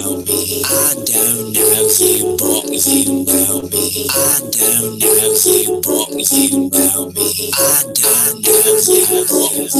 I don't know you, but you know me. I don't know you, but you know me. I don't know you, but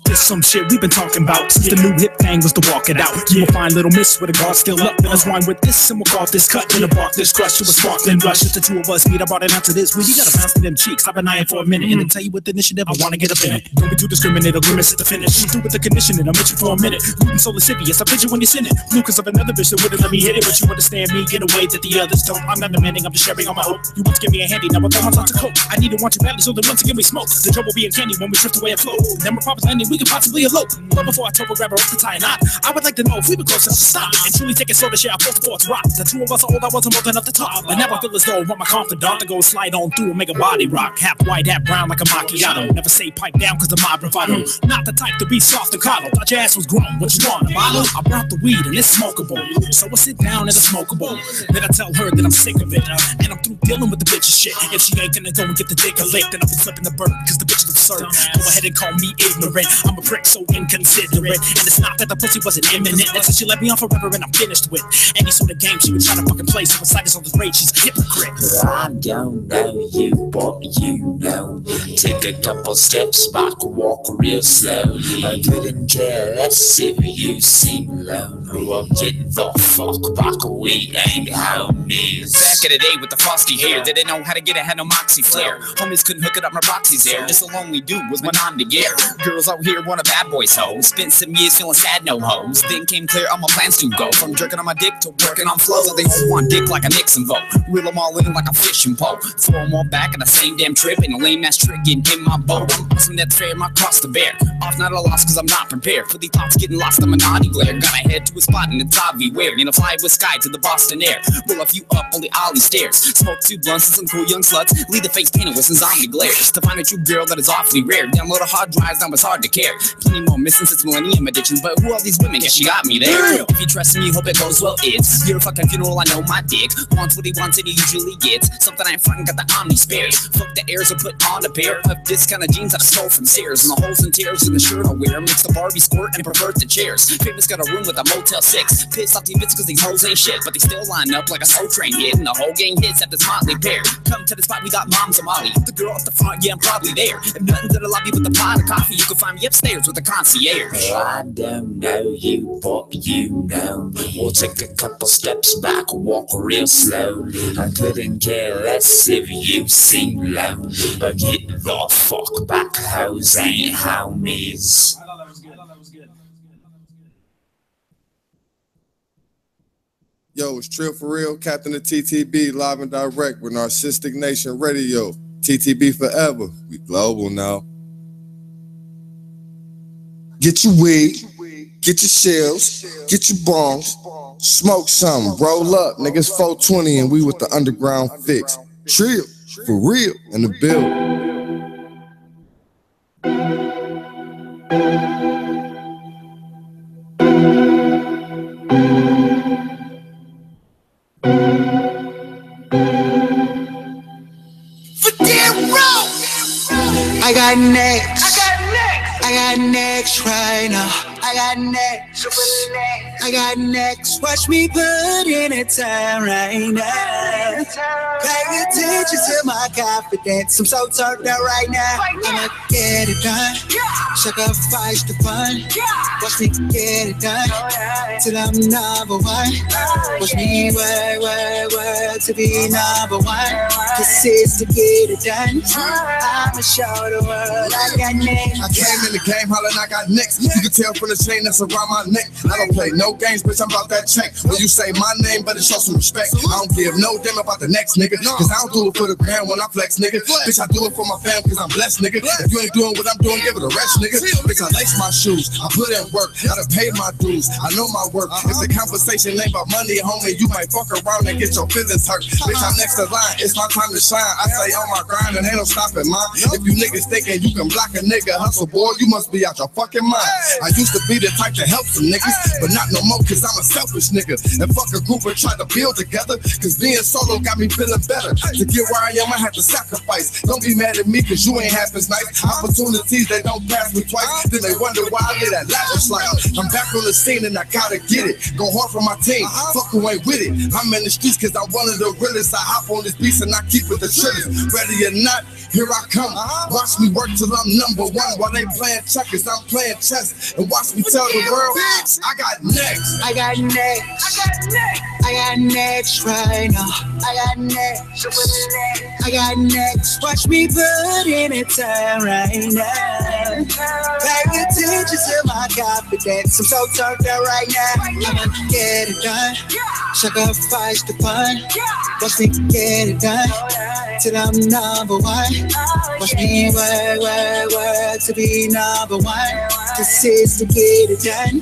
This some shit we've been talking about since the new hip thing was to walk it out. You will find little miss with a guard still up. Then let's wind with this and we'll call this cut. Then a bark this crush to a sparkling rush. If the two of us meet, I brought it out to this. Well, you gotta bounce to them cheeks. I've been eyeing for a minute and to tell you with initiative, I wanna get up in it. Don't be too discriminate or grimace at the finish. Through with the conditioning, I'll mention for a minute. Rootin' so lascivious, I picture when you're sinning. Lucas of another bitch that wouldn't let me hit it, but you understand me in a way that the others don't. I'm not demanding, I'm just sharing on my hope. You once give me a handy, now I got my time to cope. I need to want you badly, so then once again we smoke. The trouble being candy when we drift away and float. Then we're probably landing, we could possibly elope. But before I told her grab her up to tie a knot, I would like to know if we were close enough to stop and truly take it so to share our post sports rock. The two of us are old, I wasn't old enough to talk, but now I feel as though I want my confidant to go slide on through and make a body rock. Half white, half brown like a macchiato. Never say pipe down cause the mob bravado. Not the type to be soft and coddled. Thought your ass was grown, what you want, a bottle? I brought the weed and it's smokable, so I sit down and it's smokable. Then I tell her that I'm sick of it, and I'm through dealing with the bitch's shit. If she ain't gonna go and get the dick licked, then I'll be flipping the bird cause the bitch is absurd. Go ahead and call me ignorant, I'm a prick so inconsiderate. And it's not that the pussy wasn't imminent, it's that she let me on forever and I'm finished with any sort of game she was trying to fucking play. So beside this all this rage, she's a hypocrite. I don't know you, but you know. Take a couple steps back, walk real slowly. I couldn't care less if you seem lonely. Well, get the fuck back, we ain't homies. Back in the day with the frosty hair, they didn't know how to get it, had no moxie flair. Homies couldn't hook it up, my Roxy's there. Just a lonely dude was my nom to gear. Girls out here want a bad boy's hoe. Spent some years feeling sad, no hoes. Then came clear on my plans to go from jerking on my dick to working on flows. They all want dick like a Nixon vote. Reel them all in like a fishing pole. Throw them all back at the same damn trip. Ain't a lame ass trick getting in my boat. I'm awesome, that's fair, my cross to bear. Off not a loss cause I'm not prepared for these thoughts getting lost in my naughty glare. Gotta head to a spot and it's everywhere. In a fly with sky to the Boston air. Roll a few up on the alley stairs. Smoke 2 blunts and some cool young sluts. Leave the face painted with some zombie glares. To find a true girl that is awfully rare. Download a hard drive, now it's hard to care. Plenty more missing since millennium addictions. But who are these women? Guess she got me there. If you trust me, hope it goes well. It's your fucking funeral, I know my dick. Wants what he wants and he usually gets. Something I ain't frontin', got the omni spare. Fuck the airs or put on a pair of this kind of jeans that I stole from Sears. And the holes and tears in the shirt I wear. Mix the Barbie squirt and pervert the chairs. Famous got a room with a Motel 6. Pissed off these bitches cause these hoes ain't shit. But they still line up like a soul train hit. And the whole gang hits at this motley pair. Come to the spot, we got Mom Somali. The girl at the front, yeah, I'm probably there. If nothing to the lobby with a pot of coffee, you can find me upstairs with the concierge. I don't know you, but you know. We'll take a couple steps back, walk real slowly. I couldn't care less if you seem lonely. But get the fuck back, hoes ain't homies. I thought that was good. Yo, it's Trill for real, Captain of TTB, live and direct with Narcistic Nation Radio. TTB forever. We global now. Get your weed, get your shells, get your bongs, smoke something, roll up. Niggas 420 and we with the underground fix. Trill, for real, in the building. I got next right now. I got next. I got next. Watch me put in a time right now. Pay attention to my confidence. I'm so turned up right now. I'ma get it done. Sacrifice the fun. Watch me get it done. Till I'm number one. Watch me work to be number one. This is to get it done. I'ma show the world I got next. I came in the game hollering I got next. You can tell from the chain that's around my neck. I don't play no games, bitch, I'm about that check. When you say my name, better show some respect. I don't give no damn about the next nigga. Cause I don't do it for the gram when I flex, nigga. Bitch, I do it for my fam cause I'm blessed, nigga. If you ain't doing what I'm doing, give it a rest, nigga. Bitch, I lace my shoes, I put in work, I done paid my dues, I know my work. If the conversation ain't about money, homie, you might fuck around and get your feelings hurt. Bitch, I'm next to line, it's my time to shine. I say on my grind and ain't no stopping mine. If you niggas thinking you can block a nigga hustle, boy, you must be out your fucking mind. I used to be the type to help some niggas, but not no no more, cause I'm a selfish nigga. And fuck a group and try to build together, cause being solo got me feeling better. To get where I am, I have to sacrifice. Don't be mad at me, cause you ain't half as nice. Opportunities, they don't pass me twice. Then they wonder why I live that lavish life. I'm back on the scene and I gotta get it. Go hard for my team, fuck away with it. I'm in the streets cause I'm one of the realest. I hop on this beast and I keep with the trillest. Ready or not, here I come. Watch me work till I'm number one. While they playing checkers, I'm playing chess. And watch me tell the world, I got next. I got next. I got next right now. I got next. I got next. Watch me put in a time right now. Pay attention to my confidence. I'm so turned out right now. I'ma get it done. Sacrifice the fun. Watch me get it done. Till I'm number one. Watch me work to be number one. This is to get it done.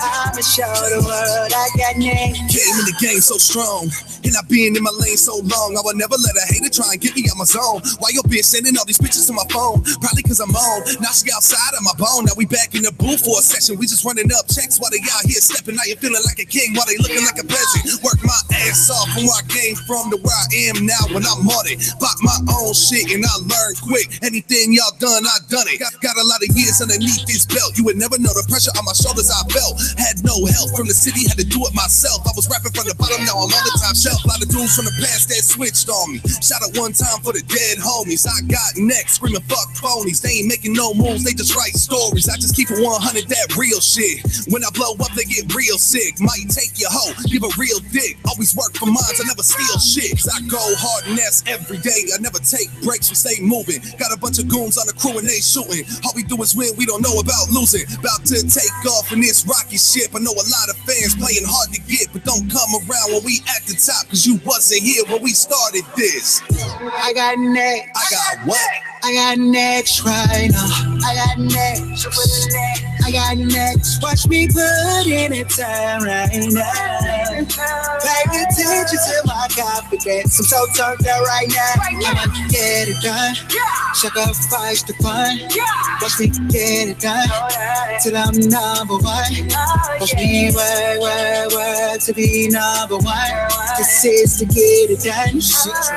I'ma show the world I got next. Came in the game so strong, and I've been in my lane so long. I would never let a hater try and get me out my zone. Why your bitch sending all these pictures to my phone? Probably cause I'm on. Now she outside of my bone. Now we back in the booth for a session. We just running up checks while they out here stepping. Now you feeling like a king while they looking like a peasant. Work my ass off from where I came from to where I am now when I'm on it. Bought my own shit and I learned quick. Anything y'all done, I done it. Got a lot of years underneath this belt. You would never know the pressure on my shoulders I felt. Had no help from the city, had to do it myself. I was rapping from the bottom, now I'm on the top shelf. A lot of dudes from the past that switched on me. Shout out one time for the dead homies. I got next, screaming fuck phonies. They ain't making no moves, they just write stories. I just keep it 100, that real shit. When I blow up, they get real sick. Might take your hoe, give a real dick. Always work for mines, I never steal shit. Cause I go hard and that's every day. I never take breaks, we stay moving. Got a bunch of goons on the crew and they shooting. All we do is win, we don't know about losing. About to take off in this rocky ship. I know a lot of fans playing hard to get, but don't come around when we at the top, cause you wasn't here when we started this. I got next. I got what? I got next right now. I got next. I got next. Watch me put in a time right now. Pay attention to my confidence. I'm so turned out right now. I'ma get it done. Sacrifice the fun. Watch me get it done. Till I'm number one. Watch me work to be number one. This is to get it done.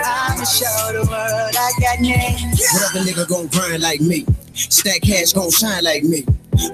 I'ma show the world I got next. What other nigga gon' grind like me? Stack cash gon' shine like me.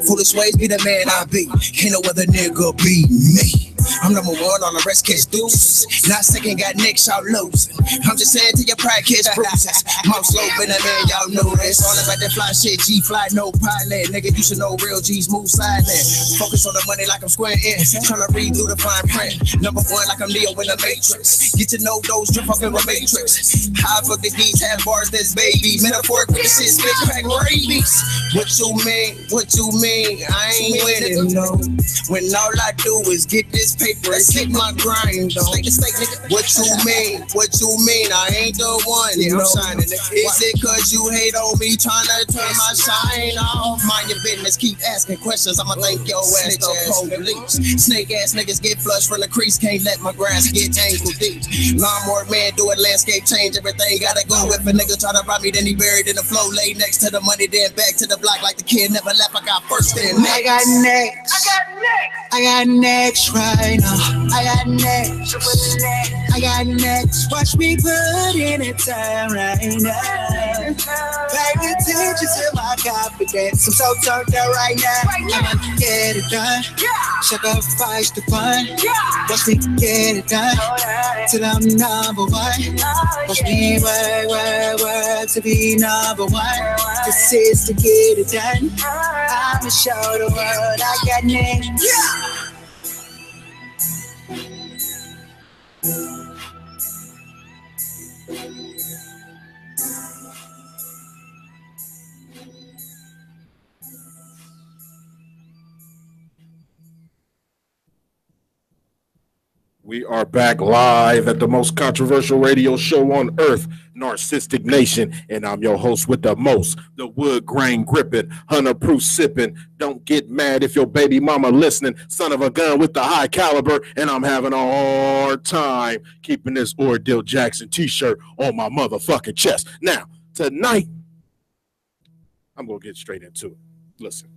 Foolish ways be the man I be. Ain't no other nigga be me. I'm number one on the rest catch deuces. Not second, got next, y'all losing. I'm just saying to your pride catch bruises. Mouth slow, been a man, y'all know this. All about that fly shit, G fly, no pilot. Nigga, you should know real G's move silent. Focus on the money like I'm square in. Tryna read through the fine print. Number one like I'm Neo in the Matrix. Get to know those drip off in the Matrix. High fuck the geese, have bars that's babies. Metaphoric with the shit, spit crack rabies. What you mean? What you mean? I ain't winning, no. When all I do is get this paper and keep my grind on. What you mean? What you mean? I ain't the one. Yeah, I'm shining. Is it cause you hate on me trying to turn my shine off? Mind your business, keep asking questions. I'ma thank your ass the police. Snake ass niggas get flushed from the crease. Can't let my grass get ankle deep. Lawnmower man do it, landscape change everything. Gotta go. If a nigga try to rob me, then he buried in the flow. Lay next to the money, then back to the block like the kid never left. I got first and next. I got next. I got next right now. I got next. I got next. Watch me put in a time right now. Pay attention to my confidence. I'm so turned out right now. I'ma get it done. Sacrifice the fun. Watch me get it done. Till I'm number one. Watch me work to be number one. This is to get it done. I'ma show the world I got next. We are back live at the most controversial radio show on earth, Narcistic Nation, and I'm your host with the most, the wood grain gripping, 100 proof sipping. Don't get mad if your baby mama listening, son of a gun with the high caliber, and I'm having a hard time keeping this Ordeal Jackson t-shirt on my motherfucking chest. Now, tonight, I'm going to get straight into it. Listen,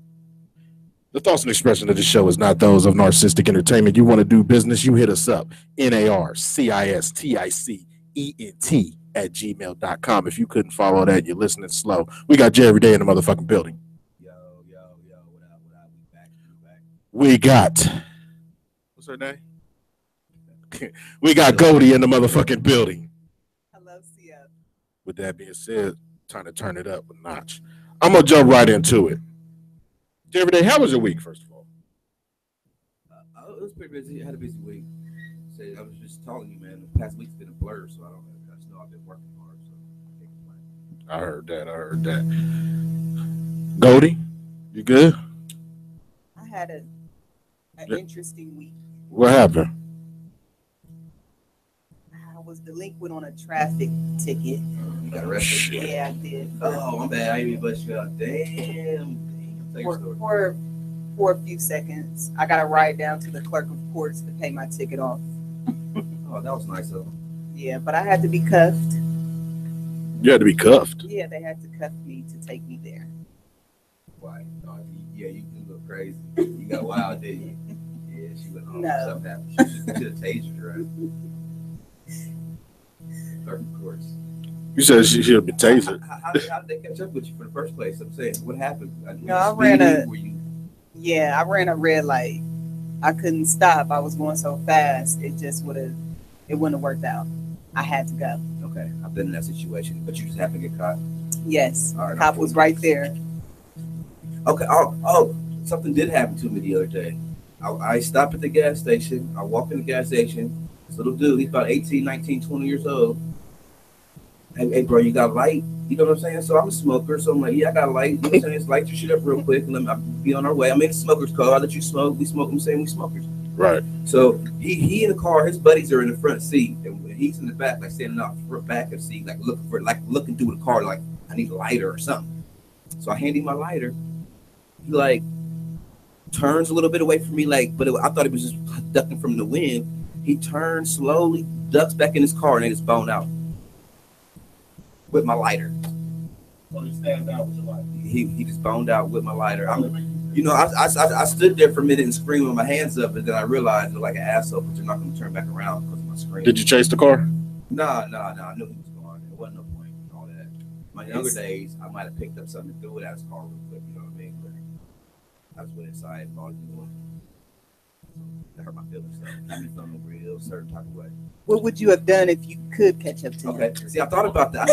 The thoughts and expression of the show is not those of Narcistic Entertainment. You want to do business, you hit us up. NARCISTICENT at gmail.com. If you couldn't follow that, you're listening slow. We got Jay every day in the motherfucking building. Yo, what up? We back. We got, what's her name? We got Goldie in the motherfucking building. Hello, CF. With that being said, time to turn it up a notch. I'm going to jump right into it. Jay every day, how was your week, first of all? It was pretty busy. I had a busy week. So I was just telling you, man, the past week's been a blur, so I just know I've been working hard, so I can't complain. I heard that. Goldie, you good? I had an interesting week. What happened? I was delinquent on a traffic ticket. You got arrested? Yeah, I did. Oh, my bad. I didn't even bust you out. Damn. For a few seconds, I got to ride down to the clerk of courts to pay my ticket off. Oh, that was nice of them. Yeah, but I had to be cuffed. You had to be cuffed. Yeah, they had to cuff me to take me there. Why? Oh, yeah, you look crazy. You got wild, didn't you? Yeah, she went home. No. Something happened. She should have tasered her. Clerk of courts. You said she should have been tasered. How did they catch up with you for the first place? I'm saying, what happened? No, I ran a red light. I couldn't stop. I was going so fast. It wouldn't have worked out. I had to go. Okay, I've been in that situation, but you just happened to get caught. Yes, All right, cop was right there. Okay. Oh, something did happen to me the other day. I stopped at the gas station. I walked in the gas station. This little dude, he's about 18, 19, 20 years old. Hey, bro, you got a light? You know what I'm saying? So I'm a smoker, so I'm like, yeah, I got a light. You know what I'm saying? Just light your shit up real quick and let me be on our way. I'm in the smoker's car. I'll let you smoke. We smoke. I'm saying we smokers. Right. So he in the car. His buddies are in the front seat, and he's in the back, like standing off the back of the seat, like looking through the car, like I need a lighter or something. So I hand him my lighter. He like turns a little bit away from me, like, but I thought he was just ducking from the wind. He turns slowly, ducks back in his car, and then it's boned out with my lighter. He just boned out with my lighter. I stood there for a minute and screamed with my hands up, and then I realized I was like an asshole, but you're not going to turn back around because of my scream. Did you chase the car? No. I knew he was gone. There wasn't no point in all that. My younger days, I might have picked up something to do with his car real quick. You know what I mean? But I just went inside and all he was doing. That hurt my feelings. So I mean, feeling real certain type of way. What would you have done if you could catch up to him? Okay. See, I thought about that.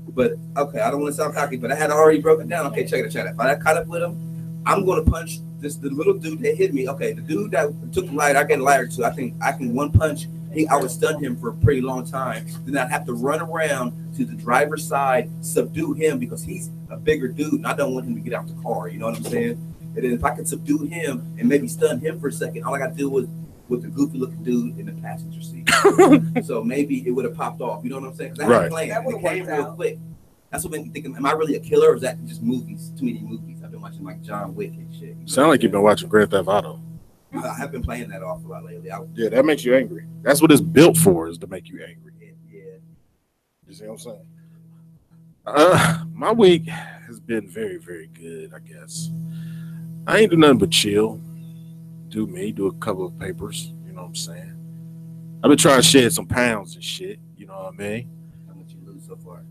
But okay, I don't want to sound cocky, but I had already broken down. Okay, check it. If I caught up with him, I'm going to punch the little dude that hit me. Okay, the dude that took the lighter, I get a lighter too. I think I can one punch. I would stun him for a pretty long time. Then I'd have to run around to the driver's side, subdue him because he's a bigger dude, and I don't want him to get out the car. You know what I'm saying? And then if I could subdue him and maybe stun him for a second, all I got to do was with the goofy looking dude in the passenger seat. So maybe it would have popped off. You know what I'm saying? Right. It came real quick. That's what made me thinking, am I really a killer or is that just movies? Too many movies. I've been watching like John Wick and shit. Sound like you've been watching Grand Theft Auto. I have been playing that off a lot lately. Yeah, that makes you angry. That's what it's built for, is to make you angry. Yeah. You see what I'm saying? My week has been very, very good, I guess. I ain't do nothing but chill. Do a couple of papers, you know what I'm saying? I've been trying to shed some pounds and shit, you know what I mean? How much you lose so far?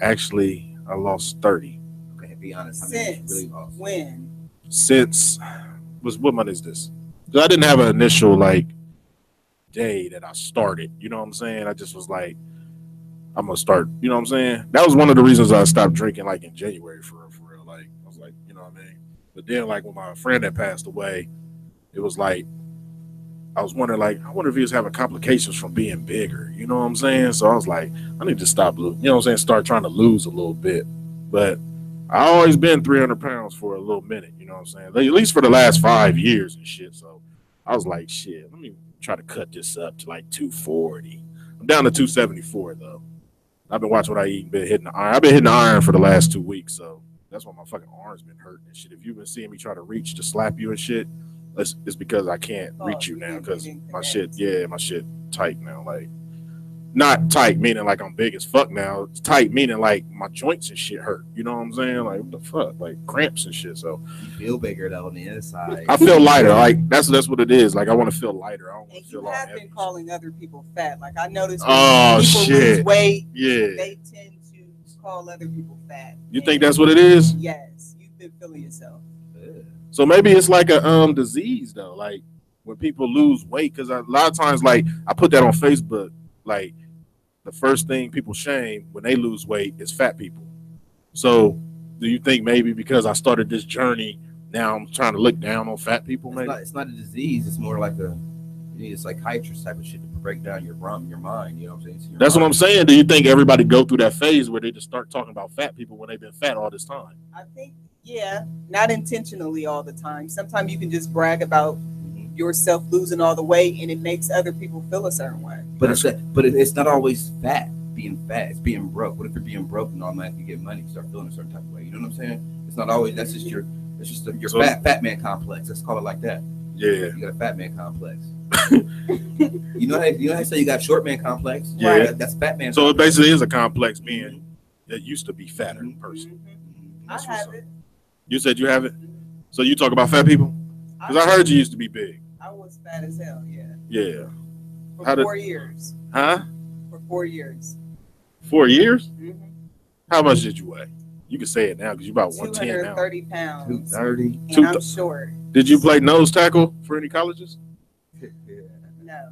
Actually, I lost 30. Okay, be honest. How Since many you really lost? when? Since, what month is this? 'Cause I didn't have an initial, like, day that I started, you know what I'm saying? I just was like, I'm going to start, you know what I'm saying? That was one of the reasons I stopped drinking, like, in January, for real. Like, I was like, you know what I mean? But then, like, when my friend had passed away, it was like, I was wondering, like, I wonder if he was having complications from being bigger. You know what I'm saying? So I was like, I need to stop losing. You know what I'm saying? Start trying to lose a little bit. But I always been 300 pounds for a little minute. You know what I'm saying? At least for the last 5 years and shit. So I was like, shit, let me try to cut this up to like 240. I'm down to 274 though. I've been watching what I eat, been hitting the iron. I've been hitting the iron for the last 2 weeks. So that's why my fucking arm's been hurting and shit. If you've been seeing me try to reach to slap you and shit, it's because I can't reach you now because my shit tight now. Like, Not tight meaning like I'm big as fuck now. It's tight meaning like my joints and shit hurt. You know what I'm saying? Like what the fuck? Like cramps and shit. So you feel bigger though on the inside. I feel lighter. Like that's what it is. Like I want to feel lighter. I don't want to feel you have heavy. been calling other people fat. Like I noticed Oh, when people shit. lose weight, Yeah. they tend to call other people fat. You think that's what it is? Yes, you've been feeling yourself. So maybe it's like a disease though. Like when people lose weight, because a lot of times, like I put that on Facebook, like the first thing people shame when they lose weight is fat people. So do you think maybe because I started this journey, now I'm trying to look down on fat people? Maybe It's not a disease. It's more like you need a psychiatrist type of shit to break down your mind. You know what I'm saying? That's what I'm saying. Do you think everybody go through that phase where they just start talking about fat people when they've been fat all this time? I think, yeah, not intentionally all the time. Sometimes you can just brag about yourself losing all the weight, and it makes other people feel a certain way. But it's not always fat. Being fat, it's being broke. What if you're being broke and automatically get money? You start feeling a certain type of way. You know what I'm saying? It's not always. That's just your fat man complex. Let's call it like that. Yeah, you got a fat man complex. you know how you say you got short man complex. Yeah, right? That's fat man. So complex. it basically is a complex being that used to be fatter person. I have it. You said you have it. So you talk about fat people because I heard you used to be big. I was fat as hell. Yeah. Yeah. For 4 years. Huh? For 4 years. 4 years? Mm-hmm. How much did you weigh? You can say it now because you're about 110 now. 230 pounds. 230. And I'm short. Did you play nose tackle for any colleges? No.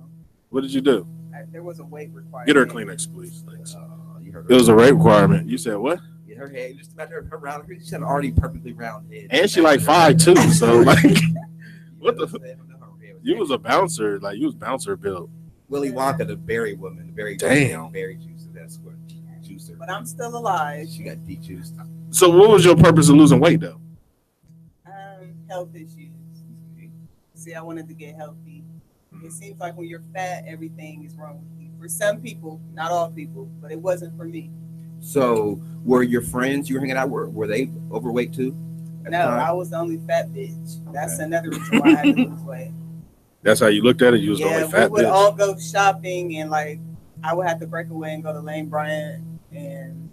What did you do? There was a weight requirement. Get her Kleenex, please. Thanks. It was a weight requirement. You said what? Yeah, her head, just about her round. She had an already perfectly round head. And she like 5'2", so like, what the? You was a bouncer, like you was bouncer built. Willy Wonka, the berry woman, the berry. Damn. Berry juicer. That's what juicer. But I'm still alive. She got de-juiced. So what was your purpose of losing weight though? Health issues. See, I wanted to get healthy. It seems like when you're fat, everything is wrong with you. For some people, not all people, but it wasn't for me. So were your friends you were hanging out with, were they overweight too? No, I was the only fat bitch. That's another reason why I had to lose weight. That's how you looked at it? You was the only fat bitch? We would all go shopping, and like I would have to break away and go to Lane Bryant, and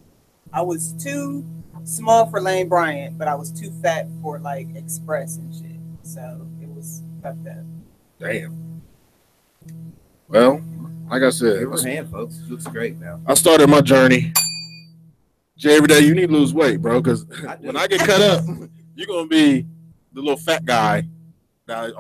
I was too small for Lane Bryant, but I was too fat for like Express and shit. So it was fucked up. Damn. Well, like I said, give her hand, folks. She looks great now. I started my journey. Jay, every day you need to lose weight, bro, because when I get cut up, you're gonna be the little fat guy that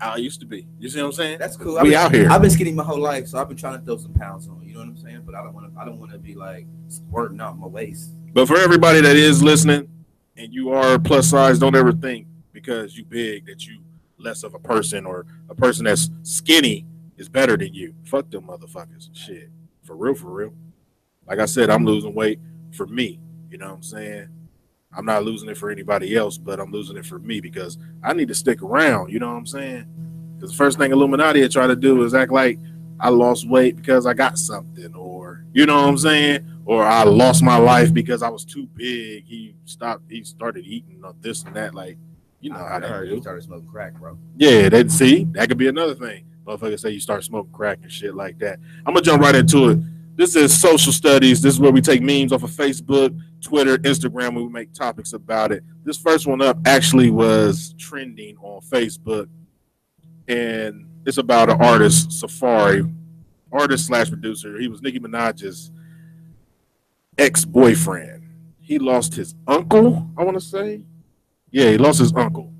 I used to be. You see what I'm saying? That's cool. Out here. I've been skinny my whole life, so I've been trying to throw some pounds on. You know what I'm saying? But I don't want to be like squirting out my waist. But for everybody that is listening, and you are plus size, don't ever think because you big that you less of a person, or a person that's skinny is better than you. Fuck them motherfuckers. Shit. For real, for real. Like I said, I'm losing weight for me. You know what I'm saying? I'm not losing it for anybody else, but I'm losing it for me because I need to stick around. You know what I'm saying? Because the first thing Illuminati try to do is act like I lost weight because I got something, or you know what I'm saying? Or I lost my life because I was too big. He started eating this and that. Like, you know how they do. He started smoking crack, bro. Yeah, that could be another thing. Motherfuckers say you start smoking crack and shit like that. I'm gonna jump right into it. This is social studies. This is where we take memes off of Facebook, Twitter, Instagram, and we make topics about it. This first one up actually was trending on Facebook, and it's about an artist, Safari, artist/producer. He was Nicki Minaj's ex-boyfriend. He lost his uncle, I want to say. Yeah, he lost his uncle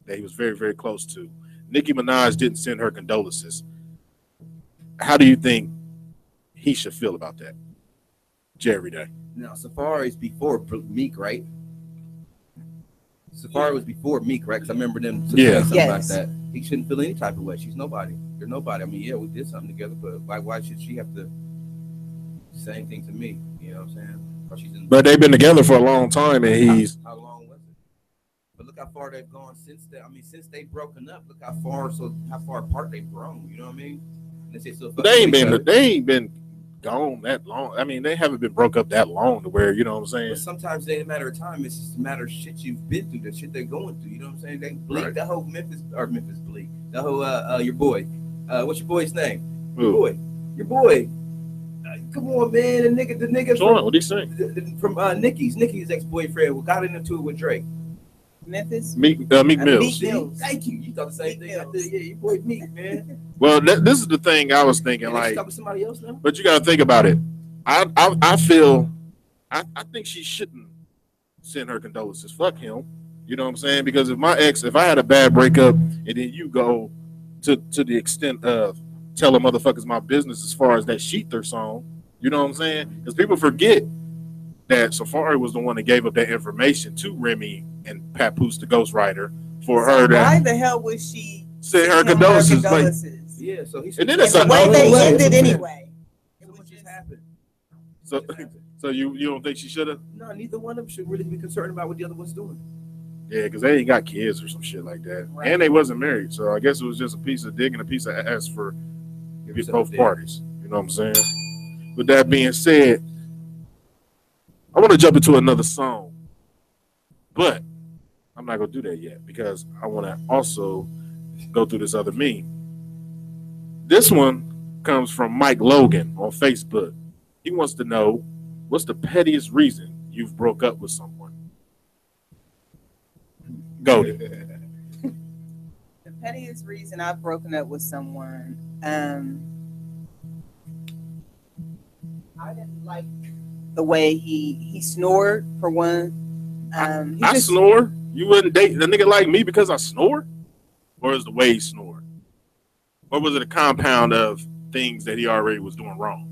that he was very, very close to. Nicki Minaj didn't send her condolences. How do you think he should feel about that? Jerry Day. Now, Safari's before Meek, right? Safari was before Meek, right? Because I remember them saying something like that. He shouldn't feel any type of way. She's nobody. You're nobody. I mean, yeah, we did something together, but why should she have to say anything to me? You know what I'm saying? But they've been together for a long time, and he's... How long was it? But look how far they've gone since then. I mean, since they've broken up, look how far apart they've grown. You know what I mean? And they ain't been gone that long. I mean, they haven't been broke up that long to where, you know what I'm saying? But sometimes it ain't a matter of time. It's just a matter of shit you've been through, the shit they're going through. You know what I'm saying? They bleak right. The whole Memphis Bleak. The whole your boy. What's your boy's name? Ooh. Your boy. Come on, man. The nigga What do you say? from Nicki's ex-boyfriend got into it with Drake. Memphis. Meek Mills. Mills. Thank you. You thought the same thing. I did. Yeah, you boy Meek, man. Well, this is the thing I was thinking. And Like, talking to somebody else now. but you got to think about it. I feel. I think she shouldn't send her condolences. Fuck him. You know what I'm saying? Because if I had a bad breakup, and then you go to the extent of telling motherfuckers my business as far as that Sheether song, you know what I'm saying? Because people forget that Safari was the one that gave up that information to Remy and Papoose, the ghostwriter, for her to. Why the hell was she send her condolences? Like, yeah, so he. And then it's the way they ended anyway. It was just happened. So you don't think she should have? No, neither one of them should really be concerned about what the other one's doing. Yeah, because they ain't got kids or some shit like that, Right. and they wasn't married. So I guess it was just a piece of dick and a piece of ass for both parties. You know what I'm saying? With that being said, I want to jump into another song, but I'm not gonna do that yet because I want to also go through this other meme. This one comes from Mike Logan on Facebook. He wants to know what's the pettiest reason you've broke up with someone. Go. The pettiest reason I've broken up with someone, I didn't like the way he snored for one. I snore. You wouldn't date a nigga like me because I snore? Or is the way he snored? Or was it a compound of things that he already was doing wrong?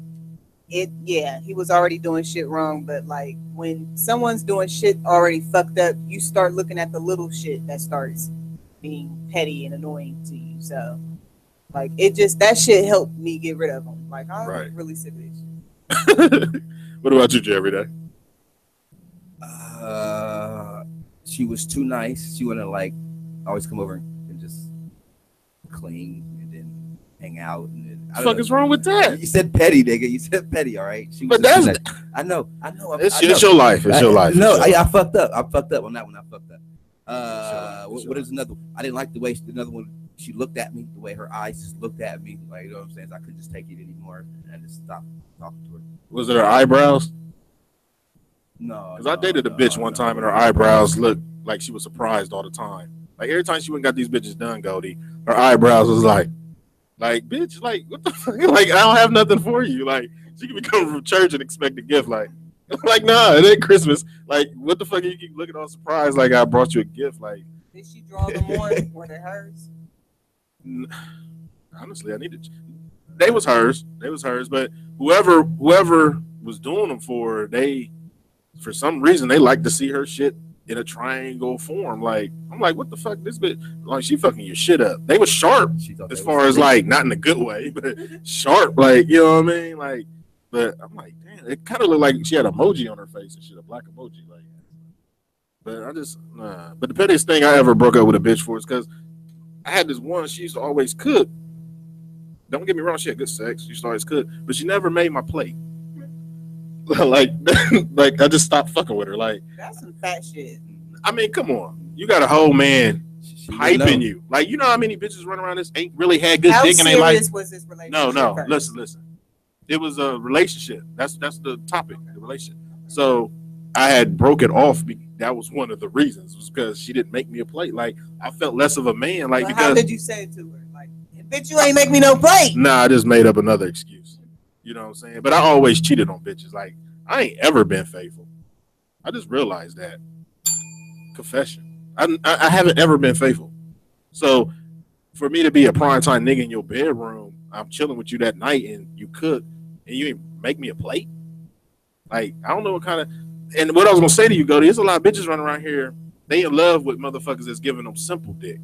He was already doing shit wrong, but like when someone's doing shit already fucked up, you start looking at the little shit that starts being petty and annoying to you. So like that shit helped me get rid of them. Like I'm really sick of this shit. What about you, Jerry? She was too nice. She wouldn't like always come over and just clean and then hang out. And then, what the fuck is wrong with that? You said petty, nigga. You said petty, all right? But that's... Nice. I know. It's your life. It's your life. No, I fucked up. I fucked up on that one. I fucked up. What is another one? I didn't like the way another one, she looked at me, the way her eyes just looked at me. Like, you know what I'm saying? So I couldn't just take it anymore. And I just stopped talking to her. Was it her eyebrows? No. Because I dated a bitch one time and her eyebrows looked like she was surprised all the time. Like every time she went and got these bitches done, Goldie, her eyebrows was like, bitch, like, what the fuck? Like, I don't have nothing for you. Like, she could be coming from church and expect a gift. Like, nah, it ain't Christmas. Like, what the fuck? You keep looking all surprised like I brought you a gift. Like, did she draw them on? Were they hers? Honestly, they was hers. But whoever was doing them for some reason, they like to see her shit in a triangle form. Like, I'm like, what the fuck? This bitch, like, she fucking your shit up. They was sharp as far as like, not in a good way, but sharp. Like, you know what I mean? Like, but I'm like, damn, it kind of looked like she had emoji on her face and shit, a black emoji. Like, but I just, nah. But the pettiest thing I ever broke up with a bitch for is because I had this one, she used to always cook. Don't get me wrong, she had good sex. She used to always cook, but she never made my plate. like I just stopped fucking with her. Like, that's some fat shit. I mean, come on, you got a whole man piping you. Like, you know how many bitches run around this ain't really had good dick in their life? How serious was this relationship? No, listen. It was a relationship. That's the topic, the relationship. So I had broken off. That was one of the reasons, was because she didn't make me a plate. Like, I felt less of a man. Like, because how did you say it to her? Like, bitch, you ain't make me no plate. Nah, I just made up another excuse. You know what I'm saying? But I always cheated on bitches. Like, I ain't ever been faithful. I just realized that. Confession. I haven't ever been faithful. So for me to be a primetime nigga in your bedroom, I'm chilling with you that night and you cook and you ain't make me a plate. Like, I don't know what kind of, and what I was gonna say to you, Goldie, there's a lot of bitches running around here. They in love with motherfuckers that's giving them simple dick.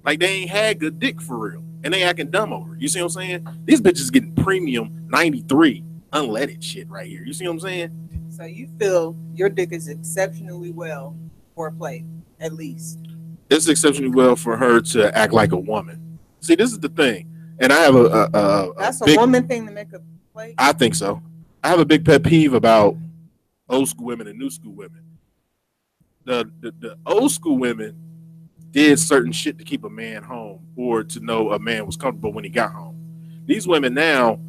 Like, they ain't had good dick for real. And they acting dumb over it. You see what I'm saying? These bitches getting premium 93 unleaded shit right here. You see what I'm saying? So you feel your dick is exceptionally well for a plate, at least. It's exceptionally well for her to act like a woman. See, this is the thing. And I have a that's a big, woman thing to make a plate? I think so. I have a big pet peeve about old school women and new school women. The old school women did certain shit to keep a man home or to know a man was comfortable when he got home. These women now,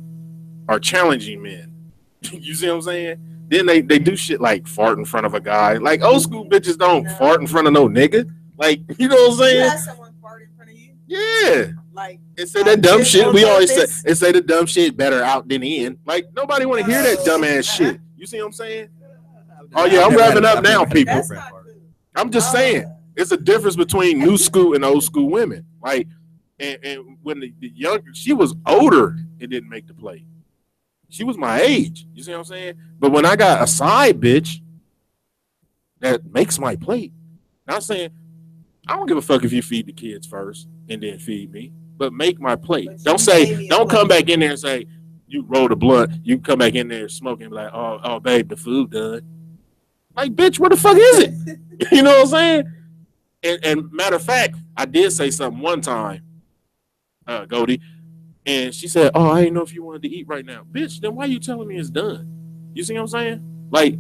are challenging men. You see what I'm saying? Then they do shit like fart in front of a guy. Like old school bitches don't fart in front of no nigga. Like, you know what I'm saying? You had someone fart in front of you? Yeah. Like, and say that dumb shit. We always say the dumb shit better out than in. Like, nobody want to hear that dumb ass shit. You see what I'm saying? Oh yeah, I'm wrapping up now, people. I'm just saying, it's a difference between new school and old school women. Like, and when the younger, she was older and didn't make the play. She was my age. You see what I'm saying? But when I got a side bitch that makes my plate, I'm saying, I don't give a fuck if you feed the kids first and then feed me, but make my plate. Don't come back in there and say, you roll the blunt, you come back in there smoking, like, oh, babe, the food done. Like, bitch, where the fuck is it? You know what I'm saying? And matter of fact, I did say something one time, Goldie, and she said, oh, I didn't know if you wanted to eat right now. Bitch, then why are you telling me it's done? You see what I'm saying? Like,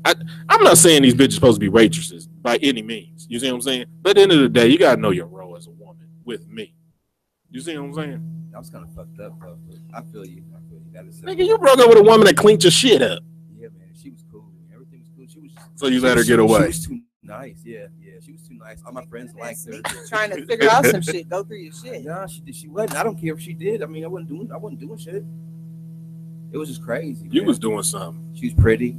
I'm not saying these bitches supposed to be waitresses by any means. You see what I'm saying? But at the end of the day, you got to know your role as a woman with me. You see what I'm saying? I was kind of fucked up, bro. I feel you. That is nigga, you broke up with a woman that cleaned your shit up. Yeah, man. She was cool. Everything was cool. She was. So you let her get away. She was too nice. Yeah. She was too nice. All my friends liked her. Trying to figure out some shit. Go through your shit. Nah, she wasn't. I don't care if she did. I mean, I wasn't doing shit. It was just crazy. You was doing something. She was pretty,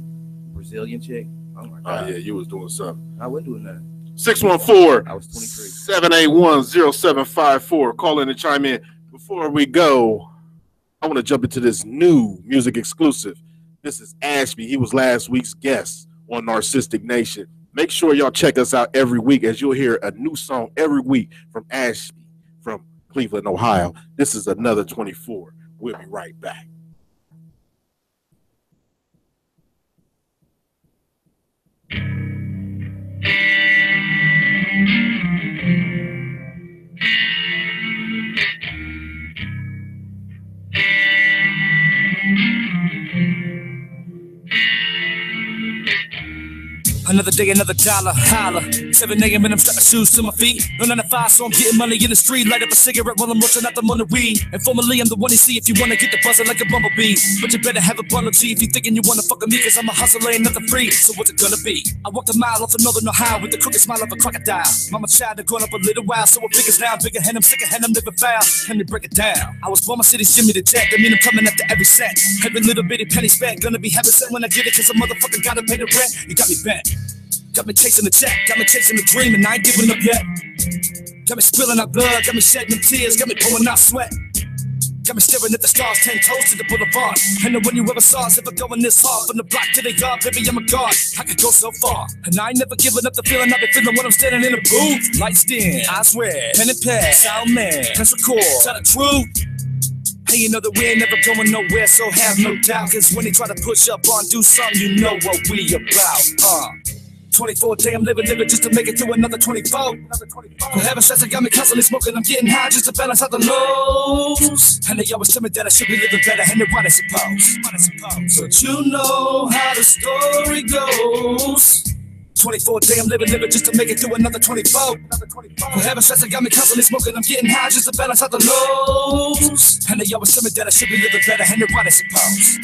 Brazilian chick. Oh my god. Oh yeah, you was doing something. I wasn't doing that. 614. I was 23. 781-0754. Call in and chime in. Before we go, I want to jump into this new music exclusive. This is Ashby. He was last week's guest on Narcistic Nation. Make sure y'all check us out every week, as you'll hear a new song every week from Ashby from Cleveland, Ohio. This is another 24. We'll be right back. Another day, another dollar, holla. 7 a.m. and I'm strapping shoes to my feet. No 9 to 5, so I'm getting money in the street. Light up a cigarette while I'm roaching out the money weed. And formally, I'm the one you see if you wanna get the buzzing like a bumblebee. But you better have a bundle G if you thinking you wanna fuck with me, cause I'm a hustler, ain't nothing free. So what's it gonna be? I walked a mile off of Northern Ohio with the crooked smile of a crocodile. Mama child had grown up a little while, so it figures now. Bigger hand, I'm sicker hand, I'm living foul. Let me break it down. I was born my city's Jimmy the Jack. That mean I'm coming after every cent. Every little bitty penny spent. Gonna be heaven sent when I get it, cause a motherfucker gotta pay the rent. You got me bent. Got me chasing the check, got me chasing the dream, and I ain't giving up yet. Got me spilling out blood, got me shedding them tears, got me pouring out sweat. Got me staring at the stars, 10 toes to the boulevard. And no one you ever saw is ever going this hard. From the block to the yard, baby, I'm a god. I could go so far. And I ain't never giving up the feeling I've been feeling when I'm standing in the booth. Lights dim, I swear, pen and pad, sound man, press record, tell the truth. Hey, you know that we ain't never going nowhere, so have no doubt. Cause when they try to push up on, do something, you know what we about. 24 day, I'm living just to make it through another 24. For having stress, I got me constantly smoking, I'm getting high just to balance out the lows. And they always tell me that I should be living better, and they're right, I suppose. But you know how the story goes. 24 day, I'm living just to make it through another 24. For having stress, I got me constantly smoking, I'm getting high just to balance out the lows. And they always tell me that I should be living better, and they're right, I suppose.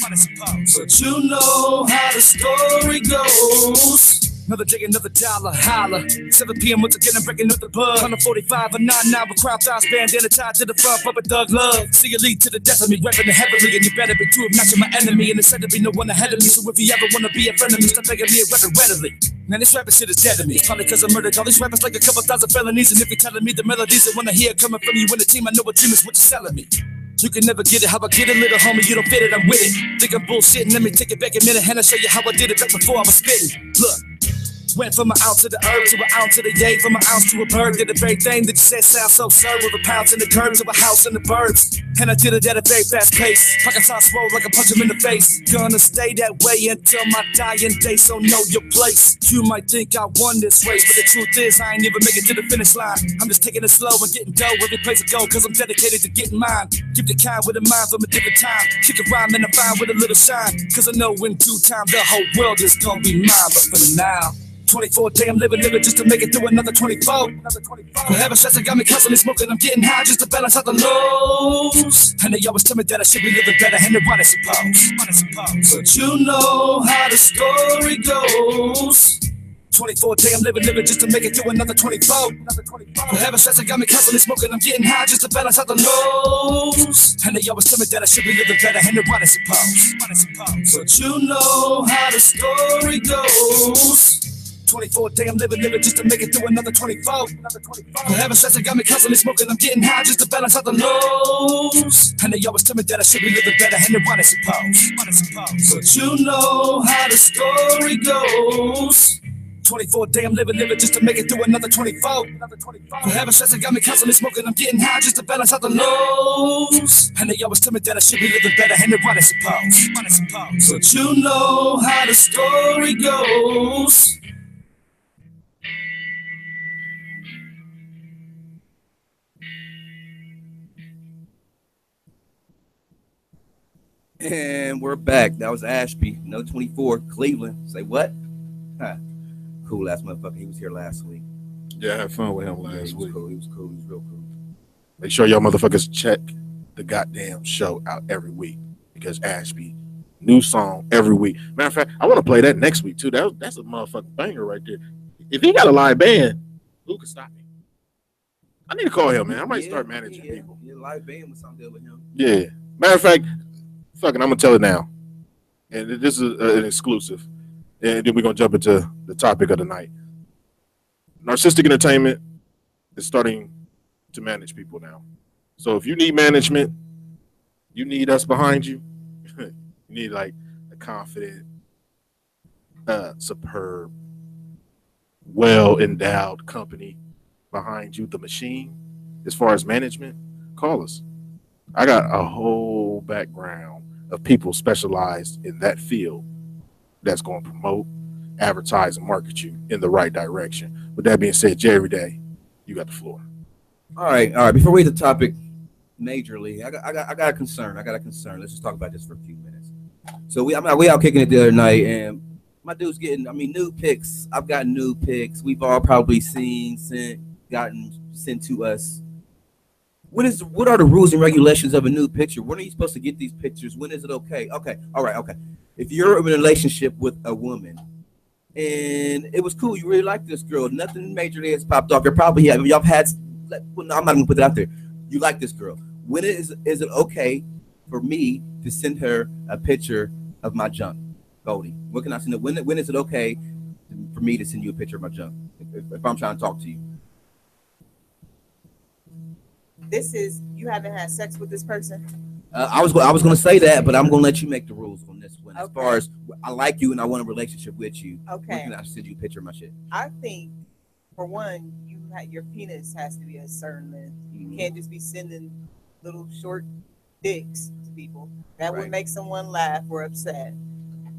But you know how the story goes. Another day, another dollar, holla. 7 p.m. once again, I'm breaking up the bug. 145 and 99 with crown thighs, bandana tied to the front, rubber thug love. See you lead to the death of me, repping it heavily, and you better be too if not you're my enemy. And it's said to be no one ahead of me, so if you ever wanna be a friend of me, stop begging me and weapon readily. Man, this rapping shit is dead to me. Probably cause I murdered all these rappers like a couple thousand felonies. And if you're telling me the melodies I wanna hear coming from you and the team, I know a dream is what you're selling me. You can never get it, how I get it, little homie, you don't fit it, I'm with it. Think I'm bullshitting, let me take it back a minute, and I'll show you how I did it back before I was spitting. Look. Went from an ounce to the herb, to an ounce to the yay, from an ounce to a bird. Did the very thing that you said sounds so absurd, with a pounce in the curb to a house in the birds. And I did it at a very fast pace, pockets on swole like I punch him in the face. Gonna stay that way until my dying day, so know your place. You might think I won this race, but the truth is I ain't even make it to the finish line. I'm just taking it slow and getting dough every place I go, cause I'm dedicated to getting mine. Keep the kind with a mind from a different time. Kick a rhyme and I'm fine with a little shine, cause I know in due time the whole world is gonna be mine. But for now, 24 day I'm living just to make it through another 24. For having stress, it got me constantly smoking. I'm getting high just to balance out the lows. And they always tell me that I should be living better, and they're right, I suppose. But you know how the story goes. 24 day I'm living just to make it through another 24. For having stress, it got me constantly smoking. I'm getting high just to balance out the lows. And they always tell me that I should be living better, and they're right, I suppose. But you know how the story goes. 24 day I'm living just to make it through another 24. For having stress, it got me constantly smoking. I'm getting high just to balance out the lows. And they always tell me that I should be living better, and they're right, I suppose. But you know how the story goes. 24 day I'm living just to make it through another 24. For having stress, it got me constantly smoking. I'm getting high just to balance out the lows. And they always tell me that I should be living better, and they're right, I suppose. But you know how the story goes. And we're back. That was Ashby, No 24, Cleveland. Say what? Huh. Cool ass motherfucker. He was here last week. Yeah, I had fun with him last week. Cool. He was cool. He was real cool. Make sure y'all motherfuckers check the goddamn show out every week because Ashby, new song every week. Matter of fact, I want to play that next week too. That's a motherfucking banger right there. If he got a live band, who can stop me? I need to call him, man. I might start managing people. Yeah, live band was something with him. Yeah. Matter of fact, fucking, I'm gonna tell it now, and this is an exclusive, and then we're gonna jump into the topic of the night. Narcistic Entertainment is starting to manage people now. So if you need management, you need us behind you. You need like a confident, superb, well-endowed company behind you, the machine. As far as management, call us. I got a whole background of people specialized in that field that's going to promote, advertise, and market you in the right direction. With that being said, Jerry Day, you got the floor. All right. Before we hit the topic majorly, I got a concern. Let's just talk about this for a few minutes. So we out kicking it the other night, and my dude's getting, nude pics. I've got nude pics. We've all probably gotten sent to us. What are the rules and regulations of a nude picture? When are you supposed to get these pictures? When is it okay? Okay. All right. Okay. If you're in a relationship with a woman and it was cool, you really like this girl, nothing majorly has popped off. You're probably y'all had. Well, no, I'm not gonna put it out there. You like this girl. When is it okay for me to send her a picture of my junk, Goldie? What can I send her? When is it okay for me to send you a picture of my junk if I'm trying to talk to you? This is, you haven't had sex with this person? I was going to say that, but I'm going to let you make the rules on this one. As Okay. far as I like you and I want a relationship with you, Okay. when can I send you a picture of my shit? I think, for one, your penis has to be a certain length. You can't just be sending little short dicks to people. That would make someone laugh or upset.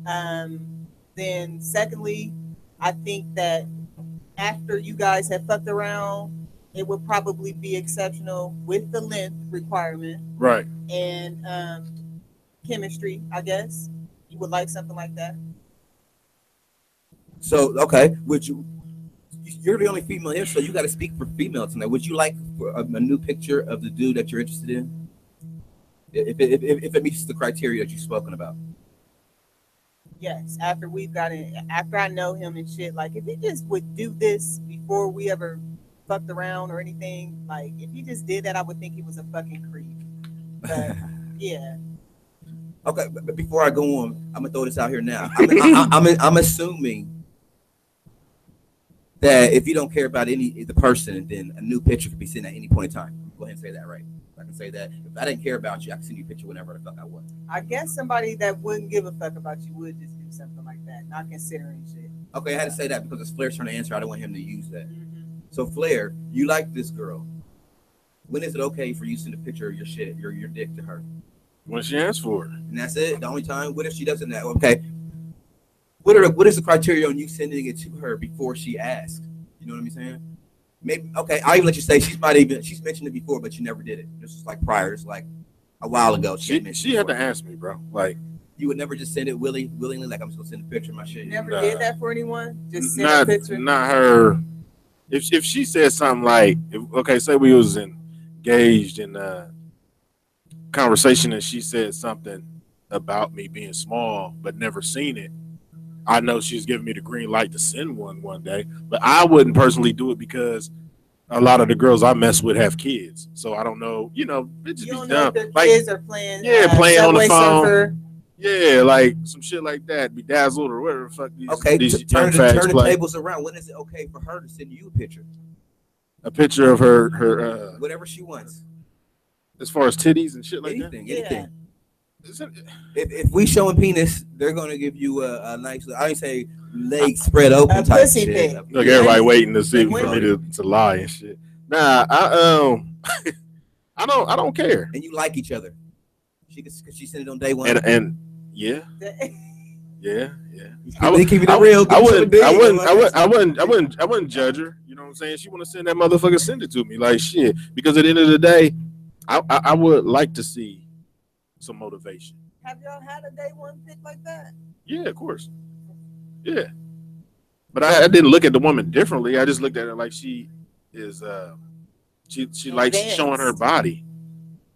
Then, secondly, I think that after you guys have fucked around, it would probably be exceptional with the length requirement. Right. And chemistry, I guess. You would like something like that? So, okay, you're the only female here, so you got to speak for females tonight. Would you like a new picture of the dude that you're interested in? If it meets the criteria that you've spoken about. Yes, after I know him and shit, like if he just would do this before we ever fucked around or anything, like if he just did that, I would think he was a fucking creep. But yeah. Okay, but before I go on, I'm gonna throw this out here now. I'm assuming that if you don't care about the person, then a new picture could be sent at any point in time. Go ahead and say that, right? I can say that. If I didn't care about you, I can send you a picture whenever the fuck I want. I guess somebody that wouldn't give a fuck about you would just do something like that, not considering shit. Okay, I had to say that because it's Flair's turn to answer. I don't want him to use that. So Flair, you like this girl. When is it okay for you to send a picture of your shit, your dick to her? When she asks for it. And that's it? The only time? What if she doesn't know? Okay. What is the criteria on you sending it to her before she asks? You know what I'm saying? Maybe, okay, I'll even let you say she's mentioned it before, but you never did it. This was like prior. It's like a while ago. She had to ask me, bro. Like, You would never just send it willingly, like I'm just gonna send a picture of my shit. Never did that for anyone. Just send a picture. Not her. If she said something like, okay, say we was engaged in a conversation and she said something about me being small but never seen it, I know she's giving me the green light to send one day. But I wouldn't personally do it because a lot of the girls I mess with have kids, so I don't know. You know, it just You be don't dumb. know if their Like, kids are playing. playing on the Subway phone. Surfer. Yeah, like some shit like that. Bedazzled or whatever the fuck these. Okay, these turn young fags the play. tables around. When is it okay for her to send you a picture? A picture of her whatever she wants. As far as titties and shit like anything. If we showing penis, they're gonna give you a nice. I ain't say legs spread open type pussy shit. pic. Look, everybody waiting to see for me to lie and shit. Nah, I don't care. And you like each other. She sent it on day one. And yeah. Yeah. I wouldn't judge her. You know what I'm saying? She want to send that motherfucker, send it to me. Like shit. Because at the end of the day, I would like to see some motivation. Have y'all had a day one pic like that? Yeah, of course. Yeah. But I didn't look at the woman differently. I just looked at her like she is she likes showing her body.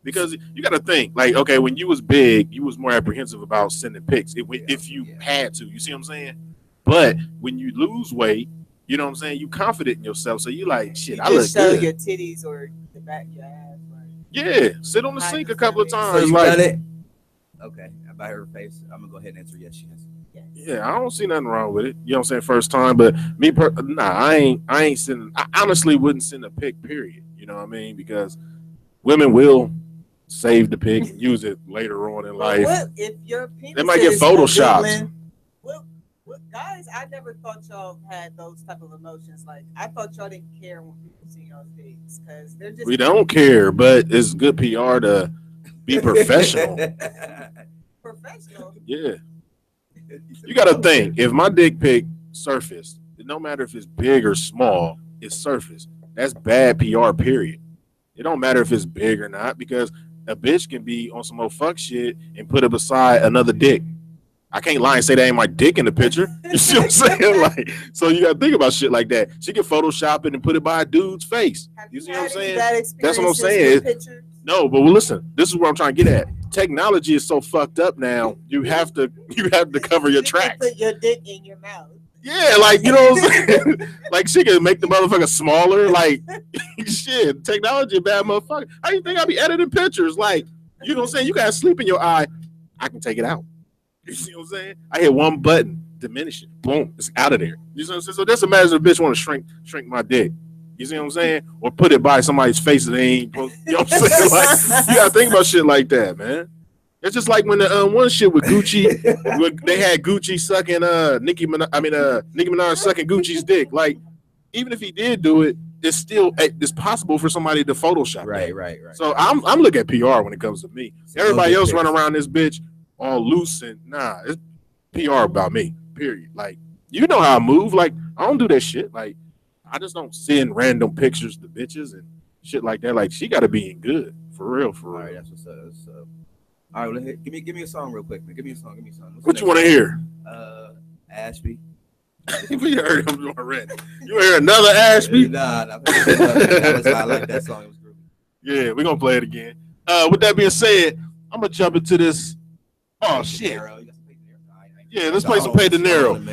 Because you got to think, like, okay, when you was big, you was more apprehensive about sending pics if you had to. You see what I'm saying? But when you lose weight, you know what I'm saying? You confident in yourself, so you like, shit, I look show good. Your titties or the back of your ass. Like, yeah, sit on the sink a couple of times. So you like, done it? Okay, by her face, I'm gonna go ahead and answer yes, she has. yes. Yeah, I don't see nothing wrong with it. You know what I'm saying? First time, but I ain't sending. I honestly wouldn't send a pic. Period. You know what I mean? Because women will save the pic and use it later on in life. What if your penis they might get photoshopped. Well, guys, I never thought y'all had those type of emotions. Like, I thought y'all didn't care when people see y'all's pics because they're just. We don't care, but it's good PR to be professional. Professional. Yeah. You got to think, if my dick pic surfaced, no matter if it's big or small, it's surfaced. That's bad PR, period. It don't matter if it's big or not, because a bitch can be on some old fuck shit and put it beside another dick. I can't lie and say that ain't my dick in the picture. You see what I'm saying? Like, so you got to think about shit like that. She can Photoshop it and put it by a dude's face. You see what I'm saying? That's what I'm saying. No, but listen, this is what I'm trying to get at. Technology is so fucked up now. You have to cover your tracks. Put your dick in your mouth. Yeah, like, you know what I'm saying? Like, she can make the motherfucker smaller. Like, shit, technology a bad motherfucker. How you think I be editing pictures? Like, you know what I'm saying? You got sleep in your eye. I can take it out. You see what I'm saying? I hit one button, diminish it. Boom, it's out of there. You see what I'm saying? So just imagine a bitch want to shrink my dick. You see what I'm saying? Or put it by somebody's face that they ain't supposed, you know what I'm saying? Like, you gotta think about shit like that, man. It's just like when the one shit with Gucci, when they had Gucci sucking Nicki Minaj sucking Gucci's dick. Like, even if he did do it, it's possible for somebody to Photoshop. Right. So I'm looking at PR when it comes to me. Everybody else run around this bitch all loose and it's PR about me. Period. Like, you know how I move. Like, I don't do that shit. Like, I just don't send random pictures to bitches and shit like that. Like, she got to be in good for real. All right, that's what's up. All right, give me a song real quick, man. Give me a song. What you want to hear? Ashby. We heard him already. You hear another Ashby? Nah. I like that song. It was groovy. Yeah, we're gonna play it again. With that being said, I'm gonna jump into this. Oh shit. Yeah, let's play some Pay De Niro.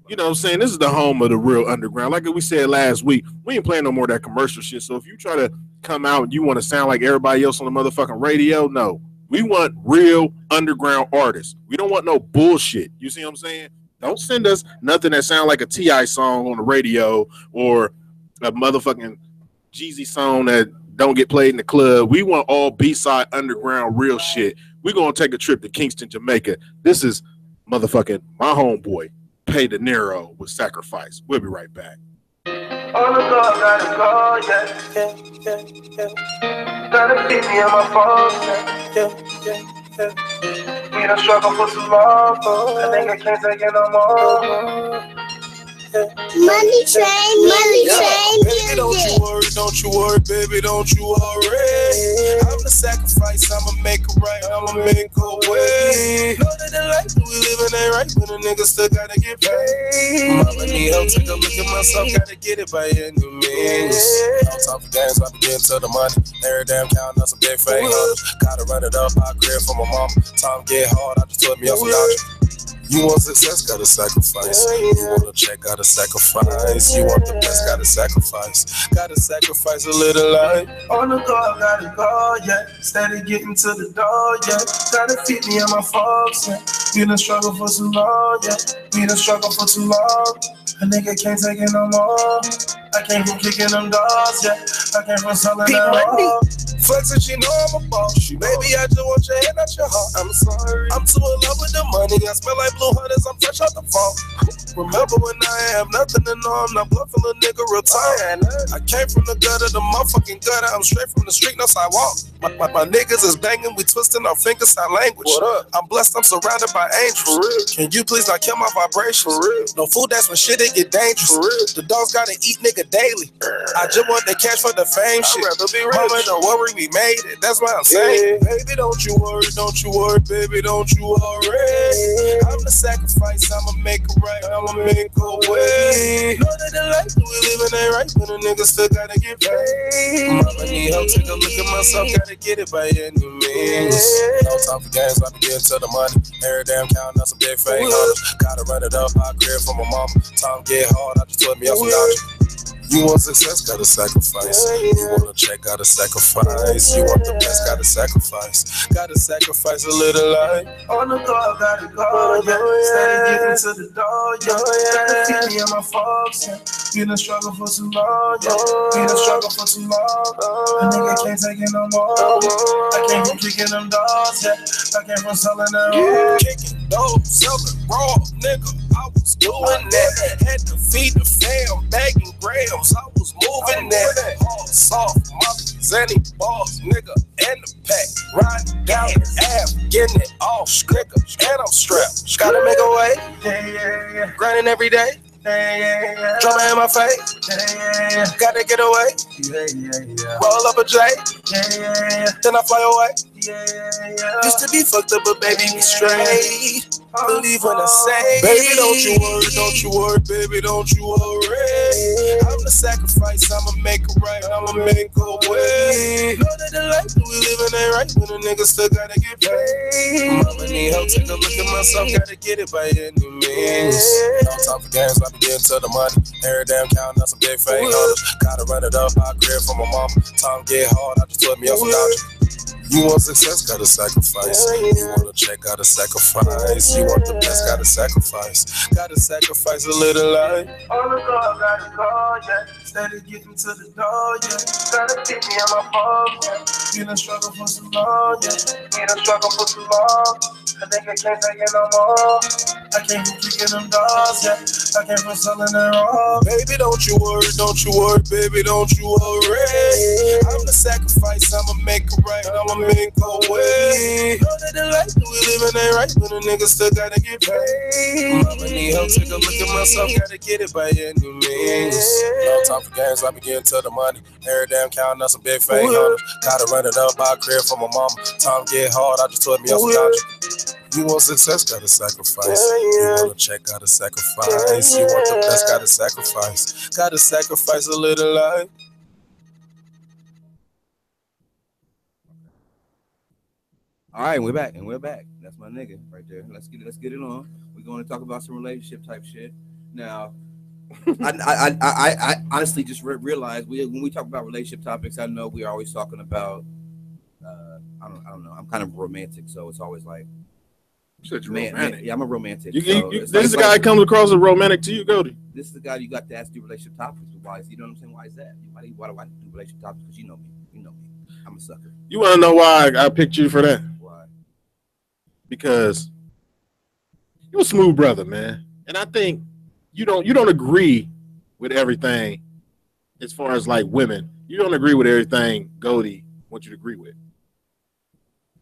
You know what I'm saying? This is the home of the real underground. Like we said last week, we ain't playing no more of that commercial shit. So if you try to come out and you want to sound like everybody else on the motherfucking radio, no. We want real underground artists. We don't want no bullshit. You see what I'm saying? Don't send us nothing that sounds like a T.I. song on the radio or a motherfucking Jeezy song that don't get played in the club. We want all B-side underground real shit. We're going to take a trip to Kingston, Jamaica. This is motherfucking my homeboy, Pay De Niro with Sacrifice. We'll be right back. On the go, gotta go, yeah. Gotta keep me on my phone, yeah. We done struggle for too long, I think I can't take it no more. Money train, Baby, don't you worry, baby, don't you worry. I'm the sacrifice, I'ma make it right, I'ma make a way. Know that the life that we living ain't right, but a nigga still gotta get paid. Mama need help, take a look at myself, gotta get it by any means. No time for games, I begin to the money. Every damn count, that's a big fake. Gotta run it up, I crib for my mama. Time get hard, I just told me off some doctor. You want success, gotta sacrifice. You want a check, gotta sacrifice. You want the best, gotta sacrifice. Gotta sacrifice a little life. On the go, gotta go, yeah. Steady getting to the door, yeah. Gotta feed me and my folks, yeah. We done struggle for too long, yeah. We done struggle for too long. A nigga can't take it no more. I came from kicking them doors, yeah. I came from selling that all. Flexing, she know I'm a boss. Baby, I just want your head, not your heart. I'm sorry. I'm too in love with the money. I smell like blue hunters. I'm fresh out the vault. Remember when I have nothing to know? I'm not bluffing, a nigga retire. I came from the gutter, the motherfucking gutter. I'm straight from the street, no sidewalk. My niggas is banging, we twisting our fingers, sign language. I'm blessed, I'm surrounded by angels. Can you please not kill my vibrations? No food, that's when shit it get dangerous. The dogs gotta eat nigga daily. I just want the cash for the fame shit. Mama, don't worry, we made it. That's what I'm saying. Baby, don't you worry, baby, don't you worry. I'm the sacrifice, I'ma make it right, I'ma make a way. Know that the life that we living ain't right, but a nigga still gotta get paid. Mama need help, take a look at myself, gotta get it by any means. No time for games, I begin to the money. Every damn count, that's a big fake. Gotta run it up, I crib for my mama. Time get hard, I just told me off some doctor. You want success, gotta sacrifice. You want a check, gotta sacrifice. You want the best, gotta sacrifice. Gotta sacrifice a little life. On the go, gotta go, yeah. Steady getting to the door, yeah. Gotta feed me and my folks, yeah. We done struggle for too long, yeah. We done struggle for too long. A nigga can't take it no more. I came from kicking them doors, yeah. I came from selling them raw. Kicking dope, selling raw, nigga. I was doing that. Had to feed the fam, bagging grams. I was moving that. Hard, soft, monkeys, any balls, nigga, and the pack. Riding down the Ave, getting it all nigga, and I'm strapped. Gotta make a way, yeah. Grinding every day. Drama in my face, gotta get away. Roll up a J, then I fly away. Used to be fucked up, but baby, be straight. Believe when I say, baby, don't you worry, baby, don't you worry. I'm the sacrifice, I'ma make it right, I'ma make a way. Know that the life that we living ain't right, but a nigga still gotta get paid. Mama need help, take a look at myself, gotta get it by any means. No time for games, I begin to the money. Every damn count, that's a big fake. Gotta run it up, I crib for my mama. Time get hard, I just told me off some doctor. You want success, gotta sacrifice. You want a check, gotta sacrifice. You want the best, gotta sacrifice. Gotta sacrifice a little life. On the go, gotta go, yeah. Steady getting to the door, yeah. Gotta feed me and my phone, yeah. You done struggle for too long, yeah. You done struggle for too long. I think I can't take it no more. I came from kicking them doors, yeah. I came from selling it raw. Baby, don't you worry, baby, don't you worry. I'm the sacrifice, I'ma make it right, I'ma make a way. Know that the life that we living ain't right, but a nigga still gotta get paid. Mama need help, take a look at myself, gotta get it by any means. No time for games, I begin to the money. Every damn count, that's a big fake. Gotta run it up, I crib for my mama. Time get hard, I just told me off some doctor. You want success, gotta sacrifice. You want a check, gotta sacrifice. You want the best, gotta sacrifice. Gotta sacrifice a little life. All right, we're back. That's my nigga right there. Let's get it on. We're going to talk about some relationship type shit. Now, I honestly just realized when we talk about relationship topics, I know we're always talking about. I don't know. I'm kind of romantic, so it's always like. Man, yeah, I'm a romantic. This is the guy comes across as romantic to you, Goldie. This is the guy you got to ask the relationship topics. Why? You know what I'm saying? Why is that? Why do I do relationship topics? Because you know me. I'm a sucker. You want to know why I picked you for that? Why? Because you're a smooth brother, man, and I think you don't agree with everything as far as like women. You don't agree with everything Goldie wants you to agree with.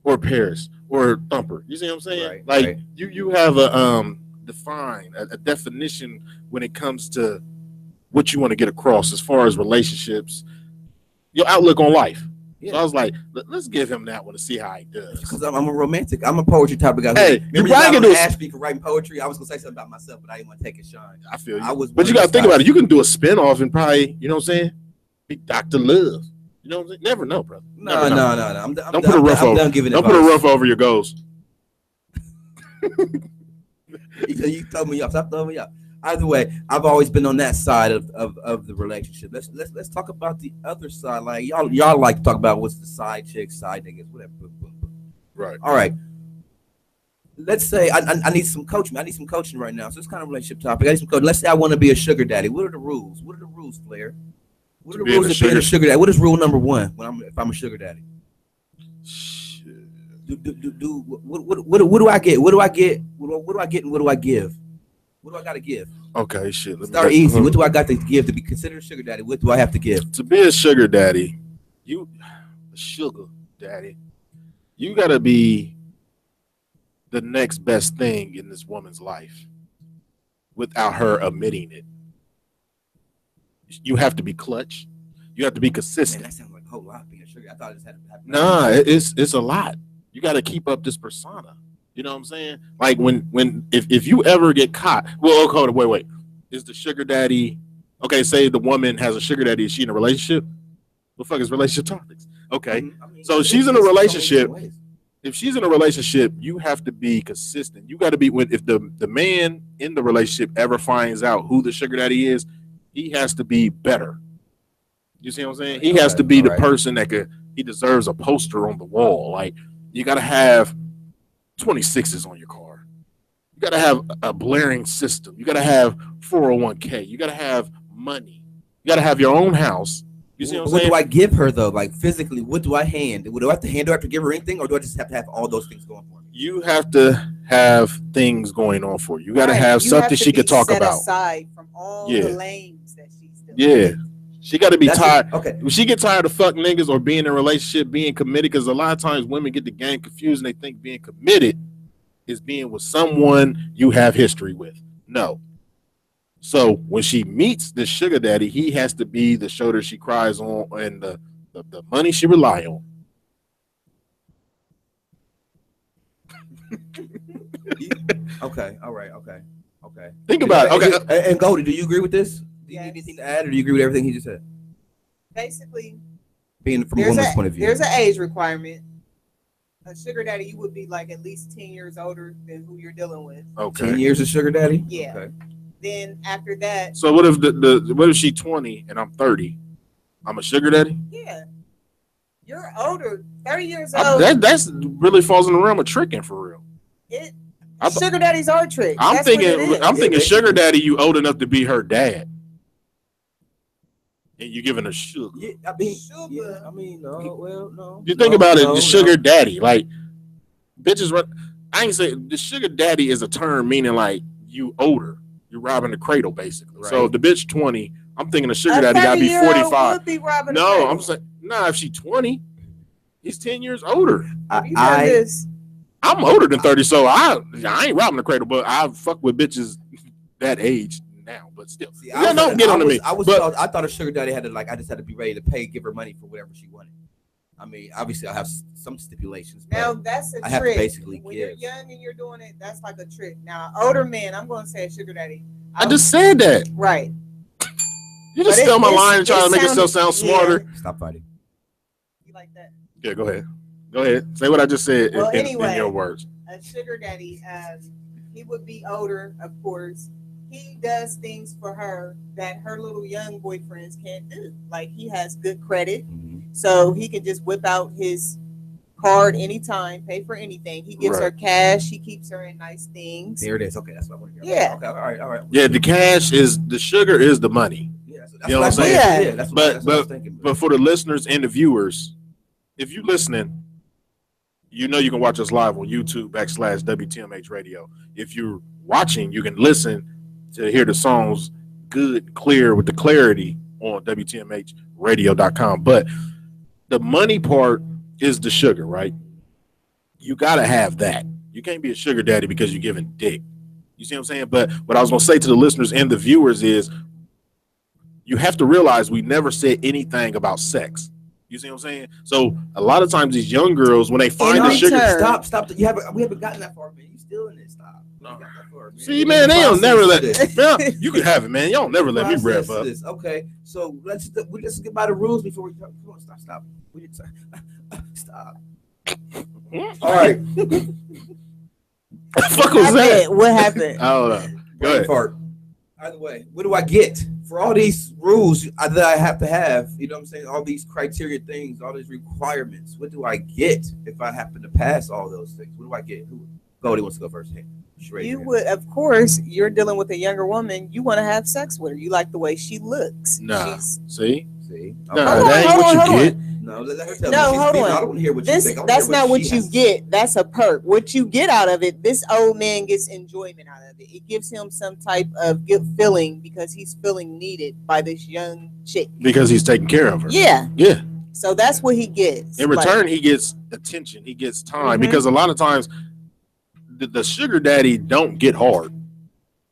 Or Paris, or Thumper. You see what I'm saying? Right, like right. you have a define a definition when it comes to what you want to get across as far as relationships, your outlook on life. Yeah. So I was like, let's give him that one to see how he does. Because I'm a romantic. I'm a poetry type of guy. Hey, you probably gonna ask me for writing poetry. I was gonna say something about myself, but I didn't want to take it shine. I feel you. But you got to think about it. You can do a spinoff and probably, you know what I'm saying? Be Dr. Love. You know what I'm saying? Never know, brother. No. Don't put a roof over. Don't put a roof over your goals. You told me up. Stop throwing me up. Either way, I've always been on that side of the relationship. Let's talk about the other side. Like y'all like to talk about what's the side chicks, side niggas, whatever. Right. All right. Let's say I need some coaching. I need some coaching right now. So it's kind of a relationship topic. I need some coaching. Let's say I want to be a sugar daddy. What are the rules? What are the rules, Flair? What are the rules of being a sugar daddy? What is rule number one if I'm a sugar daddy? What do I get? What do I get? What do I get? And what do I give? What do I got to give? Okay, shit. Let Start easy. What do I got to give to be considered a sugar daddy? What do I have to give? To be a sugar daddy, you got to be the next best thing in this woman's life without her admitting it. You have to be clutch. You have to be consistent. Man, that sounds like a whole lot being a sugar. I thought it just had to happen. Nah, it's a lot. You got to keep up this persona. You know what I'm saying? Like if you ever get caught, well, okay, wait. Is the sugar daddy, okay, say the woman has a sugar daddy, is she in a relationship? What the fuck is relationship topics? Okay. So she's in a relationship. If she's in a relationship, you have to be consistent. You got to be if the man in the relationship ever finds out who the sugar daddy is, he has to be better. You see what I'm saying? He has to be the person that he deserves a poster on the wall. Like, you got to have 26s on your car. You got to have a blaring system. You got to have 401k. You got to have money. You got to have your own house. You see what I'm saying? What do I give her, though? Like, physically, what do I hand? Do I have to hand? Do I have to give her anything? Or do I just have to have all those things going for me? You have to have things going on for you. You got to have something she could talk about. Aside from all the lanes that she's doing. Yeah. She got to be tired. Okay. When she get tired of fuck niggas or being in a relationship, being committed, because a lot of times women get the game confused and they think being committed is being with someone you have history with. No. So when she meets the sugar daddy, he has to be the shoulder she cries on and the money she rely on. Okay. All right. Okay. Think about it. Okay. And Goldie, do you agree with this? Do you Yes. need anything to add, or do you agree with everything he just said? Basically, Being from a woman's point of view. There's an age requirement. A sugar daddy, you would be like at least 10 years older than who you're dealing with. Okay. 10 years of sugar daddy? Yeah. Okay. Then after that. So what if what if she 20 and I'm 30? I'm a sugar daddy? Yeah. You're older, 30 years old. That's really falls in the realm of tricking for real. Sugar daddies are tricks. I'm thinking sugar daddy, you old enough to be her dad. And you giving her sugar. Yeah, no. You think about it, the sugar daddy, like bitches. I ain't say the sugar daddy is a term meaning like you older, you robbing the cradle basically. Right. So if the bitch 20, I'm thinking the sugar daddy gotta be 45. No, I'm saying if she 20, he's 10 years older. I'm older than 30, so I ain't robbing the cradle, but I fuck with bitches that age now, but still. See, don't get on to me. I thought a sugar daddy had to I just had to be ready to give her money for whatever she wanted. I mean, obviously I have some stipulations. Now that's a trick. I have to basically when you're young and you're doing it, that's like a trick. Now, older man, I'm going to say a sugar daddy. I just said that. Right. You just steal my line and try to make yourself sound smarter. Stop fighting. You like that? Yeah, go ahead. Go ahead. Say what I just said in your words. A sugar daddy, he would be older, of course. He does things for her that her little young boyfriends can't do. Like, he has good credit, so he can just whip out his card anytime, pay for anything. He gives her cash. He keeps her in nice things. There it is. Okay, that's what I want to hear. Yeah. Okay, all right. Yeah, the cash is the sugar is the money. Yeah, that's you know what I'm saying? Yeah, that's what I was thinking. But for the listeners and the viewers, if you're listening, you know you can watch us live on YouTube /WTMH Radio. If you're watching, you can listen to hear the songs good, clear, with the clarity on WTMHradio.com. But the money part is the sugar, right? You got to have that. You can't be a sugar daddy because you're giving dick. You see what I'm saying? But what I was gonna say to the listeners and the viewers is, you have to realize we never said anything about sex. You see what I'm saying? So a lot of times these young girls, when they find the sugar, stop. We haven't gotten that far, man. You still in this? Stop. No. See, man, they don't never let this. Man, you can have it, man. Y'all never let me wrap up. This. Okay, so let's get by the rules before we come on. Stop. Stop. All right. What the fuck was that? What happened? I don't know. Go ahead. Fart. Either way, what do I get for all these rules that I have to have? You know what I'm saying? All these criteria things, all these requirements. What do I get if I happen to pass all those things? What do I get? Goldie wants to go first. Hey, you would, of course, you're dealing with a younger woman. You want to have sex with her. You like the way she looks. Nah. See? Okay. Nah, that ain't what you get. No, let her tell no, me. Hold on. I don't hear what you think. That's not what you get. That's a perk. What you get out of it, this old man gets enjoyment out of it. It gives him some type of good feeling because he's feeling needed by this young chick. Because he's taking care of her. Yeah. Yeah. So that's what he gets. In return, he gets attention. He gets time. Because a lot of times the sugar daddy don't get hard.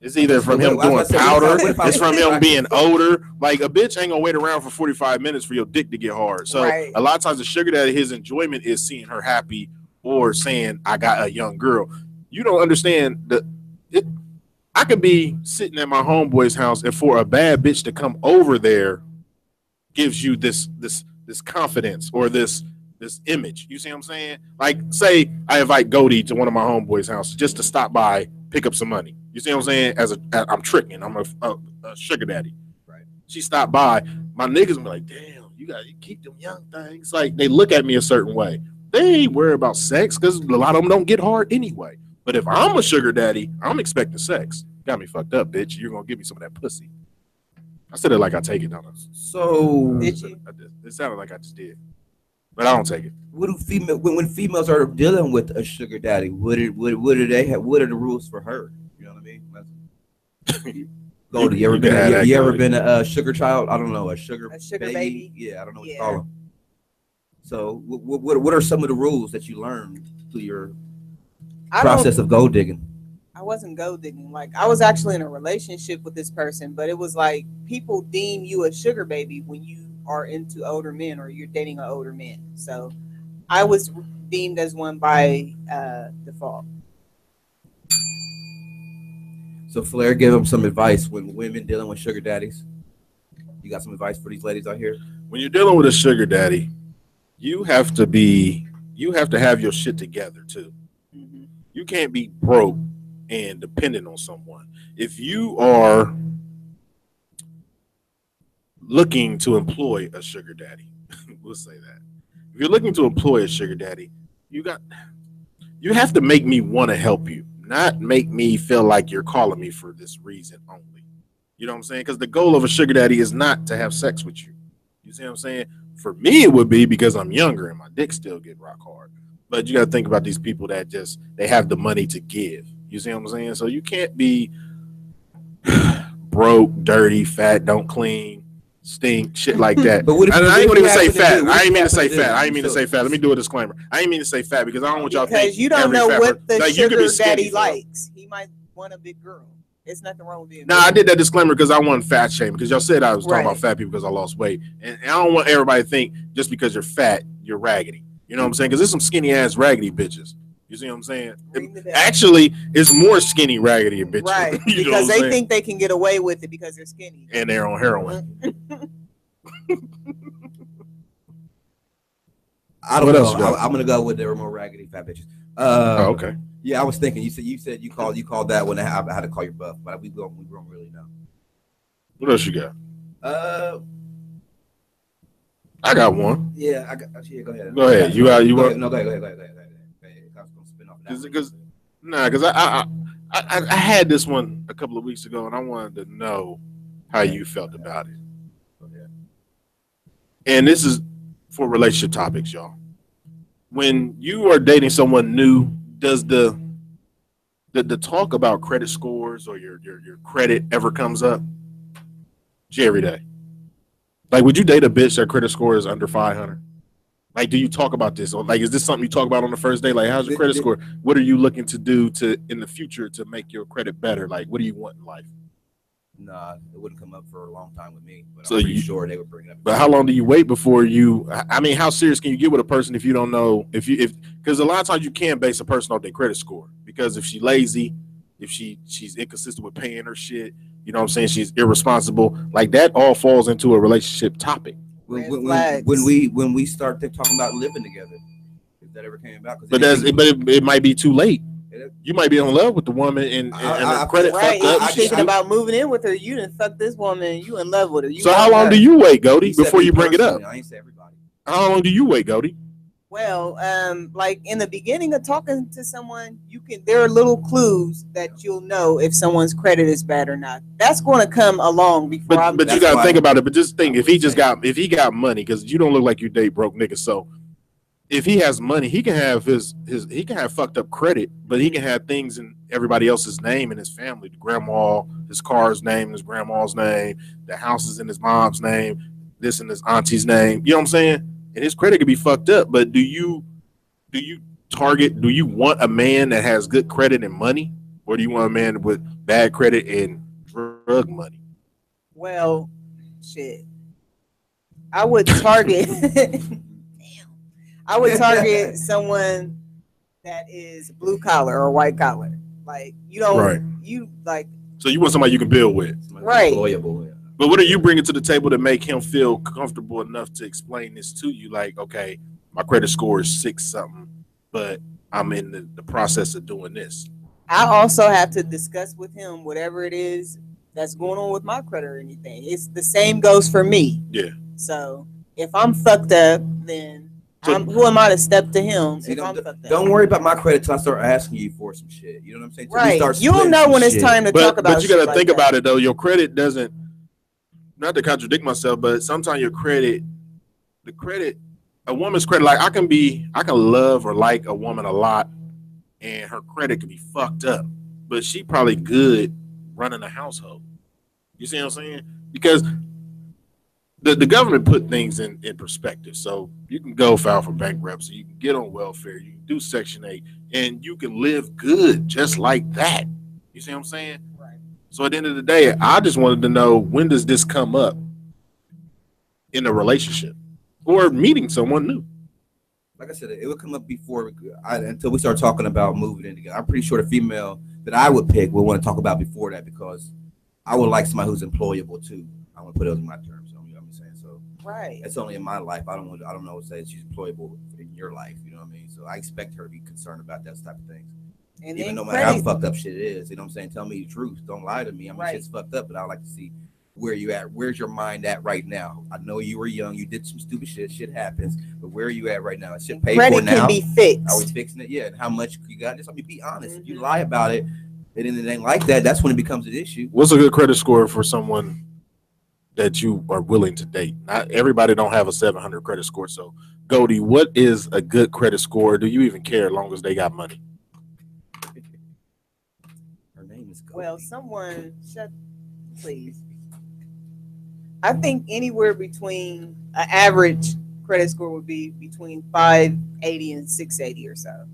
It's either from him doing powder, it's from him being older. Like, a bitch ain't gonna wait around for 45 minutes for your dick to get hard. So a lot of times the sugar daddy, his enjoyment is seeing her happy or saying, I got a young girl. You don't understand that I could be sitting at my homeboy's house, and for a bad bitch to come over there gives you this confidence or this image. You see what I'm saying? Like, say I invite Goldie to one of my homeboys' house just to stop by, pick up some money. You see what I'm saying? I'm tricking. I'm a sugar daddy. Right. She stopped by. My niggas be like, damn, you gotta keep them young things. Like, they look at me a certain way. They ain't worried about sex because a lot of them don't get hard anyway. But if I'm a sugar daddy, I'm expecting sex. Got me fucked up, bitch. You're gonna give me some of that pussy. I said it like I take it, don't I? So did you? I did. It sounded like I just did. But I don't take it. What do when females are dealing with a sugar daddy? What do they have? What are the rules for her? You know what I mean? Goldie, you ever been a sugar child? I don't know, a sugar baby? Yeah, I don't know what you call them. So, what are some of the rules that you learned through your process of gold digging? I wasn't gold digging. Like, I was actually in a relationship with this person, but it was like people deem you a sugar baby when you are into older men or you're dating an older man. So I was deemed as one by default. So Flair, give them some advice when women dealing with sugar daddies. You got some advice for these ladies out here? When you're dealing with a sugar daddy, you have to have your shit together too. Mm-hmm. You can't be broke and dependent on someone. If you are looking to employ a sugar daddy, we'll say that. If you're looking to employ a sugar daddy, you have to make me want to help you, not make me feel like you're calling me for this reason only. You know what I'm saying? Because the goal of a sugar daddy is not to have sex with you. You see what I'm saying? For me, it would be because I'm younger and my dick still get rock hard. But you got to think about these people that they have the money to give. You see what I'm saying? So you can't be broke, dirty, fat, don't clean, stink, shit like that. But I ain't even say fat. I ain't mean to say fat. I ain't mean to say fat. Let me do a disclaimer. I ain't mean to say fat because I don't want y'all to think. Because you don't know what the sugar daddy likes. He might want a big girl. It's nothing wrong with being. Nah, I did that disclaimer because I wasn't fat shaming, because y'all said I was talking about fat people because I lost weight. And I don't want everybody to think just because you're fat, you're raggedy. You know what I'm saying? Because there's some skinny ass raggedy bitches. You see what I'm saying? Actually, it's more skinny raggedy bitches. Right. Because they think they can get away with it because they're skinny. And they're on heroin. I don't know. I'm gonna go with there were more raggedy fat bitches. Okay. Yeah, I was thinking. You said you called that one. I had to call your buff, but we don't really know. What else you got? I got one. Yeah, I got. Yeah, go ahead. Go ahead. You want? No, go ahead. I was gonna spin off that. Because I had this one a couple of weeks ago, and I wanted to know how you felt about it. And this is for relationship topics, y'all. When you are dating someone new, does the talk about credit scores or your credit ever comes up? Every day. Like, would you date a bitch that credit score is under 500? Like, do you talk about this? Or like, is this something you talk about on the first day? Like, how's your credit score? What are you looking to do to in the future to make your credit better? Like, what do you want in life? Nah, it wouldn't come up for a long time with me, but So I'm pretty sure they would bring it up. But how long do you wait before you? I mean, how serious can you get with a person if you don't know if because a lot of times you can't base a person off their credit score, because if she's lazy, if she's inconsistent with paying her shit, you know what I'm saying, she's irresponsible, like that all falls into a relationship topic. When we start talking about living together, if that ever came about. But it might be too late. You might be in love with the woman and her credit fucked up. You're thinking about moving in with her. You didn't fuck this woman. You in love with her. So how long do you wait, Goldie, before you bring it up? I ain't say everybody. How long do you wait, Goldie? Well, like in the beginning of talking to someone, there are little clues that you'll know if someone's credit is bad or not. That's going to come along before. But you got to think about it. But just think, if he got money, because you don't look like you date broke niggas. So if he has money, he can have he can have fucked up credit, but he can have things in everybody else's name in his family. The grandma, his car's name, his grandma's name, the house is in his mom's name, this in his auntie's name. You know what I'm saying? And his credit could be fucked up. But do you want a man that has good credit and money, or do you want a man with bad credit and drug money? Well, shit. I would target I would target someone that is blue collar or white collar. Like you don't So you want somebody you can build with. Right. Employable, yeah. But what are you bringing to the table to make him feel comfortable enough to explain this to you? Like, okay, my credit score is 6 something, but I'm in the process of doing this. I also have to discuss with him whatever it is that's going on with my credit or anything. It's the same goes for me. Yeah. So if I'm fucked up, then who am I to step to him? See, don't worry about my credit till I start asking you for some shit. You know what I'm saying? Right. You'll know when it's time to talk about. But you got to think about it though. Your credit doesn't. Not to contradict myself, but sometimes your credit, a woman's credit, like I can love or like a woman a lot, and her credit can be fucked up, but she probably good running a household. You see what I'm saying? Because the government put things in perspective. So you can go file for bankruptcy, you can get on welfare, you can do Section 8, and you can live good just like that. You see what I'm saying? Right. So at the end of the day, I just wanted to know, when does this come up in a relationship or meeting someone new? Like I said, it would come up before until we start talking about moving in together. I'm pretty sure the female that I would pick would want to talk about before that, because I would like somebody who's employable too. I want to put it in my terms. You know what I'm saying? So right, it's only in my life. I don't know what to say she's employable in your life. You know what I mean? So I expect her to be concerned about that type of things. And even no matter how fucked up shit is, you know what I'm saying? Tell me the truth. Don't lie to me. I mean, shit's fucked up, but I would like to see where you at. Where's your mind at right now? I know you were young. You did some stupid shit. Shit happens. But where are you at right now? Is shit paid for now? Can be fixed. Are we fixing it? Yeah. And how much you got? Just let me be honest. If you lie about it, and it ain't like that, that's when it becomes an issue. What's a good credit score for someone that you are willing to date? Not everybody don't have a 700 credit score. So, Goldie, what is a good credit score? Do you even care as long as they got money? Her name is Goldie. Well, please. I think anywhere between an average credit score would be between 580 and 680 or so.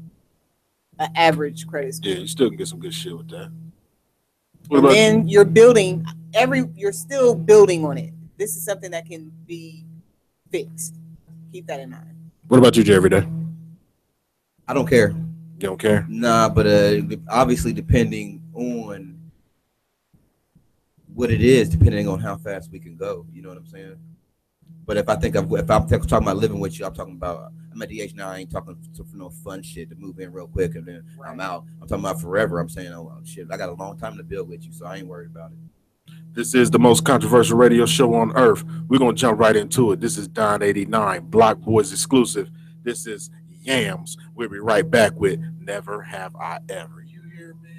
An average credit score. Yeah, you still can get some good shit with that. And then you're still building on it. This is something that can be fixed. Keep that in mind. What about you, Everyday? I don't care. You don't care? Nah, but obviously depending on what it is, depending on how fast we can go. You know what I'm saying? But if I'm talking about living with you, I'm talking about, I'm at the age now, I ain't talking for no fun shit to move in real quick and then I'm out. I'm talking about forever. I'm saying, oh shit, I got a long time to build with you, so I ain't worried about it. This is the most controversial radio show on earth. We're going to jump right into it. This is Don 89, Block Boys exclusive. This is Yams. We'll be right back with Never Have I Ever. You hear me?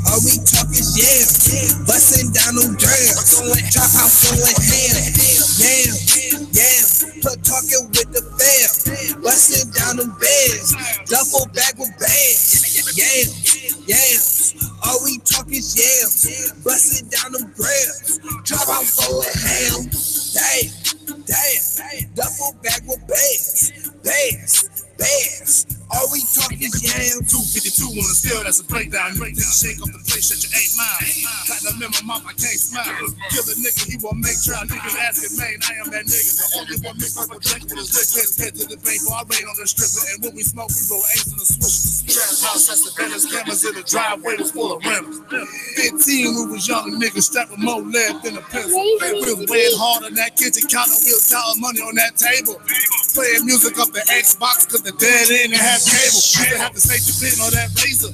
All we talk is busting down them drums, trap house going ham, Put talking with the fam, busting down them beds, duffel bag with bags. Yams, all we talk is yams, busting down them grams, drop out full of ham. Damn, duffel bag with bags, all we talk is yams. 252 on the steel, that's a breakdown. You take a shake off the place that you ain't mine. Platinum in my mouth, I can't smile. Kill a nigga, he won't make trial. Niggas asking, man, I am that nigga. The only one mixed up with drink with his lick. Head to the bank, I rain on the stripper. And when we smoke, we roll ace in the switch. Trap house, that's the Venice cameras in the driveway was full of rentals. 15, we was young niggas strapping more lead than a pencil. We was weighing hard on that kitchen counter, we was counting money on that table. Playing music up the Xbox, cause the dead end and have cable. They have the safety pin on that razor.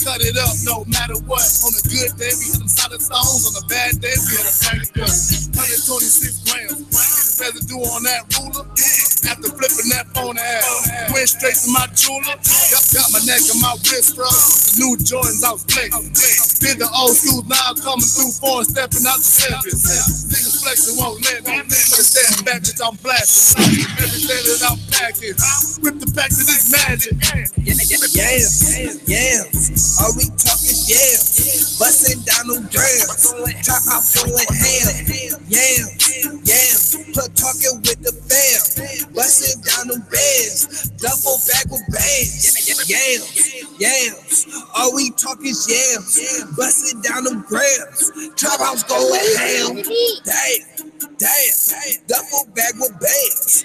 Cut it up no matter what. On a good day, we hit them solid stones. On a bad day, we hit a frank gun. 126 grams. Residue on that ruler. After flipping that phone ass, went straight to my jeweler. Got my neck and my wrist, bro. The new Jordans out flexing. Did the old school now coming through foreign, stepping out the service. Niggas flexing won't let me. But stand back, bitch, I'm blasting. Everything that I'm packing. Rip the pack to this magic. Yams, all we talk is yams, busting down them grams, top out full of ham. Yams, put talking with the fam, busting down them beds, duffel bag with bags. Yams, all we talk is yams, busting down them grams, top house going ham. Damn, duffel bag with bags,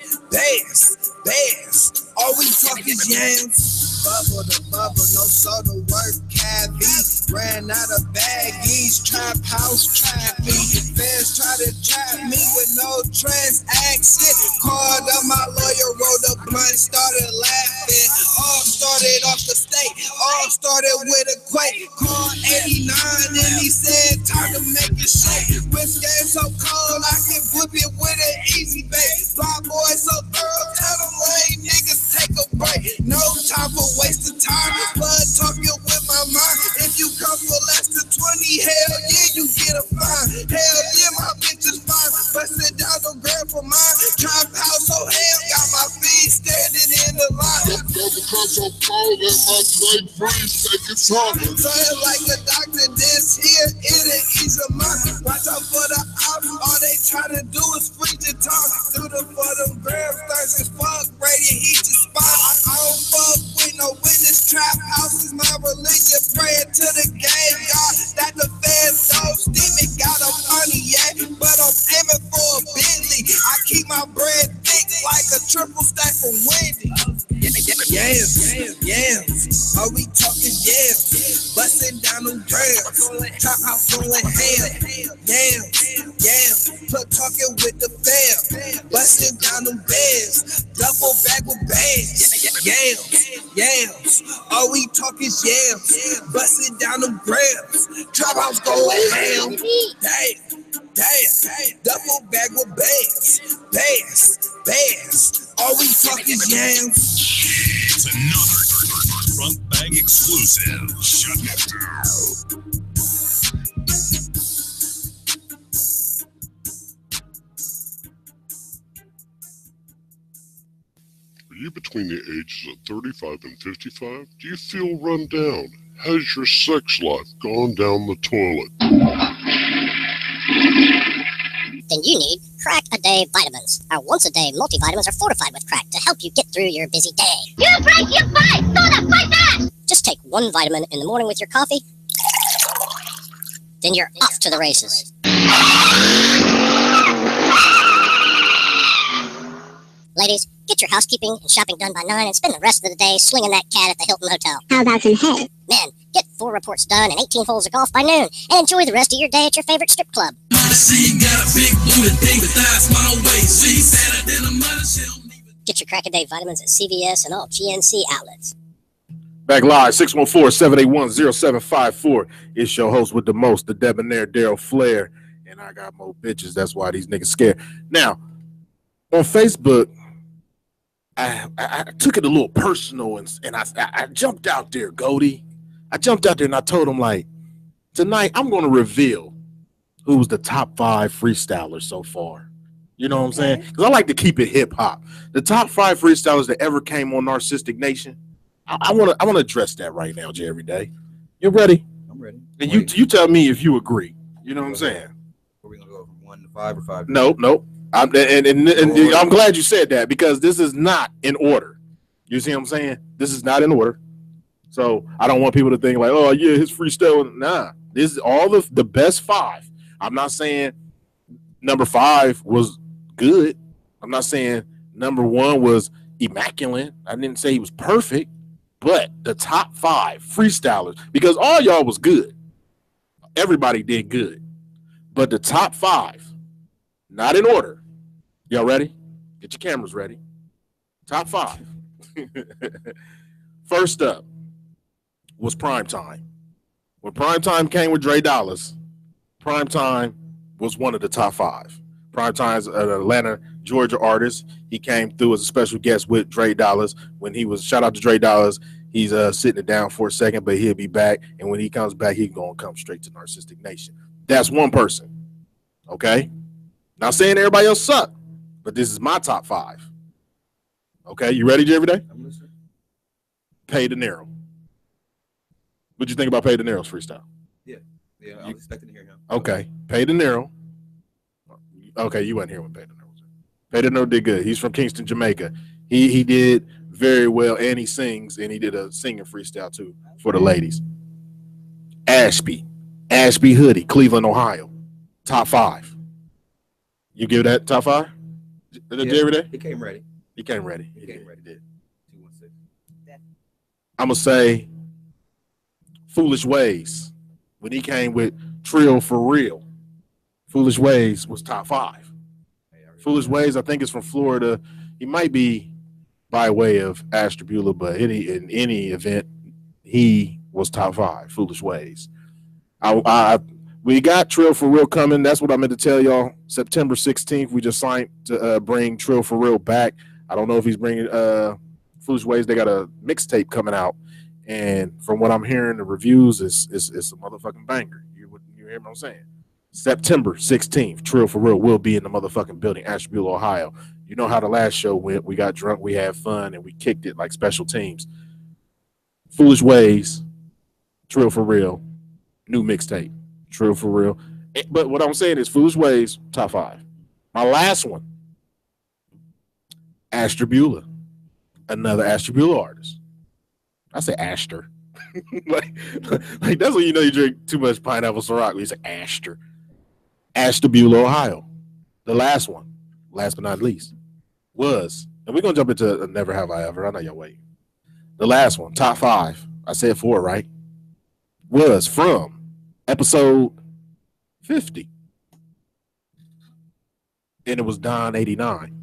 all we talk is yams. Bubble the bubble, no soda work, cabbie. Ran out of baggies, trap house, trap me. Fans try to trap me with no transaction. Called up my lawyer, rolled a blunt, started laughing. All started off the state, all started with a quake. Called 89 and he said, time to make it shake. Whisk game so cold, I can whip it with an easy bake. Fly boy so thorough, tell them lame niggas take a break. No time for wasting time, blood talking with my mind. If you come for less than 20, hell yeah, you get a fine. Hell yeah, my bitch is fine. Bustin' down the ground for mine. Trap house so hell, got my feet standing in the line. Because so cold and my plate freeze, take it hard. Something like a doctor, this here, it ain't ease of mind. Watch out for the ops, all they try to do is freeze your tongue. Do the for them grams, thirst as fuck, ready, heat your spot. I don't fuck with no witness, trap house is my religion. Praying to the game, God, that the feds don't steam it. Got a money, yeah, but I'm aiming for a Bentley. I keep my bread thick like a triple stack from Wendy. Yams, all we talk is yams, busting down them grams, top house full of ham. Yams, put talking with the fam, busting down them beds, duffel bag with bags. Yams, all we talk is yams, busting down them grams, top house going ham. Damn, duffel bag with bags, all we talk is yams. It's another Front Bag exclusive. Shut it down. Are you between the ages of 35 and 55? Do you feel run down? Has your sex life gone down the toilet? Then you need Crack-A-Day vitamins. Our once-a-day multivitamins are fortified with crack to help you get through your busy day. You break your fight! Do the fight that! Just take one vitamin in the morning with your coffee, then you're off to the races. Ladies, get your housekeeping and shopping done by 9 and spend the rest of the day swinging that cat at the Hilton Hotel. How about some head? Men, get 4 reports done and 18 holes of golf by noon and enjoy the rest of your day at your favorite strip club. Get your Crack-A-Day vitamins at CVS and all GNC outlets. Back live, 614-781-0754. It's your host with the most, the debonair Daryl Flair. And I got more bitches. That's why these niggas scared. Now, on Facebook, I took it a little personal and I jumped out there, Goldie. I jumped out there and I told him, like, tonight I'm going to reveal who's the top 5 freestylers so far. You know what I'm saying? Because I like to keep it hip hop. The top 5 freestylers that ever came on Narcistic Nation. I want to address that right now, Jay. Every day. You ready? I'm ready. And you tell me if you agree. You know what I'm saying? Are we gonna go from 1 to 5 or 5? Nope. I'm glad you said that because this is not in order. You see what I'm saying? This is not in order. So I don't want people to think like, oh yeah, his freestyle. Nah, this is all the best 5. I'm not saying number 5 was good. I'm not saying number 1 was immaculate. I didn't say he was perfect, but the top 5 freestylers, because all y'all was good. Everybody did good. But the top 5, not in order. Y'all ready? Get your cameras ready. Top 5. First up was Primetime. When Primetime came with Dre Dollars, Primetime was one of the top 5. Primetime's an Atlanta, Georgia artist. He came through as a special guest with Dre Dollars. When he was, shout out to Dre Dollars, he's sitting it down for a second, but he'll be back. And when he comes back, he's going to come straight to Narcistic Nation. That's one person. Okay? Not saying everybody else suck, but this is my top 5. Okay, you ready, Jay? Everyday? I'm listening. Pay De Niro. What'd you think about Pay De Niro's freestyle? Yeah, I was expecting to hear him. Okay, Pay De Niro. Okay, you weren't here when Pay De Niro was there. Pay De Niro did good. He's from Kingston, Jamaica. He did very well, and he sings, and he did a singing freestyle too for the ladies. Ashby Hoodie, Cleveland, Ohio. Top 5. You give that top 5? Yeah, he came ready. He came ready. He came ready. 216. I'm going to say Foolish Ways. When he came with Trill for Real, Foolish Ways was top 5. Foolish Ways, I think, is from Florida. He might be by way of Ashtabula, but in any event, he was top 5. Foolish Ways. We got Trill for Real coming. That's what I meant to tell y'all. September 16th, we just signed to bring Trill for Real back. I don't know if he's bringing Foolish Ways. They got a mixtape coming out, and from what I'm hearing, the reviews is a motherfucking banger. You hear what I'm saying? September 16th, Trill for Real will be in the motherfucking building, Ashtabula, Ohio. You know how the last show went. We got drunk, we had fun, and we kicked it like special teams. Foolish Ways, Trill for Real, new mixtape, Trill for Real. But what I'm saying is Foolish Ways, top 5. My last one, Ashtabula, another Ashtabula artist. I say Ashter. like that's when you know you drink too much pineapple Ciroc. You say Ashter. Ashtabula, Ohio. The last one, last but not least, was, and we're gonna jump into Never Have I Ever. I know y'all wait. The last one, top 5. I said 4, right? Was from episode 50, and it was Don 89.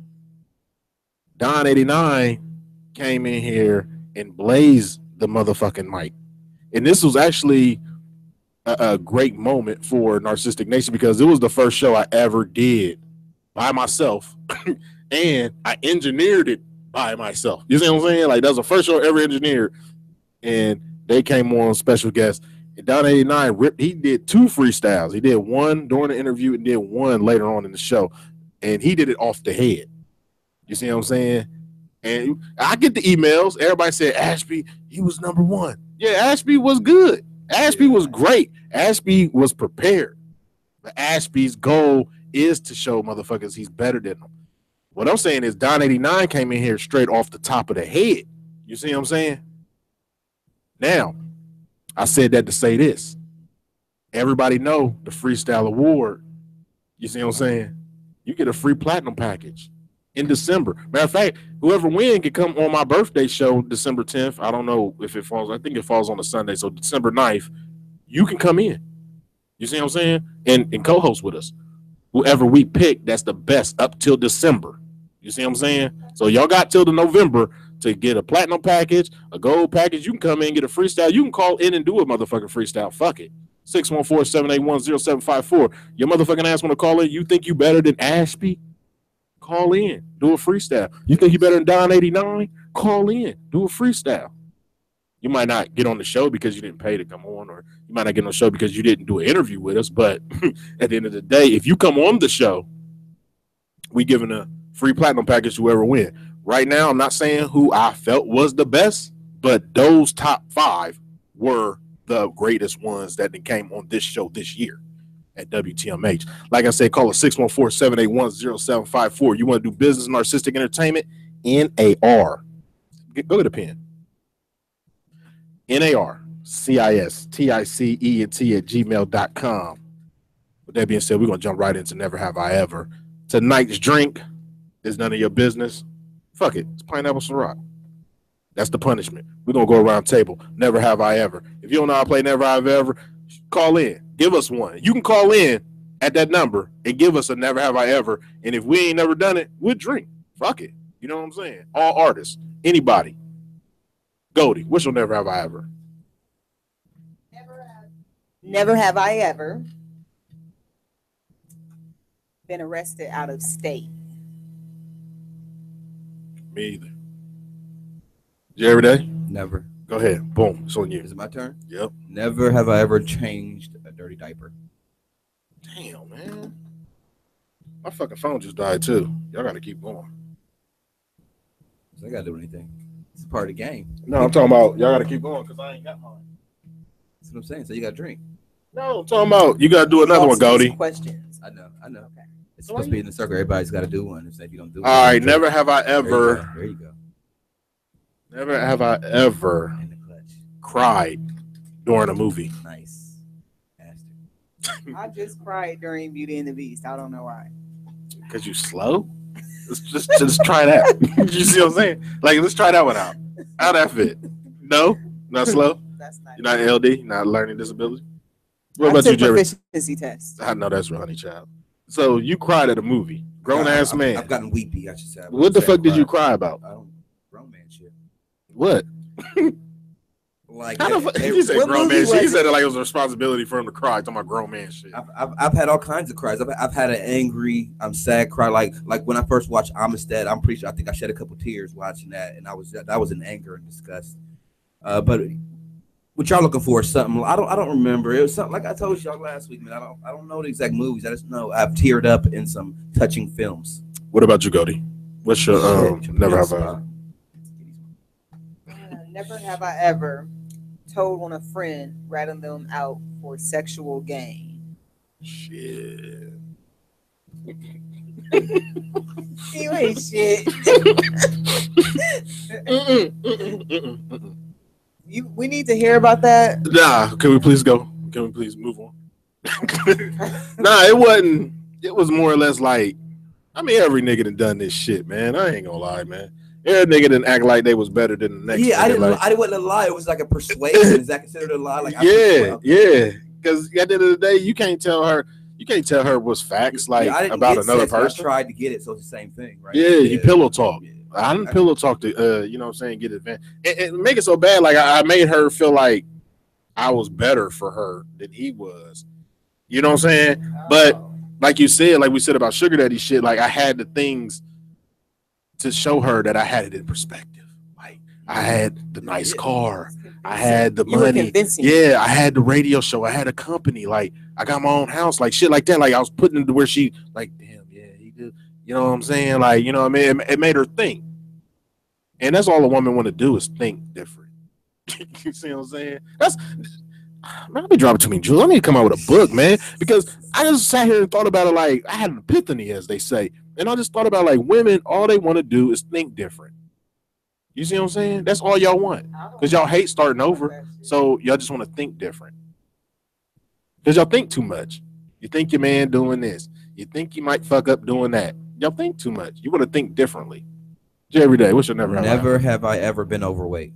Don 89 came in here and blazed the motherfucking mic. And this was actually a great moment for Narcistic Nation because it was the first show I ever did by myself. And I engineered it by myself. You see what I'm saying? Like, that was the first show I ever engineered. And they came on special guest. And Don 89, he did 2 freestyles. He did one during the interview and did one later on in the show. And he did it off the head. You see what I'm saying? And I get the emails. Everybody said Ashby, he was number 1. Yeah, Ashby was good. Ashby was great. Ashby was prepared. But Ashby's goal is to show motherfuckers he's better than them. What I'm saying is Don 89 came in here straight off the top of the head. You see what I'm saying? Now, I said that to say this. Everybody know the Freestyle Award. You see what I'm saying? You get a free platinum package in December. Matter of fact, whoever wins can come on my birthday show December 10th. I don't know if it falls. I think it falls on a Sunday. So December 9th, you can come in. You see what I'm saying? And co-host with us. Whoever we pick, that's the best up till December. You see what I'm saying? So y'all got till the November to get a platinum package, a gold package. You can come in and get a freestyle. You can call in and do a motherfucking freestyle. Fuck it. 614-781-0754. Your motherfucking ass want to call in. You think you better than Ashby? Call in. Do a freestyle. You think you better than Don 89? Call in. Do a freestyle. You might not get on the show because you didn't pay to come on, or you might not get on the show because you didn't do an interview with us. But at the end of the day, if you come on the show we giving a free platinum package to whoever win. Right now, I'm not saying who I felt was the best, but those top 5 were the greatest ones that came on this show this year at WTMH. Like I said, call us 614-781-0754. You want to do business, Narcistic Entertainment, NAR. Go get a pen. NARCISTICENT@gmail.com. With that being said, we're going to jump right into Never Have I Ever. Tonight's drink is none of your business. Fuck it. It's pineapple Ciroc. That's the punishment. We're going to go around table. Never have I ever. If you don't know how to play Never Have I Ever, call in. Give us one. You can call in at that number and give us a Never Have I Ever. And if we ain't never done it, we'll drink. Fuck it. You know what I'm saying? All artists. Anybody. Goldie, what's your Never Have I Ever? Never have I ever been arrested out of state. Me either. You every day? Never. Go ahead. Boom. It's on you. Is it my turn? Yep. Never have I ever changed a dirty diaper. Damn, man. My fucking phone just died too. Y'all got to keep going. So I got to do anything. It's part of the game. No, I'm talking about y'all got to keep going because I ain't got mine. That's what I'm saying. So you got to drink. No, I'm talking about you got to do another one, Goldie. Questions. I know. Okay. It's supposed to be in the circle. Everybody's got to do one. If you don't do it, all right. Never have I ever. There you go. Never have I ever cried during a movie. Nice. I just cried during Beauty and the Beast. I don't know why. Because you slow? Just try that. You see what I'm saying? Like, let's try that one out. How'd that fit? No? Not slow? That's not. You're not LD? Not learning disability? What about you, Jerry? Proficiency test. I know that's right, honey child. So you cried at a movie. Grown ass man. I've gotten weepy, I should say. What the fuck did you cry about? Grown man shit. What? Like, he said grown man shit. He said it like it was a responsibility for him to cry. Talking about grown man shit. I've had all kinds of cries. I've had an angry, I'm sad cry. Like when I first watched Amistad, I'm pretty sure I think I shed a couple tears watching that, and that was in anger and disgust. But what y'all looking for is something I don't remember. It was something like I told y'all last week, man. I don't know the exact movies. I just know I've teared up in some touching films. What about you, Goldie? What's your never have I? Never have I ever told on a friend, ratting them out for sexual gain. Shit. You ain't shit. We need to hear about that. Nah, can we please go? Can we please move on? Nah, it wasn't. It was more or less like, I mean, every nigga done done this shit, man. I ain't gonna lie, man. Every nigga didn't act like they was better than the next. Yeah, nigga. I didn't lie. It was like a persuasion. Is that considered a lie? Like, yeah. Because at the end of the day, you can't tell her what's facts like about another person. I tried to get it, so it's the same thing, right? Yeah, you pillow talk. Yeah. I didn't pillow talk to you know what I'm saying, get advantage and make it so bad. Like I made her feel like I was better for her than he was. You know what I'm saying? But like you said, like we said about sugar daddy shit, like I had the things to show her that I had it in perspective. Like I had the nice car, I had the money. Yeah, I had the radio show, I had a company, like I got my own house, like shit like that. Like I was putting it to where she like, damn, yeah, he did. You know what I'm saying? Like, you know what I mean? It made her think. And that's all a woman want to do is think different. You see what I'm saying? That's man, I'll be dropping too many jewels. I need to come out with a book, man, because I just sat here and thought about it like I had an epiphany, as they say. And I just thought about like women, all they want to do is think different. You see what I'm saying? That's all y'all want. Because y'all hate starting over. So y'all just want to think different. Because y'all think too much. You think your man doing this. You think you might fuck up doing that. Y'all think too much. You want to think differently. Every day. What's your never have I ever been overweight?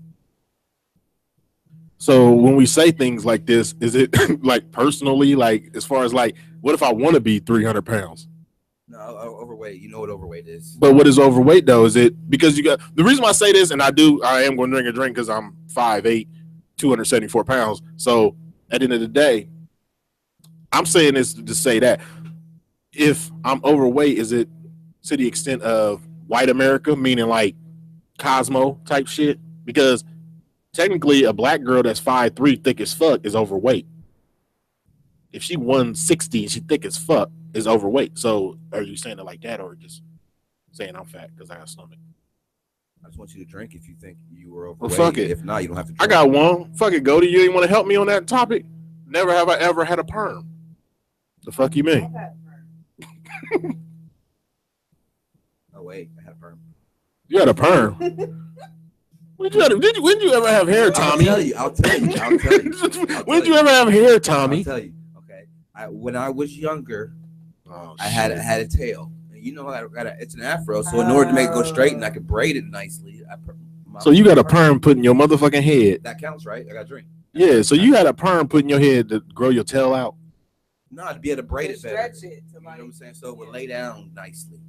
So when we say things like this, is it like personally, like as far as like, what if I want to be 300 pounds? No, overweight. You know what overweight is. But what is overweight though? Is it because you got the reason why I say this, and I am going to drink a drink because I'm 5'8", 274 pounds. So at the end of the day, I'm saying this to say that if I'm overweight, is it to the extent of white America, meaning like Cosmo type shit? Because technically a black girl that's 5'3", thick as fuck is overweight. if she 160 and she thick as fuck, is overweight. So are you saying it like that, or just saying I'm fat because I got a stomach? I just want you to drink if you think you were Well, overweight. fuck it. If not, you don't have to drink. I got one. Fuck it, Goldie. You ain't want to help me on that topic? Never have I ever had a perm. The fuck you mean? Oh wait, I had a perm. You had a perm. When did you ever have hair, Tommy? I'll tell you. When did you ever have hair, Tommy? I'll tell you. Okay. When I was younger, oh, I had a tail. And you know, it's an afro. So in order to make it go straight and I could braid it nicely, so you got a perm put in your motherfucking head. That counts, right? I got a drink. Yeah. So you had a perm put in your head to grow your tail out. No, to be able to braid it better. Stretch it. You know what I'm saying? So it would lay down nicely.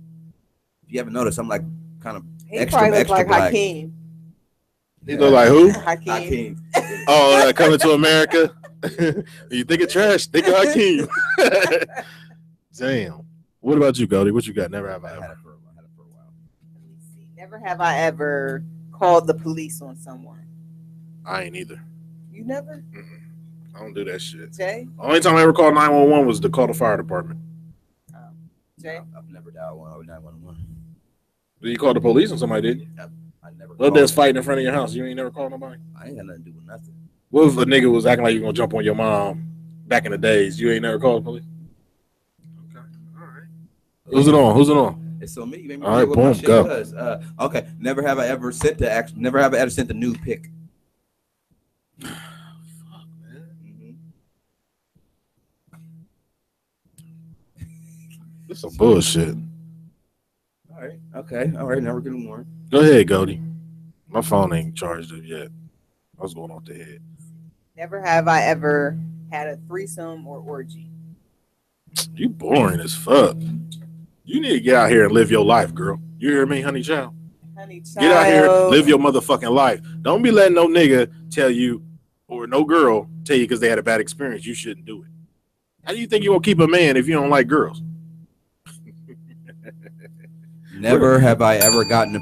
If you haven't noticed, I'm like kind of He extra probably look like black. Hakeem. You look like who? Hakeem. Oh, Coming to America. You think of trash? Think of Hakeem. Damn. What about you, Goldie? What you got? Never have I ever. had it for a while. Let me see. Never have I ever called the police on someone. I ain't either. You never? I don't do that shit. Jay? Only time I ever called 911 was to call the fire department. Jay? I've never dialed 911. Did you call the police on somebody, did you? I never. What if there's fighting in front of your house? You ain't never called nobody? I ain't got nothing to do with nothing. What if a nigga was acting like you gonna jump on your mom back in the days? You ain't never called the police? Okay. All right. Who's it on? It's on me. You made me all right, what my boom, shit go. Was. Okay. Never have I ever sent a nude pic. Fuck, man. This some bullshit. All right. Okay. All right. Now we're getting more. Go ahead, Goldie. My phone ain't charged up yet. I was going off the head. Never have I ever had a threesome or orgy. You boring as fuck. You need to get out here and live your life, girl. You hear me, honey child? Honey child. Get out here, live your motherfucking life. Don't be letting no nigga tell you, or no girl tell you because they had a bad experience, you shouldn't do it. How do you think you gonna keep a man if you don't like girls? Never have I ever gotten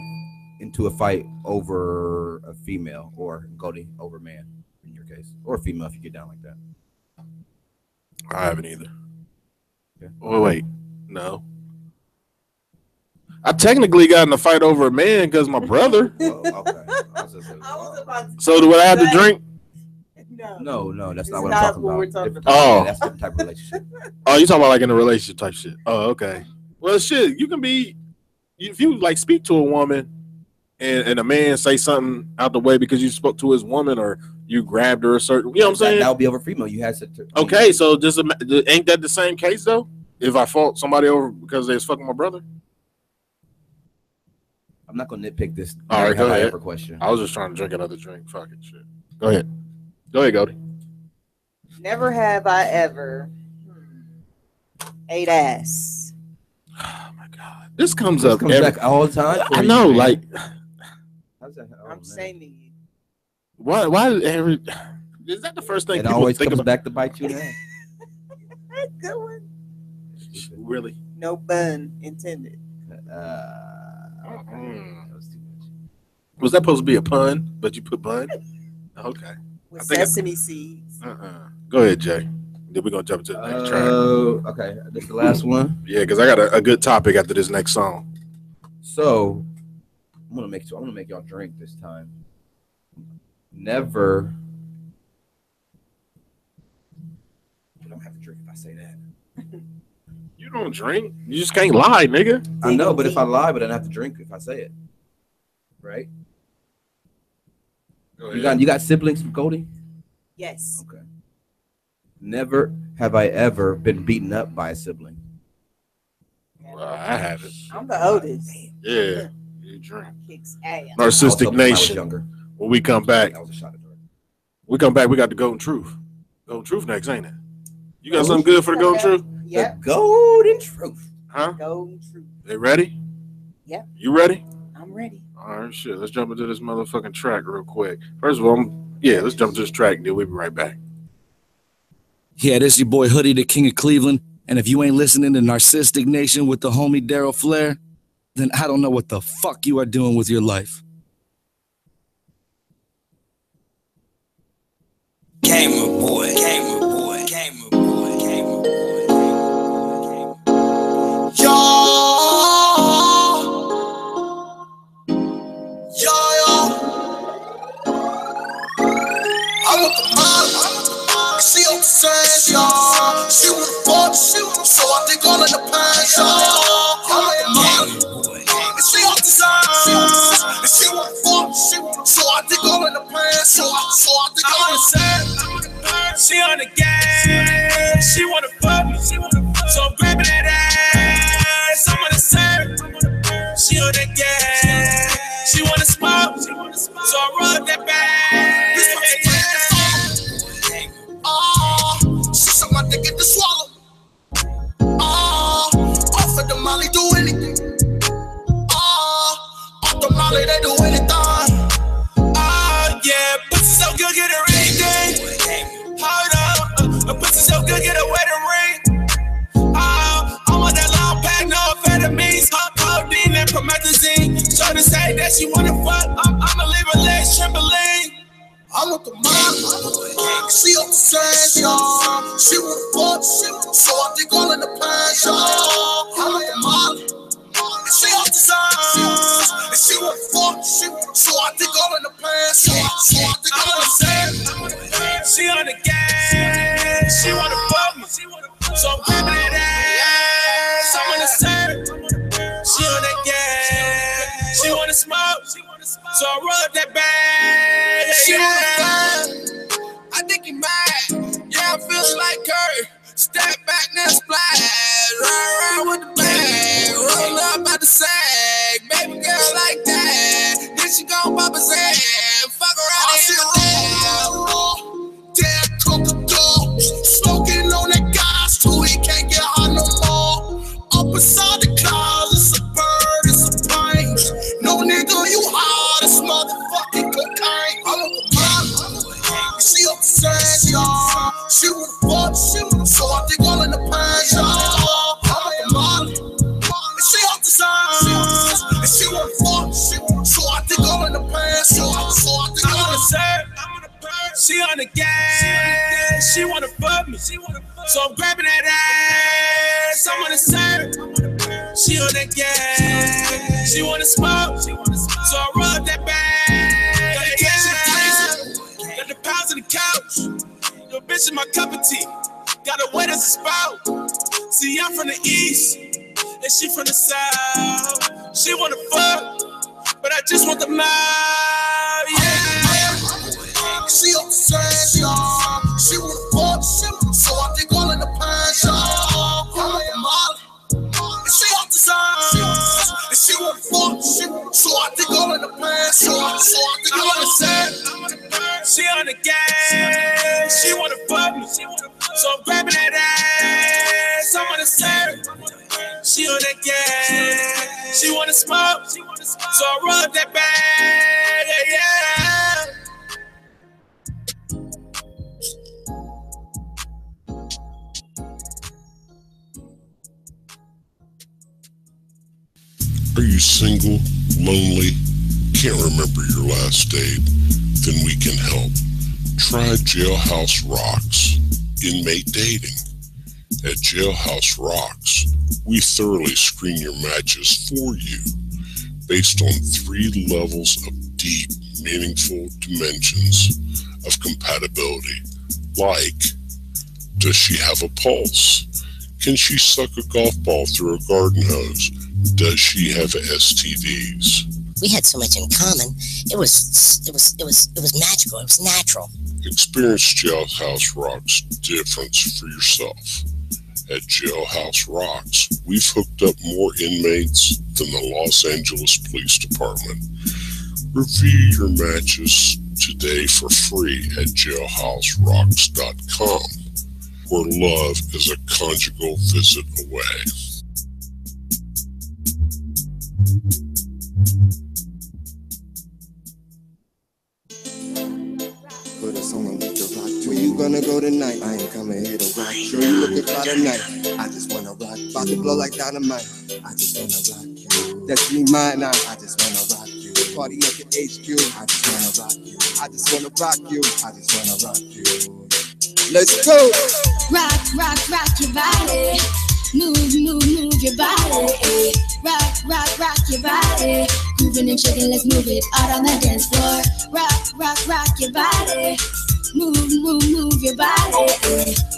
into a fight over a female, or Goldie over a man in your case, or a female if you get down like that. I haven't either. Okay. Oh wait, no. I technically got in a fight over a man because my brother. Okay. So do I have to drink? No, that's not what I'm talking about. Oh, that's different type of relationship. Oh, you talking about like in a relationship type shit? Oh, okay. Well, shit, you can be if you like speak to a woman and a man say something out the way because you spoke to his woman or you grabbed her a certain, you know what I'm saying? That would be over female. You had to. Okay, so ain't that the same case though? If I fought somebody over because they was fucking my brother? I'm not gonna nitpick this. All right, go ahead. Ever question. I was just trying to drink another drink. Fucking shit. Go ahead. Go ahead, Goldie. Never have I ever ate ass. Oh my god, this comes back all the time. I know, you, like. How's that? I'm saying to you. Why? Is that the first thing it people always think comes about? back to bite you in the ass? Good one. Really? No pun intended. Was that supposed to be a pun? But you put bun? Okay. With sesame seeds. Go ahead, Jay. Then we're gonna jump to the next track. Okay, this is the last one. Yeah, because I got a good topic after this next song. So I'm gonna make y'all drink this time. Never. You don't have to drink if I say that. You don't drink. You just can't lie, nigga. I know, but if I lie, but I don't have to drink if I say it. Right? You got siblings, Goldie? Yes. Okay. Never have I ever been beaten up by a sibling. Well, I haven't. I'm the oldest. Yeah. You drink. Kicks ass. Narcistic Nation. Younger. When we come back, That was a shot at her. we got the Golden Truth. Golden Truth next, ain't it? You got something good for the Golden Truth? Yep. The Golden Truth. Huh? Golden Truth. They ready? Yep. You ready? I'm ready. All right, shit. Let's jump into this motherfucking track real quick. First of all, let's jump to this track, and then we'll be right back. Yeah, this your boy Hoodie, the King of Cleveland. And if you ain't listening to Narcistic Nation with the homie Daryl Flair, then I don't know what the fuck you are doing with your life. Gamer boy, gamer boy, gamer boy, gamer boy. I'm with the mom. She on the sand, y'all. She with a fuck, so I think all in the pants, y'all. I'm with the mom. And she on the sand, and she with a fuck, so I think all in the pants, so I think all in the sand. She on the gas, she wanna fuck me, so I'm grabbing that ass. I'm on the serve. She on the gas, she wanna smoke, so I rub that bag. She suck my dick at the swallow. Off of the Molly, do anything. Off the Molly, they do anything. Yeah, pussy so good, get her anything. Hold up, pussy so good, get a wedding ring. I'm on that long pack, no amphetamines, codeine and promethazine. So to say that she wanna fuck, I'ma leave her legs trembling. I'm with the mom. She on the sand, y'all. She with a fuck, so I think all in the pants, y'all. I'm with the mom. She on the sand, and she with a fuck, so I think all in the pants, so I think all in the sand. She on the gas, she wanna fuck me, so I'm grabbing that ass. I'm on the serve. She on that gas, she wanna smoke, so I rub that bag. She I think he mad. Yeah, I feel like her. Step back, now splash. Run with the bag. Roll up out the sag. Baby girl like that. Then she gon' pop his head. Fuck around and hit the damn Coca-Cola. Smoking on that gas till he can't get hot no more. Up inside the clouds, it's a bird, it's a plane. No nigga, you hard as motherfucking cocaine. I'm a she up the sand, y'all. She with a fuck, so I think all in the pants, y'all. I'm with the Molly. And she up the sand, and she with a fuck, so I think all in the pants, so I think all in the sand. She on the gas, she wanna fuck me, so I'm grabbing that ass. I'm on the serve. She on that gas, she wanna smoke, so I rub that bag. Got the pounds in the couch. Your bitch is my cup of tea. Got her wet as a spout. See, I'm from the east, and she from the south. She wanna fuck, but I just want the mouth, yeah. She on the sand, y'all. She with a fuck, so I think all in the pants, y'all. I'm with the Molly. And she off the sand, and she with a fuck, so I think all in the pants, so I think all in the sand. She on the gas, she wanna fuck me, so I'm grabbing that ass. I'm on the serve. She on that gas, she wanna smoke, so I rub that bag, yeah. Are you single, lonely, can't remember your last date? Then we can help. Try Jailhouse Rocks, inmate dating. At Jailhouse Rocks, we thoroughly screen your matches for you based on 3 levels of deep, meaningful dimensions of compatibility. Like, does she have a pulse? Can she suck a golf ball through a garden hose? Does she have STDs? We had so much in common. It was magical. It was natural. Experience Jailhouse Rocks' difference for yourself. At Jailhouse Rocks, we've hooked up more inmates than the Los Angeles Police Department. Review your matches today for free at jailhouserocks.com, where love is a conjugal visit away. Put us on a week to rock. Where you gonna go tonight? I ain't coming here to rock. Sure you looking fine tonight. I just wanna rock. About to blow like dynamite. I just wanna rock you. That's me mine now. I just wanna rock you. Party at the HQ. I just wanna rock you. I just wanna rock you. I just wanna rock you. Let's go. Rock, rock, rock your body. Move, move, move your body. Rock, rock, rock your body. Moving and shaking, let's move it out on the dance floor. Rock, rock, rock your body. move your body.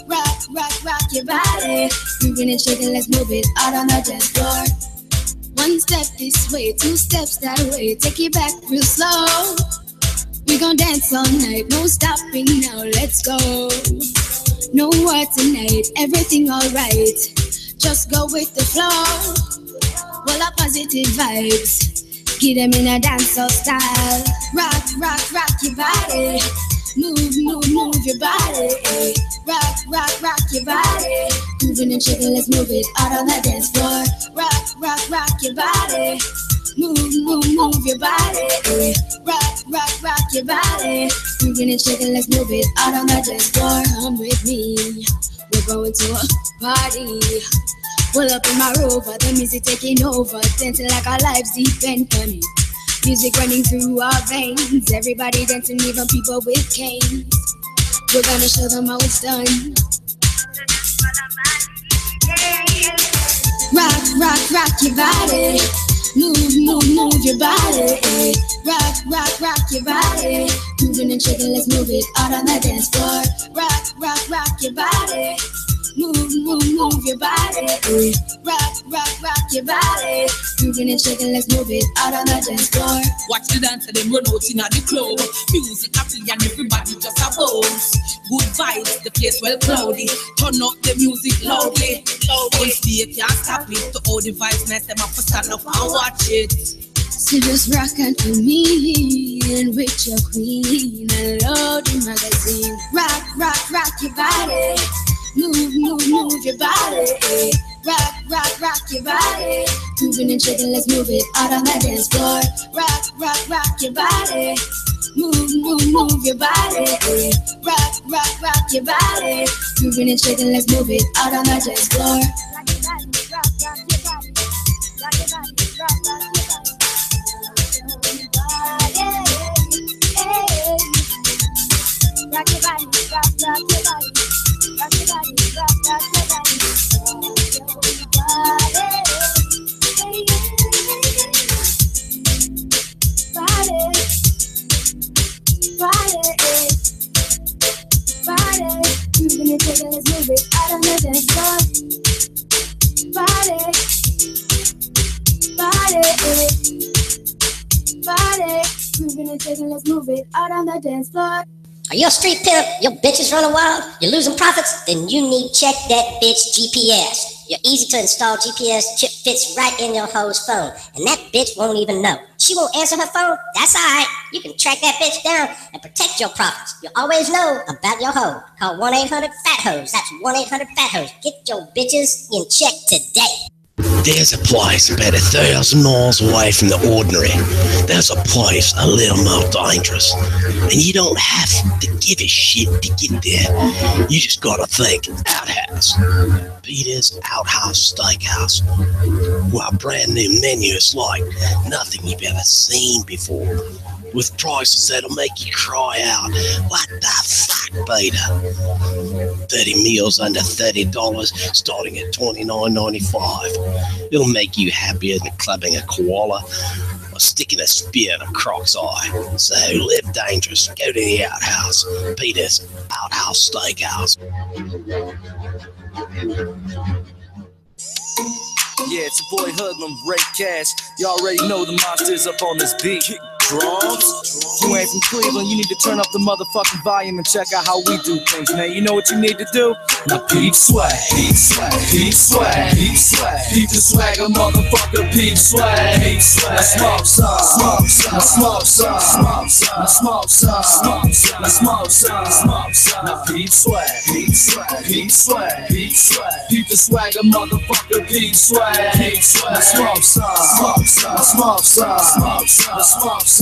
Rock your body. Moving and shaking, let's move it out on the dance floor. One step this way, two steps that way. Take it back real slow. We gon' dance all night, no stopping now. Let's go. No war tonight, everything alright. Just go with the flow. Well, our positive vibes. Get them in a dancehall style. Rock your body. Move your body. Rock your body. Moving and shaking, let's move it out on the dance floor. Rock your body. Move your body. Rock your body. Moving and shaking, let's move it out on the dance floor. Come with me. We're going to a party. Pull up in my Rover, the music taking over. Dancing like our lives depend on it. Music running through our veins. Everybody dancing, even people with canes. We're gonna show them how it's done. Rock your body. Move your body. Rock your body. Moving and shaking, let's move it out on the dance floor. Rock your body. Move your body. Rock your body. Moving and shaking, let's move it out on the dance floor. Watch the dance and them run out in the club. Music happy and everybody just a bounce. Good vibes, the place well cloudy. Turn up the music loudly. On stage can't stop it. To all the vibes nice, them have to stand up and watch it. So just rock unto me and with your queen. I love the magazine. Rock your body. Move your body. Rock your body. Moving and shaking, let's move it out on the dance floor. Rock your body. Move your body. Rock your body. Moving and shaking, let's move it out on the dance floor. Rock your body. Rock your body. Rock your body. Rock your body. Rock your body. Rock your body, rock your body, body. Moving and shaking, let's move it out on the dance floor. Body, moving and shaking, let's move it out on the dance floor. Are you a street pimp? Your bitch is running wild? You're losing profits? Then you need check that bitch GPS. Your easy to install GPS chip fits right in your hoe's phone, and that bitch won't even know. She won't answer her phone? That's alright. You can track that bitch down and protect your profits. You'll always know about your hoe. Call 1-800-FAT-HOES. That's 1-800-FAT-HOES. Get your bitches in check today. There's a place about 1,000 miles away from the ordinary. There's a place a little more dangerous. And you don't have to give a shit to get there. You just gotta think Outhouse. Peter's Outhouse Steakhouse. Well, a brand new menu is like nothing you've ever seen before. With prices that'll make you cry out, what the fuck, Peter? 30 meals under $30, starting at $29.95. It'll make you happier than clubbing a koala or sticking a spear in a croc's eye. So live dangerous. Go to the Outhouse. Peter's Outhouse Steakhouse. Yeah, it's your boy Hoodlum, Ray Cash. You already know the monsters up on this beat. Drums. You ain't from Cleveland, you need to turn up the motherfucking volume and check out how we do things, man. You know what you need to do? Now peep swag, peep swag, peep swag, peep swag, peep the swagger, motherfucker, peep swag, peep swag. Now smoke some, smoke some, now smoke some, smoke some, now smoke some, smoke some, now smoke some, smoke some. Now peep swag, peep swag, peep swag, peep swag, peep the swagger, motherfucker, peep swag, peep swag. Now smoke some, smoke some, now smoke some, smoke some, now smoke some.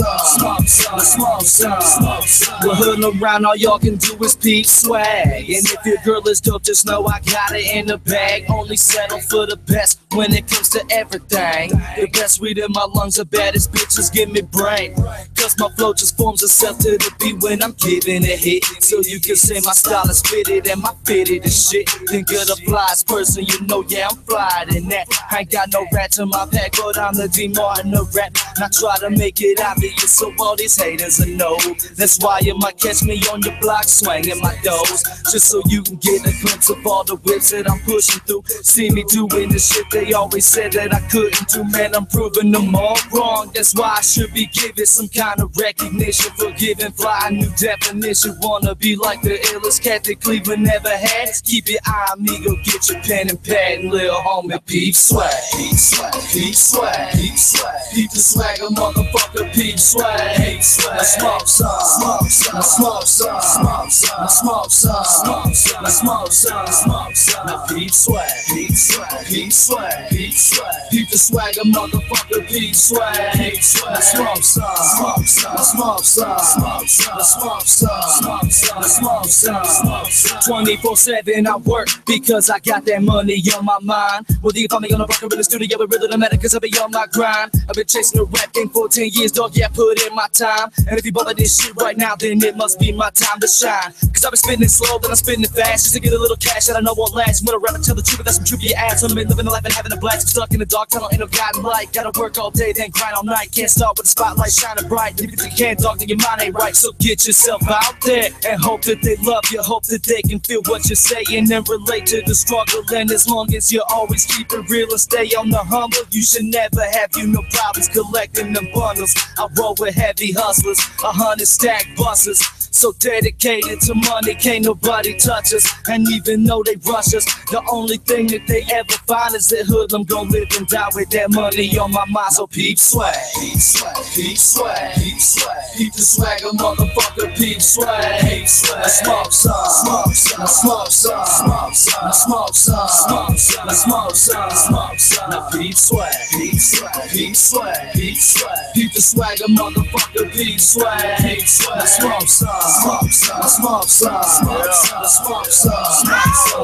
Smoke some. We're hooding around, all y'all can do is peep swag. And if your girl is dope, just know I got it in the bag. Only settle for the best when it comes to everything. The best weed in my lungs, the baddest bitches give me brain. Cause my flow just forms itself to the beat when I'm giving a hit. So you can say my style is fitted and my fitted is shit. Think of the flyest person, you know, yeah, I'm flyer than that. I ain't got no rats in my pack, but I'm the D Martin of rap. I try to make it obvious so all these haters niggas a know. That's why you might catch me on your block swinging my doors, just so you can get a glimpse of all the whips that I'm pushing through. See me doing the shit they always said that I couldn't do, man, I'm proving them all wrong. That's why I should be given some kind of recognition for giving fly a new definition. Wanna be like the illest cat that Cleveland never had? Keep your eye on me, go get your pen and pad and little homie peep swag. Peep swag, peep swag, peep swag. Peep the swagger, motherfucker, peep swag. Peep swag. Now smoke some, smoke some, smoke some, smoke some, smoke some, smoke some, smoke some, smoke some. Now peep swag, peep swag, peep swag, peep swag. Peep the swagger, motherfucker, peep swag. Peep swag. Now smoke some, smoke some, smoke some, smoke some, smoke some, smoke some, smoke some. 24/7 I work because I got that money on my mind. Whether you find me on a rocker in the studio, it really don't matter cause I be on my grind. I've been chasing the rap game for 10 years, dog, yeah, I put in my time. And if you bother this shit right now, then it must be my time to shine. Cause I've been spinning slow, then I'm spinning fast, just to get a little cash that I know won't last. When I rap and tell the truth, that's some truth to your ass. I'm living the life and having a blast. Stuck in the dark tunnel, ain't no guiding light. Gotta work all day, then grind all night. Can't start with the spotlight shining bright. If you can't, dog, then your mind ain't right. So get yourself out there and hope that they love you. Hope that they can feel what you're saying and relate to the struggle. And as long as you always keep it real and stay on the humble, you should never have no problems collecting them bundles. I roll with heavy hustlers, 100 stack buses. So dedicated to money, can't nobody touch us. And even though they rush us, the only thing that they ever find is that hoodlum gon' live and die with that money on my mind. So peep swag, peep swag, peep swag, peep swag. Peep the swagger, motherfucker, peep swag, peep swag. I smoke some, smoke some, I smoke some, smoke some, I smoke some, smoke some, I smoke some, smoke some. Now peep swag, peep swag, peep swag, peep swag. Peep the swagger, motherfucker, peep swag, peep swag. I smoke some. Smoke some, smoke some, smoke some, smoke some,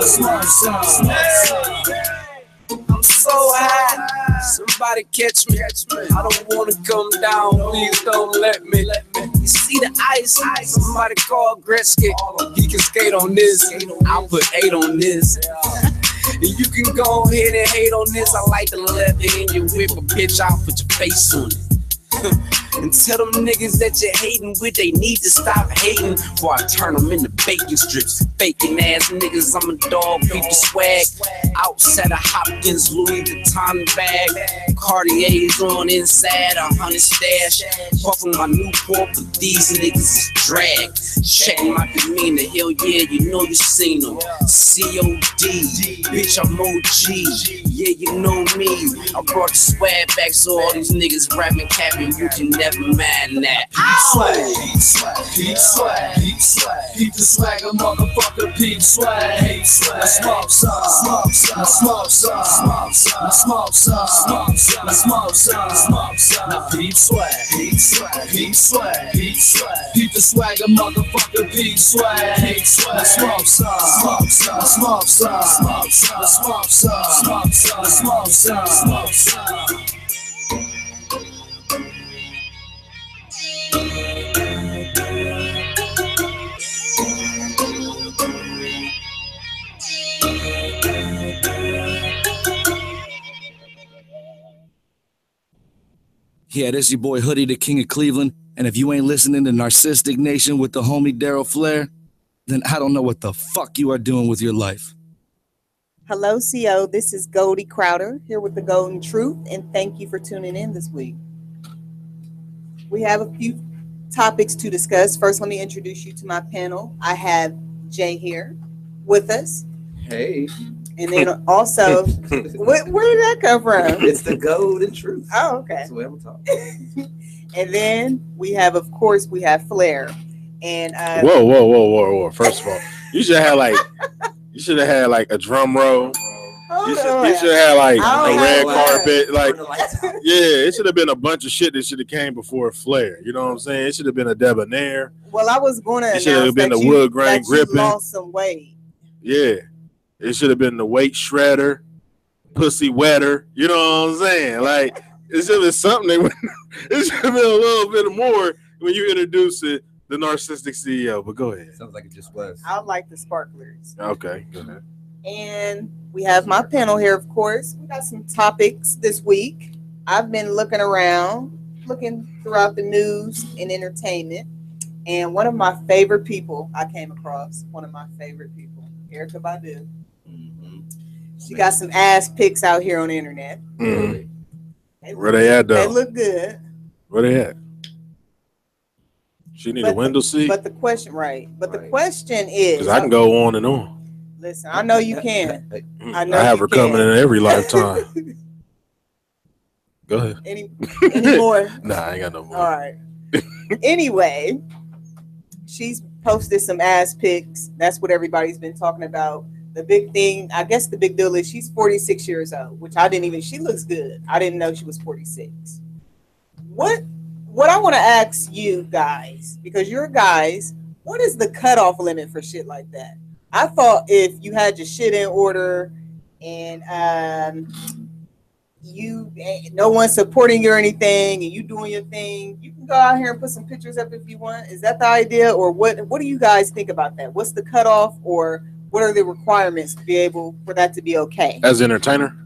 smoke some, smoke some. I'm so high, somebody catch me. I don't wanna come down, please don't let me. You see the ice, somebody call Gretzky. He can skate on this, I'll put 8 on this. And you can go ahead and hate on this. I like the leather in your whip, a bitch, I'll put your face on it. And tell them niggas that you're hating with, they need to stop hating before I turn them into bacon strips. Faking ass niggas, I'm a dog, beat the swag. Outside of Hopkins, Louis Vuitton bag. Cartier's on inside, 100 stash. Puffin' my Newport, but these niggas is drag. Checking my demeanor, hell yeah, you know you seen them. COD, bitch, I'm OG. Yeah, you know me. I brought the swag back so all these niggas rapping, capping, you can never mind that. Peep swag, peep swag, peep swag, peep swag. Peep the swagger, motherfucker, peep swag, peep swag. I smoke some, smoke some, smoke some, smoke some, smoke some, smoke some, smoke some, smoke some. Now peep swag, peep swag, peep swag, peep swag. Peep the swagger, motherfucker, peep swag, peep swag. I smoke some, smoke some, smoke some, smoke some, smoke some, smoke some, smoke some, smoke some. Yeah, this your boy Hoodie, the King of Cleveland. And if you ain't listening to Narcistic Nation with the homie Daryl Flair, then I don't know what the fuck you are doing with your life. Hello, CO. This is Goldie Crowder here with the Golden Truth, and thank you for tuning in this week. We have a few topics to discuss. First, let me introduce you to my panel. I have Jay here with us. Hey. And then also, where did that come from? It's the Golden Truth. Oh, okay. That's the way I'm talking. And then we have, of course, we have Flair. And whoa. First of all, you should have like a drum roll. You should have had like a red carpet. Like, yeah, it should have been a bunch of shit that should have came before Flair. You know what I'm saying? It should have been a debonair. Well, I was going to. It should have been the wood grain gripping. Lost some weight. Yeah, it should have been the weight shredder, pussy wetter. You know what I'm saying? Like, it should have been something. It should have been a little bit more when you introduce it. The Narcistic CEO, but go ahead. Sounds like it just was. I like the sparklers. Okay, go ahead. And we have my panel here, of course. We got some topics this week. I've been looking around. looking throughout the news and entertainment, and one of my favorite people I came across, Erykah Badu. She got some ass pics out here on the internet. Where they at though? They look good. Where they at? She need a window seat. But the question, the question is, because I can go on and on. Listen, I know you can. I have her coming in every lifetime. Go ahead. Any more? Nah, I ain't got no more. All right. Anyway, she's posted some ass pics. That's what everybody's been talking about. The big thing, I guess the big deal is she's 46 years old, which she looks good. I didn't know she was 46. What I want to ask you guys, because you're guys, what is the cutoff limit for shit like that? I thought if you had your shit in order and no one's supporting you or anything and you doing your thing, you can go out here and put some pictures up if you want. Is that the idea? Or what do you guys think about that? What's the cutoff, or what are the requirements to be able for that to be okay? As an entertainer?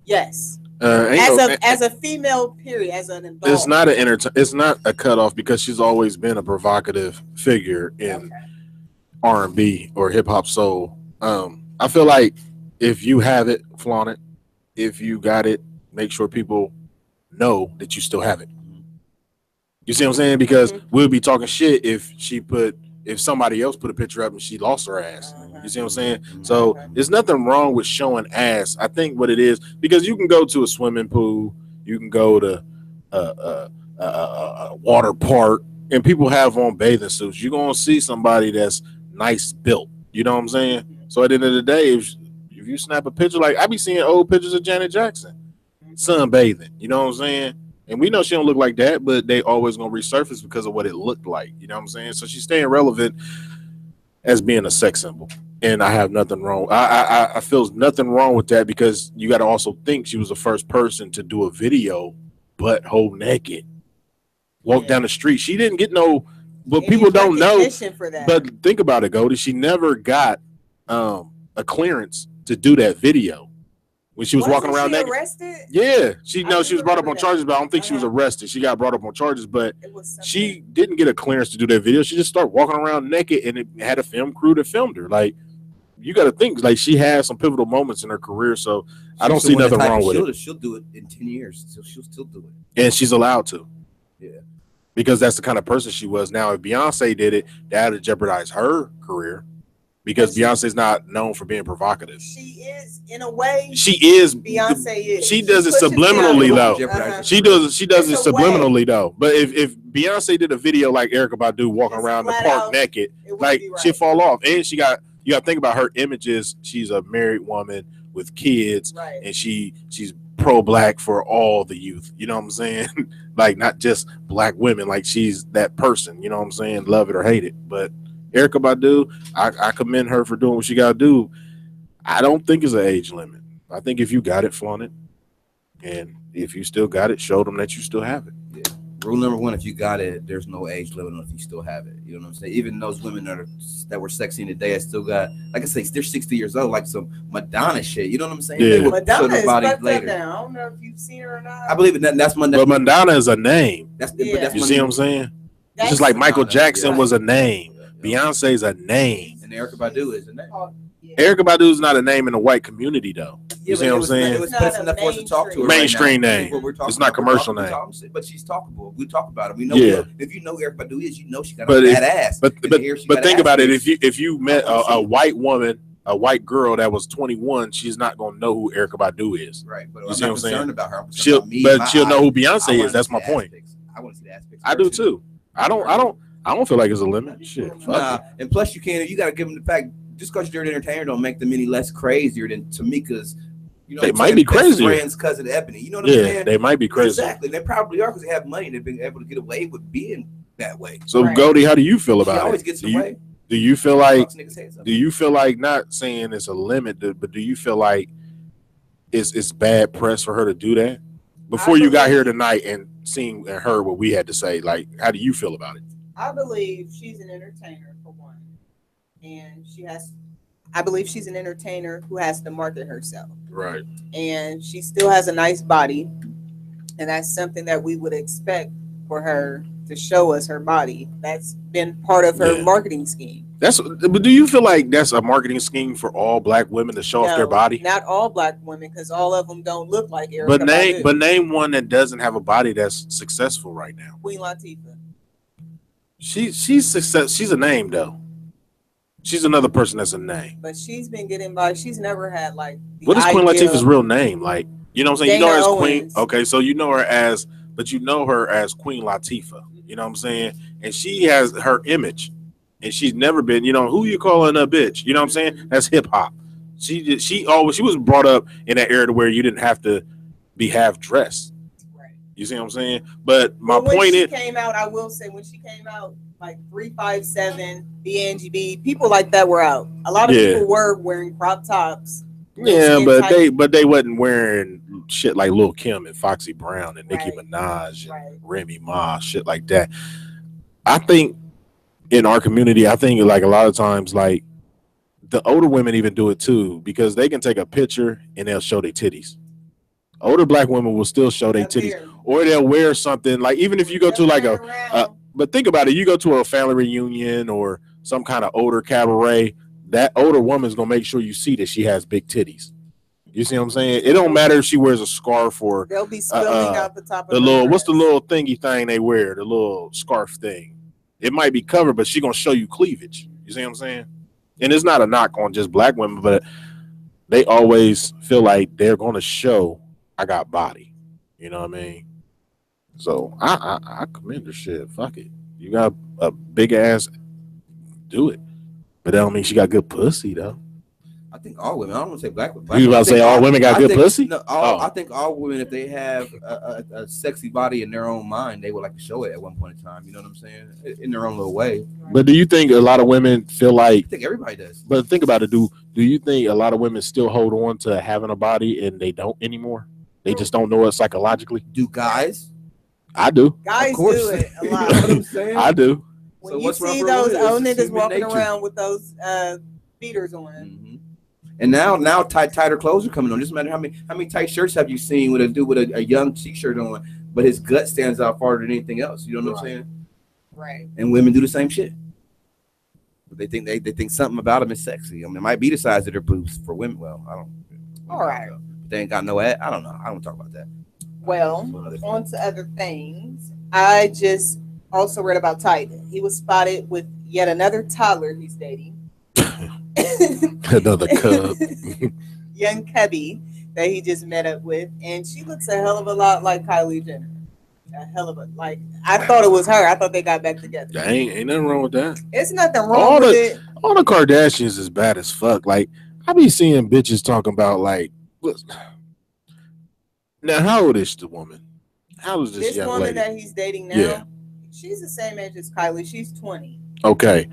Yes. As a female, period, as an adult. It's not a cutoff because she's always been a provocative figure in R&B or hip hop soul. I feel like if you have it, flaunt it. If you got it, make sure people know that you still have it. You see what I'm saying? Because we'll be talking shit if somebody else put a picture up and she lost her ass. You see what I'm saying? So there's nothing wrong with showing ass. I think what it is, because you can go to a swimming pool, you can go to a water park, and people have on bathing suits. You're gonna see somebody that's nice built. You know what I'm saying? So at the end of the day, if you snap a picture, like I be seeing old pictures of Janet Jackson sunbathing. You know what I'm saying? And we know she don't look like that, but they always gonna resurface because of what it looked like. You know what I'm saying? So she's staying relevant as being a sex symbol. And I have nothing wrong. I feel nothing wrong with that, because you got to also think she was the first person to do a video butthole naked, walk down the street. She didn't get no, but people don't know. But think about it, Goldie. She never got a clearance to do that video when she was walking around naked. Arrested? Yeah, she was brought up on charges, but I don't think she was arrested. She got brought up on charges, but she didn't get a clearance to do that video. She just started walking around naked, and it had a film crew that filmed her. Like, you got to think, like, she has some pivotal moments in her career, so I don't see nothing wrong with it. She'll do it in 10 years, so she'll still do it. And she's allowed to. Yeah. Because that's the kind of person she was. Now, if Beyonce did it, that would jeopardize her career, because Beyonce's not known for being provocative. She is, in a way. She is. Beyonce is. She does it subliminally, though. She does it subliminally, though. But if Beyonce did a video like Erykah Badu walking around the park naked, like, she'd fall off. And you got to think about her images. She's a married woman with kids, and she's pro-black for all the youth. You know what I'm saying? Like, not just black women. Like, she's that person. You know what I'm saying? Love it or hate it. But Erykah Badu, I commend her for doing what she got to do. I don't think it's an age limit. I think if you got it, flaunt it. And if you still got it, show them that you still have it. Yeah. Rule number one, if you got it, there's no age limit on if you still have it. You know what I'm saying? Even those women that were sexy in the day, I still got, like I say, they're 60 years old, like some Madonna shit. You know what I'm saying? Yeah. They would Madonna show their body is later. down. I don't know if you've seen her or not. I believe it. That's But Madonna is a name. That's you see what I'm saying? It's just like Michael Jackson was a name. Beyonce's a name. And Erykah Badu is a name. Erykah Badu is not a name in the white community, though. You see what I'm saying? It was enough for us to talk to her. Mainstream right name. It's not commercial name. But she's talkable. We talk about it. We know. Yeah. If you know who Erykah Badu is, you know she got a bad ass. But think about it. If you met a white woman, a white girl that was 21, she's not gonna know who Erykah Badu is. Right. But you I'm see not what I'm saying? concerned about her. She'll know who Beyonce is. That's my point. I want to see the aspects. I do too. I don't feel like it's a limit. Shit. Nah. And plus, you got to give them the fact. Just because you're an entertainer, don't make them any less crazier than Tamika's. You know, they might be crazy. Friend's cousin Ebony. You know what I'm saying? They might be crazy. Exactly. They probably are, because they have money. They've been able to get away with being that way. So, Goldie, how do you feel about it? She always gets away. Do you feel like not saying it's a limit, but do you feel like it's bad press for her to do that? Before you got here tonight and seen and heard what we had to say, like, how do you feel about it? I believe she's an entertainer, for one. And I believe she's an entertainer who has to market herself. Right. And she still has a nice body. And that's something that we would expect for her to show us her body. That's been part of her marketing scheme. But do you feel like that's a marketing scheme for all black women to show off their body? Not all black women, because all of them don't look like Erica. But name one that doesn't have a body that's successful right now. Queen Latifah. She's success. She's a name though. She's another person that's a name. But she's been getting by. She's never had like. What is Queen Latifah's real name? Like, you know what I'm saying? Dana you know her as Owens. Queen. Okay, so you know her as, but you know her as Queen Latifah. You know what I'm saying? And she has her image, and she's never been. You know who you calling a bitch? You know what I'm saying? That's hip hop. She was brought up in that era where you didn't have to be half dressed. Right. You see what I'm saying? But my when point she is, came out, I will say when she came out, like 357, BNGB, people like that were out. A lot of people were wearing crop tops. Yeah, but they wasn't wearing shit like Lil' Kim and Foxy Brown and Nicki Minaj and Remy Ma, shit like that. I think in our community, I think like a lot of times, like the older women even do it too, because they can take a picture and they'll show their titties. Older black women will still show their titties, or they'll wear something like, even if you go to like but think about it, you go to a family reunion or some kind of older cabaret, that older woman's gonna make sure you see that she has big titties. You see what I'm saying? It don't matter if she wears a scarf or they'll be spilling out the top of the little what's the little thingy thing they wear, the little scarf thing. It might be covered, but she gonna show you cleavage. You see what I'm saying? And it's not a knock on just black women, but they always feel like they're gonna show I got body. You know what I mean? So I commend the shit. Fuck it. You got a big ass, do it. But that don't mean she got good pussy though. I think all women. I don't want to say black women. You about to say all women got good pussy? No, I think all women, if they have a sexy body in their own mind, they would like to show it at one point in time. You know what I'm saying? In their own little way. But do you think a lot of women feel like? I think everybody does. But think about it. Do you think a lot of women still hold on to having a body and they don't anymore? They just don't know it psychologically. Do guys? I do. Guys do it a lot. You know what I'm saying? I do. When you see those old niggas walking around with those beaters on. Mm-hmm. And now tighter clothes are coming on. Just matter how many tight shirts have you seen with a dude with a young t-shirt on, but his gut stands out farther than anything else. You know what I'm saying? Right. And women do the same shit. But they think something about them is sexy. I mean, it might be the size of their boobs for women. Well, I don't. All right. They ain't got no ad. I don't know. I don't talk about that. Well, on to other things. I just also read about Tiger. He was spotted with yet another toddler he's dating. Another cub. Young cubby that he just met up with. And she looks a hell of a lot like Kylie Jenner. A hell of a, like, I thought it was her. I thought they got back together. Ain't nothing wrong with that. It's nothing wrong with it. All the Kardashians is bad as fuck. Like, I be seeing bitches talking about, like, now, how old is the woman? How old is this young woman lady? that he's dating now? Yeah. She's the same age as Kylie. She's 20. Okay.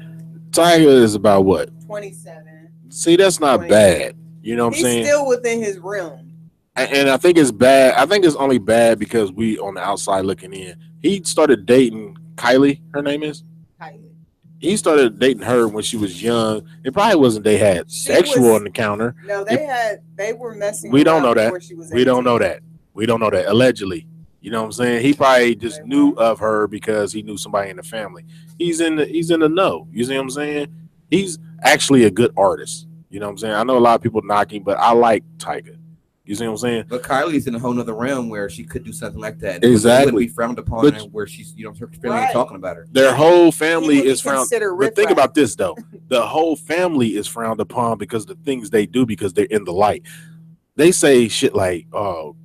Tiger is about what? 27. See, that's not bad. You know what I'm saying? He's still within his realm. And I think it's bad. I think it's only bad because we on the outside looking in. He started dating Kylie. Her name is? Kylie. He started dating her when she was young. It probably wasn't they had sexual encounter. No, they were messing. We don't know that. We don't know that. We don't know that. Allegedly. You know what I'm saying? He probably just knew of her because he knew somebody in the family. He's in the know. You see what I'm saying? He's actually a good artist. You know what I'm saying? I know a lot of people knocking, but I like Tiger. You see what I'm saying? But Kylie's in a whole nother realm where she could do something like that. Exactly. It wouldn't be frowned upon, and where she's, you know, her family ain't talking about her. Their whole family is frowned. But think about this though. The whole family is frowned upon because the things they do because they're in the light. They say shit like, "Oh,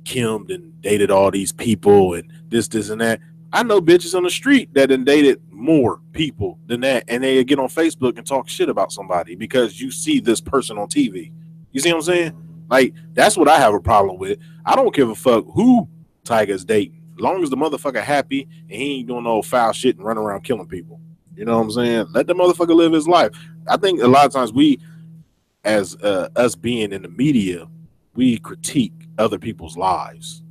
Kim done dated all these people and this and that." I know bitches on the street that done dated more people than that, and they get on Facebook and talk shit about somebody because you see this person on TV. You see what I'm saying? Like, that's what I have a problem with. I don't give a fuck who Tiger's dating, as long as the motherfucker happy and he ain't doing no foul shit and running around killing people. You know what I'm saying? Let the motherfucker live his life. I think a lot of times we, as us being in the media, we critique other people's lives,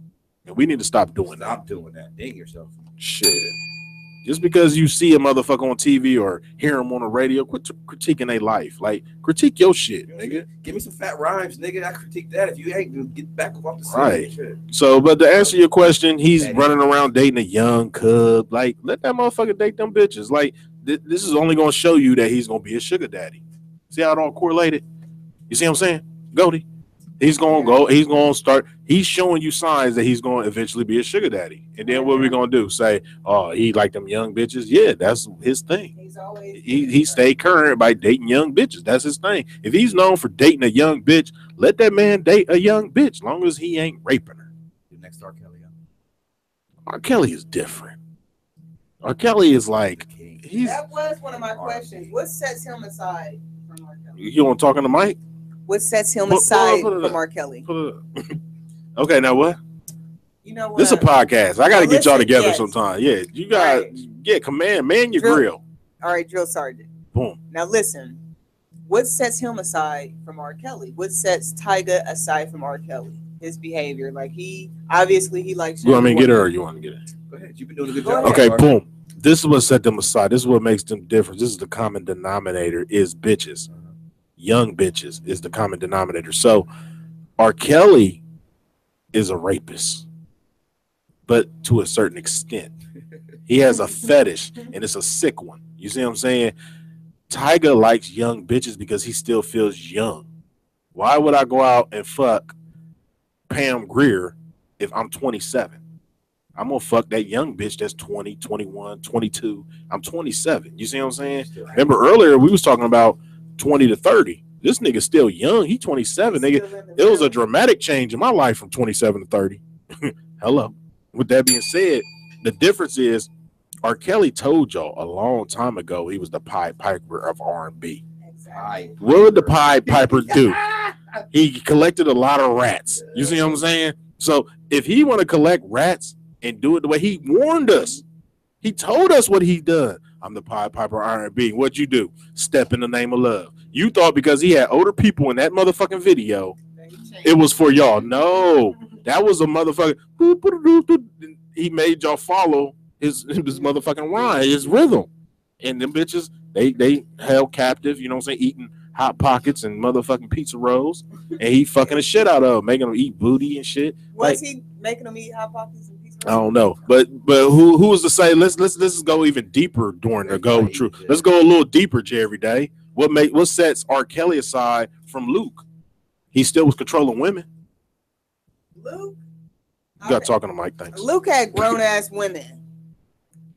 and we need to stop doing that. Stop doing that. Dang yourself. Shit. Just because you see a motherfucker on TV or hear him on the radio, quit critiquing their life. Like, critique your shit, nigga. Give me some fat rhymes, nigga. I critique that. If you ain't, get back off the scene. Right. So, but to answer your question, he's running around dating a young cub. Like, let that motherfucker date them bitches. Like, this is only going to show you that he's going to be a sugar daddy. See how it all correlated? You see what I'm saying? Goldie. He's going to go. He's going to start. He's showing you signs that he's going to eventually be a sugar daddy. And then what are we going to do? Say, oh, he like them young bitches? Yeah, that's his thing. He stay current by dating young bitches. That's his thing. If he's known for dating a young bitch, let that man date a young bitch, long as he ain't raping her. Next R. Kelly. R. Kelly is different. R. Kelly is like, that was one of my questions. What sets him aside from R. Kelly? You want to talk on the mic? What sets him aside from R. Kelly? Okay, now what? You know what? This is a podcast. I got to get y'all together yes. sometime. Yeah, you got man your grill. All right, drill sergeant. Boom. Now listen. What sets him aside from R. Kelly? What sets Tyga aside from R. Kelly? His behavior, like he likes. You want me to get her, or you want to get it? Go ahead. You've been doing a good job. Okay, boom. This is what set them aside. This is what makes them different. This is the common denominator is bitches. Young bitches is the common denominator. So R. Kelly is a rapist, but to a certain extent. He has a fetish, and it's a sick one. You see what I'm saying? Tyga likes young bitches because he still feels young. Why would I go out and fuck Pam Grier if I'm 27? I'm going to fuck that young bitch that's 20, 21, 22. I'm 27. You see what I'm saying? Remember earlier we was talking about 20 to 30. This nigga's still young. He 27, nigga. It was a dramatic change in my life from 27 to 30. Hello. With that being said, the difference is R. Kelly told y'all a long time ago he was the Pied Piper of R&B. Exactly. What would the Pied Piper do? He collected a lot of rats. You see what I'm saying? So if he want to collect rats and do it the way he warned us, he told us what he done. I'm the Pied Piper R&B. What'd you do? Step in the name of love. You thought because he had older people in that motherfucking video, it was for y'all. No, that was a motherfucker. He made y'all follow his motherfucking rhyme, his rhythm. And them bitches, they held captive, you know what I'm saying, eating Hot Pockets and motherfucking pizza rolls. And he fucking the shit out of them, making them eat booty and shit. Was he making them eat Hot Pockets and pizza rolls? I don't know. But who was to say, let's go even deeper during the Go True. Let's go a little deeper, Jerry Day. What sets R. Kelly aside from Luke? He still was controlling women. Luke? You got talking to Mike, thanks. Luke had grown ass women.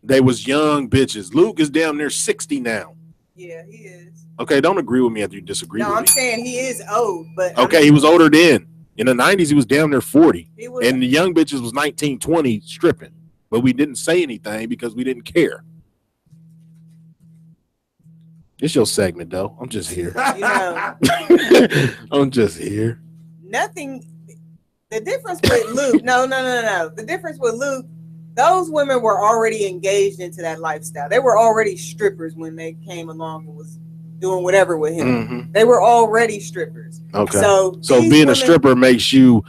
They was young bitches. Luke is down near 60 now. Yeah, he is. Okay, don't agree with me after you disagree with me. No, I'm saying he is old, but okay, he was older then. In the 90s, he was down near 40. And the young bitches was 19, 20 stripping. But we didn't say anything because we didn't care. It's your segment, though. I'm just here. You know, I'm just here. Nothing. The difference with Luke, no. The difference with Luke, those women were already engaged into that lifestyle. They were already strippers when they came along and was doing whatever with him. Mm-hmm. They were already strippers. Okay. So being a stripper makes you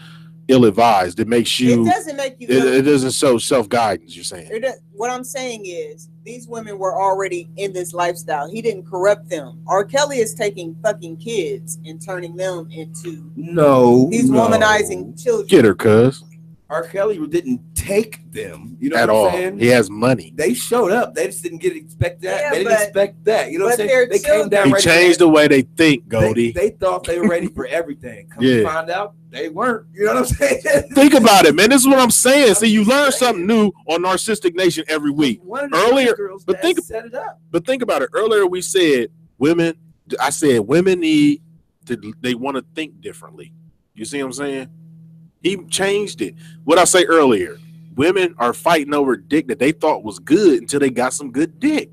ill-advised. It makes you. It doesn't make you. It doesn't show self-guidance. You're saying. What I'm saying is these women were already in this lifestyle. He didn't corrupt them. R. Kelly is taking fucking kids and turning them into these womanizing children. Get her, cuz. R. Kelly didn't take them, you know at what I'm all. saying? He has money. They showed up. They just didn't expect that. Yeah, they didn't expect that. You know what I'm saying? They came down. He ready changed the way they think, Goldie. They thought they were ready for everything. Come to find out, they weren't. You know what I'm saying? Think about it, man. This is what I'm saying. See, you learn something new on Narcistic Nation every week. Earlier, but think about it. Earlier, we said women. I said women need to. They want to think differently. You see what I'm saying? He changed it. What I say earlier, women are fighting over dick that they thought was good until they got some good dick.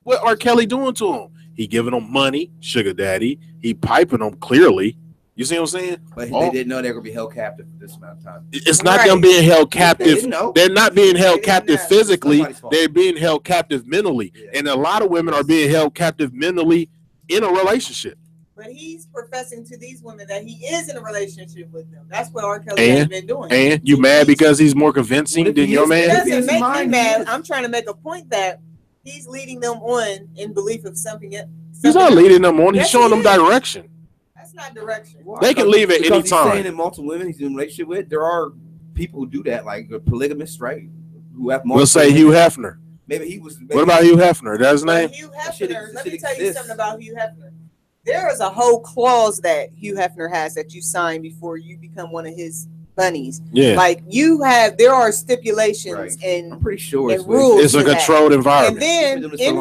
What R. Kelly doing to them? He giving them money, sugar daddy. He piping them clearly. You see what I'm saying? But they didn't know they were going to be held captive for this amount of time. It's not them being held captive. They're not being held captive physically. They're being held captive mentally. Yeah. And a lot of women are being held captive mentally in a relationship. But he's professing to these women that he is in a relationship with them. That's what R. Kelly has been doing. And you mad because he's more convincing than your man? It doesn't make me mad. I'm trying to make a point that he's leading them on in belief of something else. He's not leading them on. He's showing them direction. That's not direction. They can leave at any He's saying time. in multiple women he's in a relationship with. There are people who do that, like a polygamist, right? Who have multiple. We'll say Hugh Hefner. Maybe he was. What about Hugh Hefner? That's his name. Hugh Hefner. Let me tell you something about Hugh Hefner. There is a whole clause that Hugh Hefner has that you sign before you become one of his bunnies. Yeah. Like there are stipulations and I'm pretty sure and rules. It's a controlled environment. And then in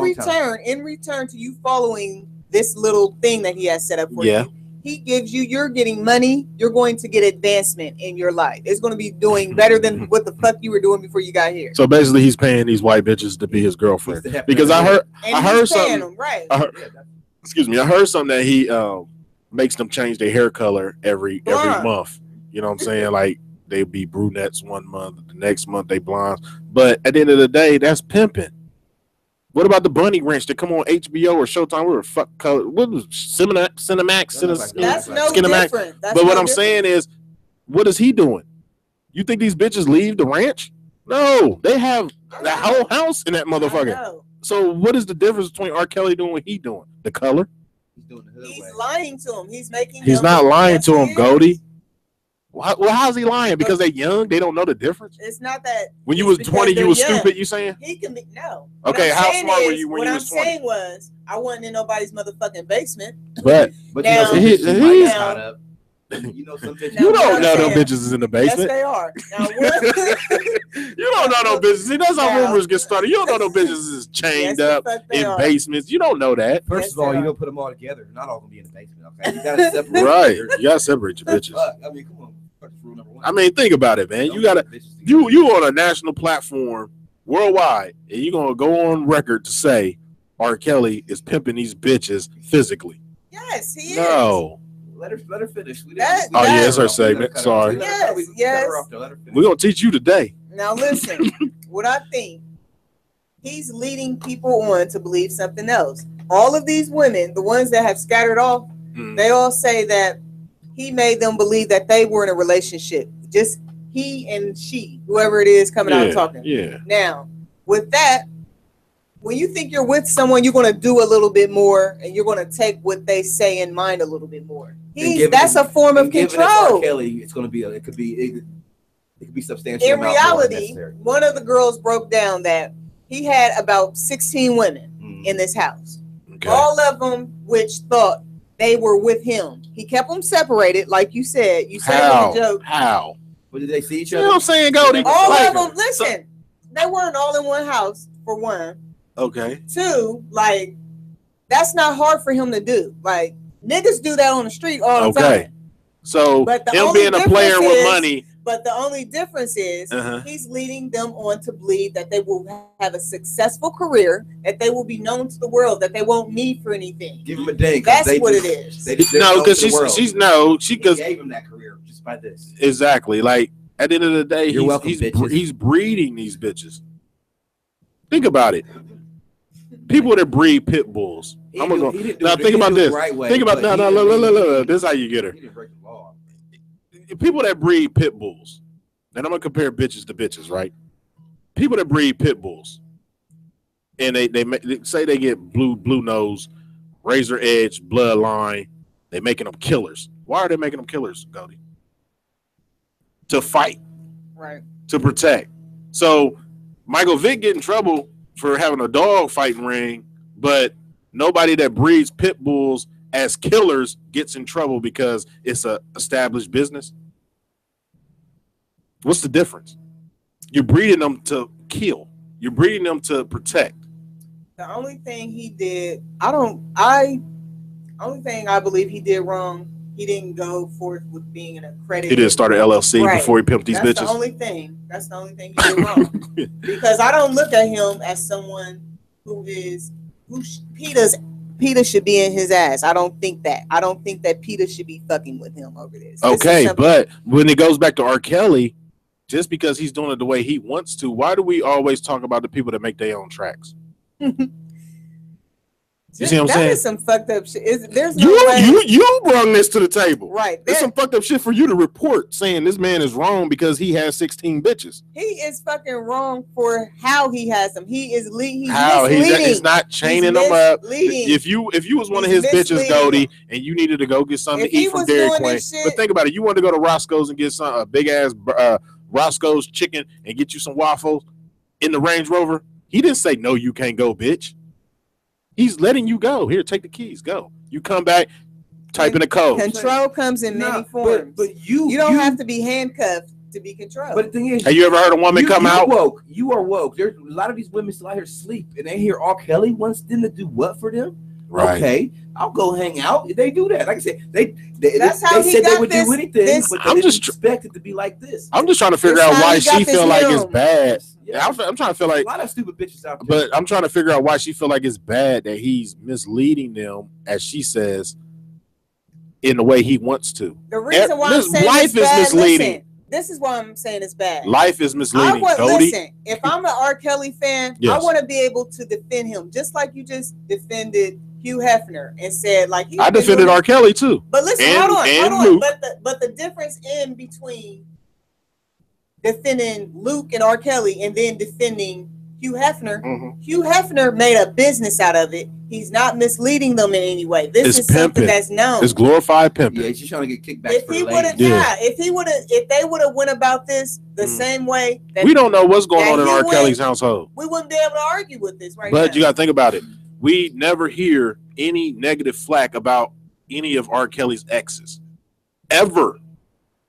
return to you following this little thing that he has set up for you, he gives you're getting money, you're going to get advancement in your life. It's going to be doing better than what the fuck you were doing before you got here. So basically, he's paying these white bitches to be his girlfriend. Because I heard something. Them, right. Excuse me. I heard something that he makes them change their hair color every month. You know what I'm saying? Like they be brunettes one month, the next month they blondes. But at the end of the day, that's pimping. What about the bunny ranch that come on HBO or Showtime? What the fuck color? What was Cinemax? That's no Skinemax. different. But what I'm saying is, what is he doing? You think these bitches leave the ranch? No, they have the whole house in that motherfucker. So what is the difference between R. Kelly doing what he doing? The color? He's lying to him. He's making. He's not lying to him, Goldie. Well, how's he lying? Because they're young, they don't know the difference. It's not that when you was 20, you was stupid. You saying? He can be no. Okay, how smart were you when you was 20? What I'm saying was, I wasn't in nobody's motherfucking basement. But now, you know some bitches. You don't know no bitches is in the basement. Yes, they are. Now, you don't know no bitches. See, that's how rumors get started. You don't know no bitches is chained up in basements. You don't know that. First of all, you don't put them all together. Not all gonna be in the basement. Okay, you gotta separate. Right, you gotta separate your bitches. I mean, come on. I mean, think about it, man. You gotta you on a national platform worldwide, and you're gonna go on record to say R. Kelly is pimping these bitches physically. Yes, he is. No. Let her finish. It's our segment. Sorry. Yes. We're gonna teach you today. Now listen, what I think, he's leading people on to believe something else. All of these women, the ones that have scattered off, they all say that he made them believe that they were in a relationship. Just he and she, whoever it is coming out talking. Yeah. Now, with that, when you think you're with someone, you're going to do a little bit more, and you're going to take what they say in mind a little bit more. That's a form of control. Kelly, it's going to be. It could be substantial. In reality, one of the girls broke down that he had about 16 women in this house. Okay. All of them, which thought they were with him. He kept them separated, like you said. You said it was a joke. How? But did they see each You other? know what I'm saying, Goldie? All of them. Listen, they weren't all in one house. For one. Okay. Two, like that's not hard for him to do. Like niggas do that on the street all the time. So him being a player with money. But the only difference is he's leading them on to believe that they will have a successful career, that they will be known to the world, that they won't need for anything. Give him a day. That's what it is. No, because she gave him that career just by this. Exactly. Like at the end of the day, he's breeding these bitches. Think about it. People that breed pit bulls. I'm gonna go. Now think about this. Think about no. This is how you get her. People that breed pit bulls, and I'm gonna compare bitches to bitches, right? People that breed pit bulls, and they say they get blue nose, razor edge, bloodline. They making them killers. Why are they making them killers, Goldie? To fight, right? To protect. So Michael Vick get in trouble for having a dog fighting ring, but nobody that breeds pit bulls as killers gets in trouble because it's a established business. What's the difference? You're breeding them to kill. You're breeding them to protect. The only thing he did, only thing I believe he did wrong, he didn't go forth with being an accredited. He didn't start an LLC before he pimped these bitches. That's the only thing. That's the only thing he did wrong. Because I don't look at him as someone who Peter should be in his ass. I don't think that. I don't think that Peter should be fucking with him over this. Okay, but when it goes back to R. Kelly, just because he's doing it the way he wants to, why do we always talk about the people that make their own tracks? You see what I'm That saying? is some fucked up shit. There's no way. You brought this to the table. Right. There's some fucked up shit for you to report saying this man is wrong because he has 16 bitches. He is fucking wrong for how he has them. He is he's How misleading. he's not chaining them up. If you was one of his bitches, Goldie, and you needed to go get something to eat from Dairy Queen, but think about it, you wanted to go to Roscoe's and get a big ass Roscoe's chicken and get you some waffles in the Range Rover. He didn't say no, you can't go, bitch. He's letting you go. Here, take the keys. Go. You come back, type in the code. Control comes in many forms. But you don't have to be handcuffed to be controlled. But the thing is, have you ever heard a woman come out? Woke. You are woke. There's a lot of these women still out here asleep, and they hear R. Kelly wants them to do what for them? Right. Okay, I'll go hang out. They do that. Like I said, they how he said got they would do anything, but they didn't expect it to be like this. I'm just trying to figure out why she feel like it's bad. Yeah, I'm trying to feel like a lot of stupid bitches out there. But I'm trying to figure out why she feel like it's bad that he's misleading them, as she says, in the way he wants to. The reason why I'm saying life it's is bad, misleading. listen, this is why I'm saying it's bad. Life is misleading. Listen, if I'm an R. Kelly fan, Yes. I want to be able to defend him, just like you just defended Hugh Hefner and said, like, I defended R. Kelly too. But listen, hold on. Luke. But the difference in between defending Luke and R. Kelly and then defending Hugh Hefner, Hugh Hefner made a business out of it. He's not misleading them in any way. This is something that's known. It's glorified pimping. Yeah, she's trying to get kickback. If he would have, if they would have went about this the same way, that We don't know what's going on in he R. went, Kelly's household. we wouldn't be able to argue with this right But now. you got to think about it. We never hear any negative flack about any of R. Kelly's exes. Ever.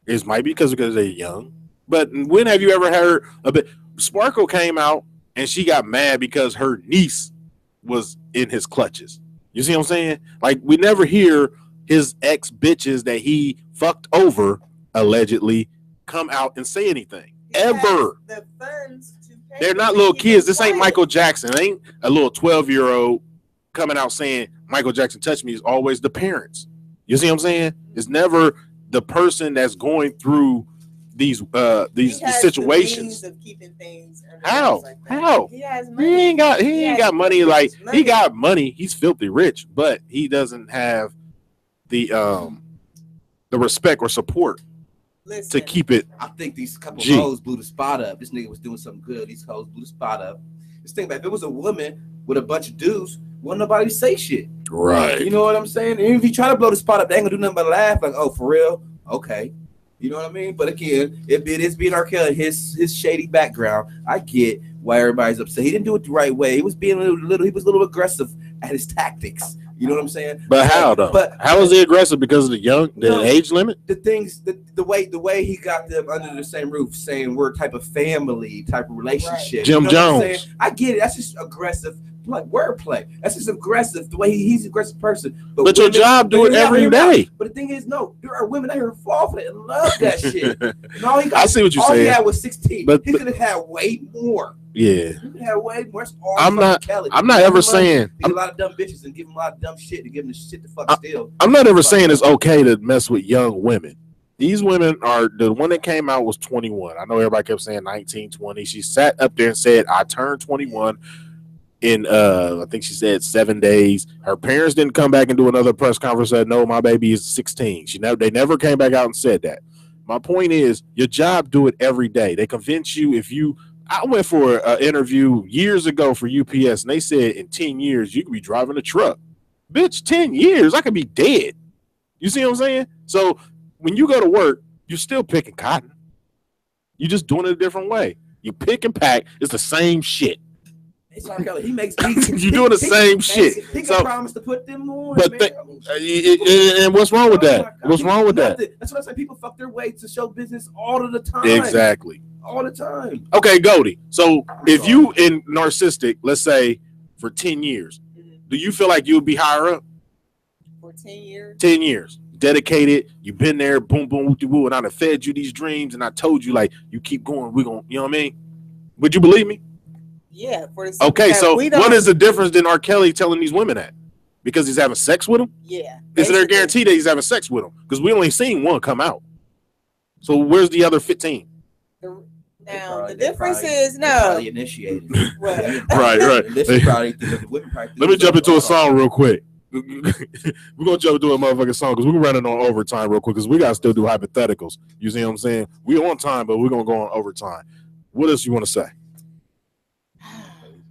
It might be because they're young. But when have you ever heard a bit? Sparkle came out and she got mad because her niece was in his clutches. You see what I'm saying? Like, we never hear his ex bitches that he fucked over, allegedly, come out and say anything. Ever. The funds to pay They're not little kids. This ain't Michael Jackson. It ain't a little 12-year-old coming out saying Michael Jackson touched me. It's always the parents. You see what I'm saying? It's never the person that's going through these situations. Of keeping things How? like that. How? He has money. He ain't got money. Like, he got money. He's filthy rich, but he doesn't have the respect or support to keep it. I think these couple of hoes blew the spot up. This nigga was doing something good. These hoes blew the spot up. Just think about it. If it was a woman with a bunch of dudes, wouldn't nobody say shit. Right. You know what I'm saying? And if you try to blow the spot up, they ain't gonna do nothing but laugh. Like, oh, for real? Okay. You know what I mean? But again, if it is being R. Kelly, his shady background, I get why everybody's upset. He didn't do it the right way. He was being he was a little aggressive at his tactics. You know what I'm saying? But how though? But how is he aggressive? Because of the age limit? The things, the way he got them under the same roof, saying we're a type of family, type of relationship. Jim You know what I'm Jones. saying? I get it. That's just aggressive. Like wordplay. That's just aggressive. The way he's an aggressive person. But your job do it every day. But the thing is, no, there are women out here who fall for that and love that shit. And all he got, I see what you're all saying. He had was 16. But he could have had way more. Yeah. He could have had way more. It's all I'm not Kelly. ever saying a lot of dumb bitches and give him a lot of dumb shit to give him the shit to fuck steal. I'm not ever saying it's okay to mess with young women. These women are, the one that came out was 21. I know everybody kept saying 19, 20. She sat up there and said, I turned 21 in I think she said 7 days. Her parents didn't come back and do another press conference and said, no, my baby is 16. They never came back out and said that. My point is, your job do it every day. They convince you. I went for an interview years ago for UPS and they said in 10 years you could be driving a truck. Bitch, 10 years I could be dead. You see what I'm saying? So when you go to work, you're still picking cotton. You're just doing it a different way. You pick and pack. It's the same shit. It's R. Kelly. He makes beats. You're doing the same shit. He So- can promise to put them on. But man. and what's wrong with that? What's wrong with that? That's what I say. People fuck their way to show business all of the time. Exactly. All the time. Okay, Goldie. So if you in Narcistic, let's say for 10 years, do you feel like you would be higher up? For 10 years? 10 years. Dedicated. You've been there, boom, boom, woo, woo, and I done fed you these dreams, and I told you, like, you keep going, we're going, you know what I mean? Would you believe me? Yeah. For the Okay, so we don't- what is the difference than R. Kelly telling these women that? Because he's having sex with them? Yeah. Is there a guarantee that he's having sex with them? Because we only seen one come out. So where's the other 15? Now the difference is no. Probably initiated. Right. This is probably the whipping practice. Let me jump into a song real quick. We're gonna jump into a motherfucking song because we're running on overtime real quick because we gotta still do hypotheticals. You see what I'm saying? We on time, but we're gonna go on overtime. What else you want to say?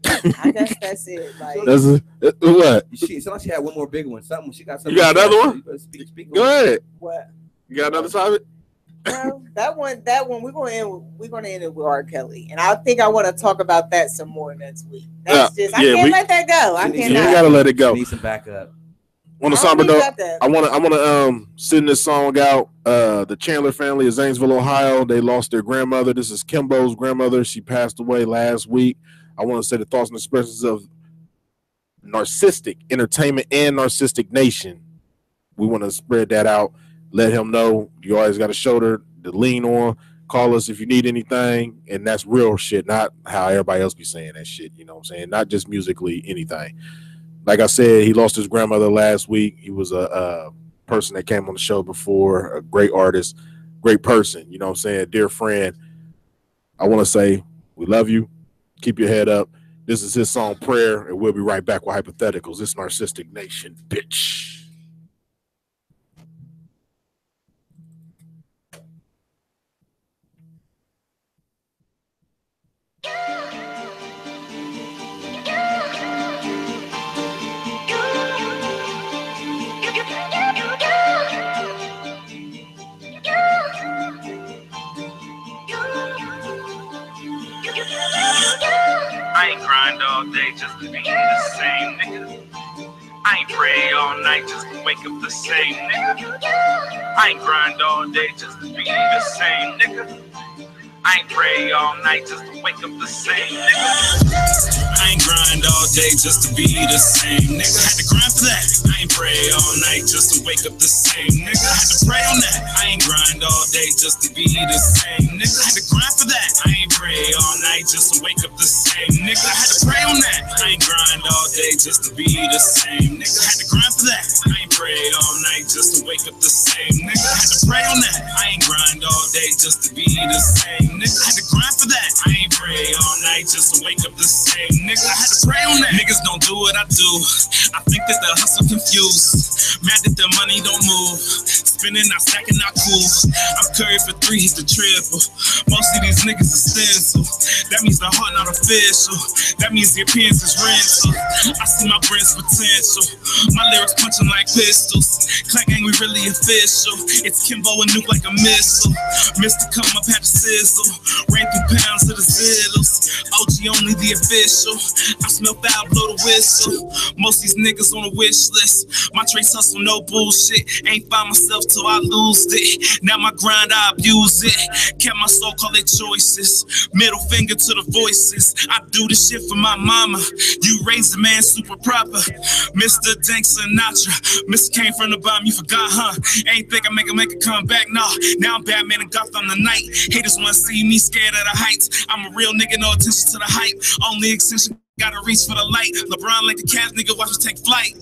I guess that's it. Like, That's what? She sounds like she had one more big one. Something she got. Something You got another one? Speak Go ahead. What? You got another topic? Well, that one we're gonna end it with R. Kelly, and I think I want to talk about that some more next week. That's I can't let that go. I cannot. You gotta let it go. Need some backup. On a somber note, I wanna send this song out. The Chandler family of Zanesville, Ohio. They lost their grandmother. This is Kimbo's grandmother. She passed away last week. I want to say the thoughts and expressions of Narcistic Entertainment and Narcistic Nation. We want to spread that out. Let him know you always got a shoulder to lean on. Call us if you need anything. And that's real shit, not how everybody else be saying that shit. You know what I'm saying? Not just musically, anything. Like I said, he lost his grandmother last week. He was a person that came on the show before, a great artist, great person. You know what I'm saying? Dear friend, I want to say we love you. Keep your head up. This is his song, Prayer, and we'll be right back with Hypotheticals. It's Narcistic Nation, bitch. I ain't grind all day just to be the same nigga. I ain't pray all night just to wake up the same nigga. I ain't grind all day just to be the same nigga. I ain't pray all night just to wake up the same nigga. I ain't grind all day just to be the same nigga. Had to grind for that. I ain't pray all night just to wake up the same nigga. Had to pray on that. I ain't grind all day just to be the same nigga. Had to grind for that. I ain't pray all night just to wake up the same nigga. Had to pray on that. I ain't grind all day just to be the same nigga. Had to grind for that. I ain't pray all night just to wake up the same nigga. Had to pray on that. I ain't grind all day just to be the same nigga. Had to grind for that. I ain't pray all night just to wake up the same nigga. I had to pray on that. Niggas don't do what I do. I think that the hustle confused. Mad that the money don't move. Spinning, not stacking, not cool. I'm curried for 3, hit the triple. Most of these niggas are stencil. That means the heart not official. That means the appearance is rental. I see my brand's potential. My lyrics punching like pistols. Clank gang, we really official. It's Kimbo and Nuke like a missile. Mr. Come up, had to sizzle. Ran through pounds to the zittles. OG only the official. I smell foul, blow the whistle. Most these niggas on the wish list. My trace hustle, no bullshit. Ain't find myself till I lose it. Now my grind, I abuse it. Kept my soul, call it choices. Middle finger to the voices. I do this shit for my mama. You raised the man super proper. Mr. Dank Sinatra. Mr. came from the bottom, you forgot, huh? Ain't think I make a comeback, nah. Now I'm Batman and Gotham the night. Haters wanna see me scared of the heights. I'm a real nigga, no attention to the hype. Only extension, gotta reach for the light. LeBron like the Cavs, nigga, watch me take flight.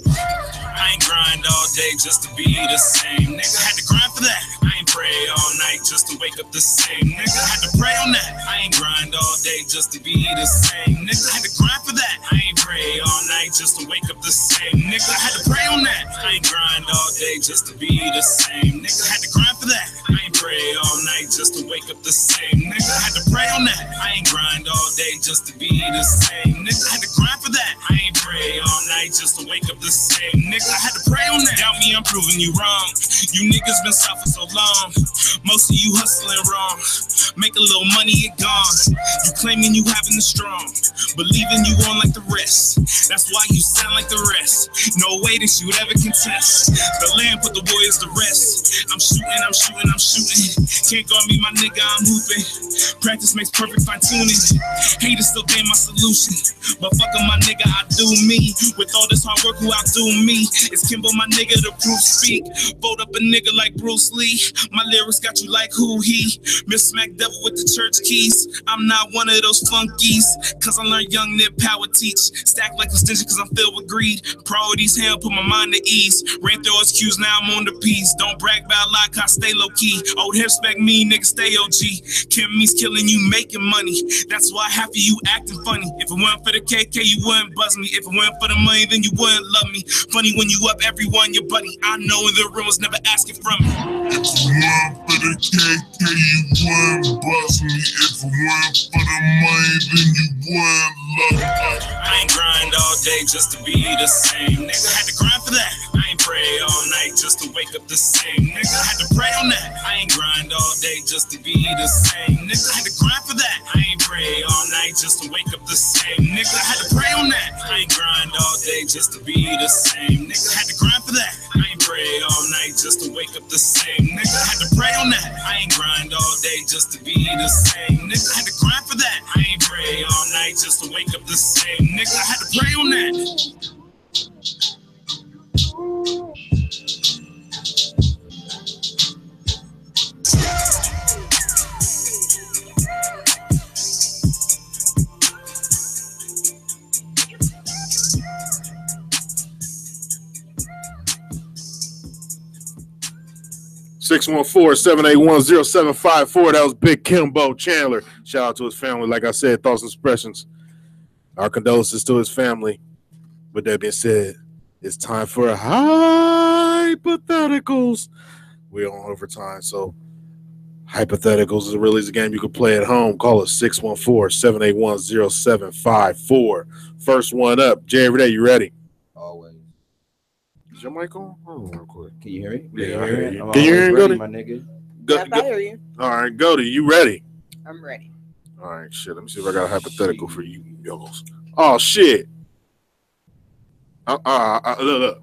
I ain't grind all day just to be the same nigga. Had to grind for that. I ain't pray all night just to wake up the same nigga. Had to pray on that. I ain't grind all day just to be the same nigga. Had to grind for that. I ain't pray all night just to wake up the same nigga. Had to pray on that. I ain't grind all day just to be the same nigga. Had to grind for that. I ain't pray all night just to wake up the same nigga. Had to pray on that. I ain't grind all day just to be the same nigga. Had to grind for that. I ain't pray all night just to wake up the same nigga. I had to pray on that. Doubt me, I'm proving you wrong. You niggas been south for so long. Most of you hustling wrong. Make a little money, it gone. You claiming you having the strong. Believing you on like the rest. That's why you sound like the rest. No way that you would ever contest. The land put the warriors to rest. I'm shooting, I'm shooting, I'm shooting. Can't guard me, my nigga, I'm hooping. Practice makes perfect, fine tuning. Haters still gain my solution. But fuck 'em, my nigga, I do me. With all this hard work, who outdo me? It's Kimbo, my nigga, the proof speak. Bold up a nigga like Bruce Lee. My lyrics got you like who he. Miss Smack Devil with the church keys. I'm not one of those funkies, cause I learned young nip power teach. Stack like extension cause I'm filled with greed. Priorities hell, put my mind at ease. Ran through excuses, now I'm on the piece. Don't brag about luck, I stay low key. Old hip spec me, nigga, stay OG. Kim me's killing you, making money. That's why half of you acting funny. If it weren't for the KK, you wouldn't buzz me. If it weren't for the money, then you wouldn't love me. Funny when you up everyone, your buddy. I know the room was never asking from me. If it weren't for the KK, you wouldn't buzz me. If it weren't for the money, then you wouldn't love me. I ain't grind all day just to be the same, nigga. Had to grind for that. I ain't pray all night just to wake up the same, nigga. Had to pray on that. I ain't grind all day just to be the same, nigga. Had to grind for that. I ain't pray all night just to wake up the same, nigga. Had to pray on that. I ain't grind all day just to be the same, nigga. Had to grind for that. I ain't pray all night just to wake up the same, nigga. Had to pray on that. I ain't grind all day just to be the same, nigga. Had to grind for that. I ain't pray all night just to wake up the same, nigga. Had to pray on that. 614-781-0754. That was Big Kimbo Chandler. Shout out to his family. Like I said, thoughts and expressions. Our condolences to his family. With that being said, it's time for hypotheticals. We're on overtime, so hypotheticals is really a game you can play at home. Call us 614-781-0754. First one up. Jay, every day, you ready? Always. Is your mic on? Hold on real quick. Can you hear me? Yeah, I hear you. Can you hear him, Goody? My nigga. Yep, I hear you. All right, Goody, you ready? I'm ready. All right, shit. Let me see if I got a hypothetical for you, yogos. Oh, shit. Look. I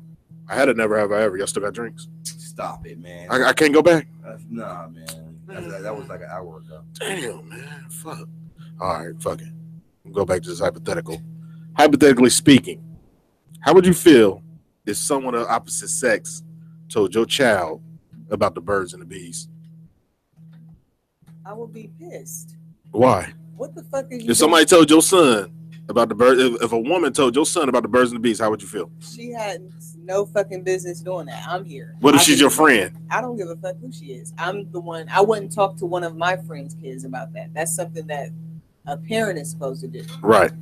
had a never have I ever. Y'all still got drinks? Stop it, man. I can't go back? Nah, man. That was like an hour ago. Damn, man. Fuck. All right, fuck it. We'll go back to this hypothetical. Hypothetically speaking, how would you feel if someone of opposite sex told your child about the birds and the bees? I would be pissed. Why? What the fuck is you If somebody told your son about the birds, if a woman told your son about the birds and the bees, how would you feel? She had no fucking business doing that. I'm here. What if she's your friend? I don't give a fuck who she is. I'm the one. I wouldn't talk to one of my friends' kids about that. That's something that a parent is supposed to do. Right.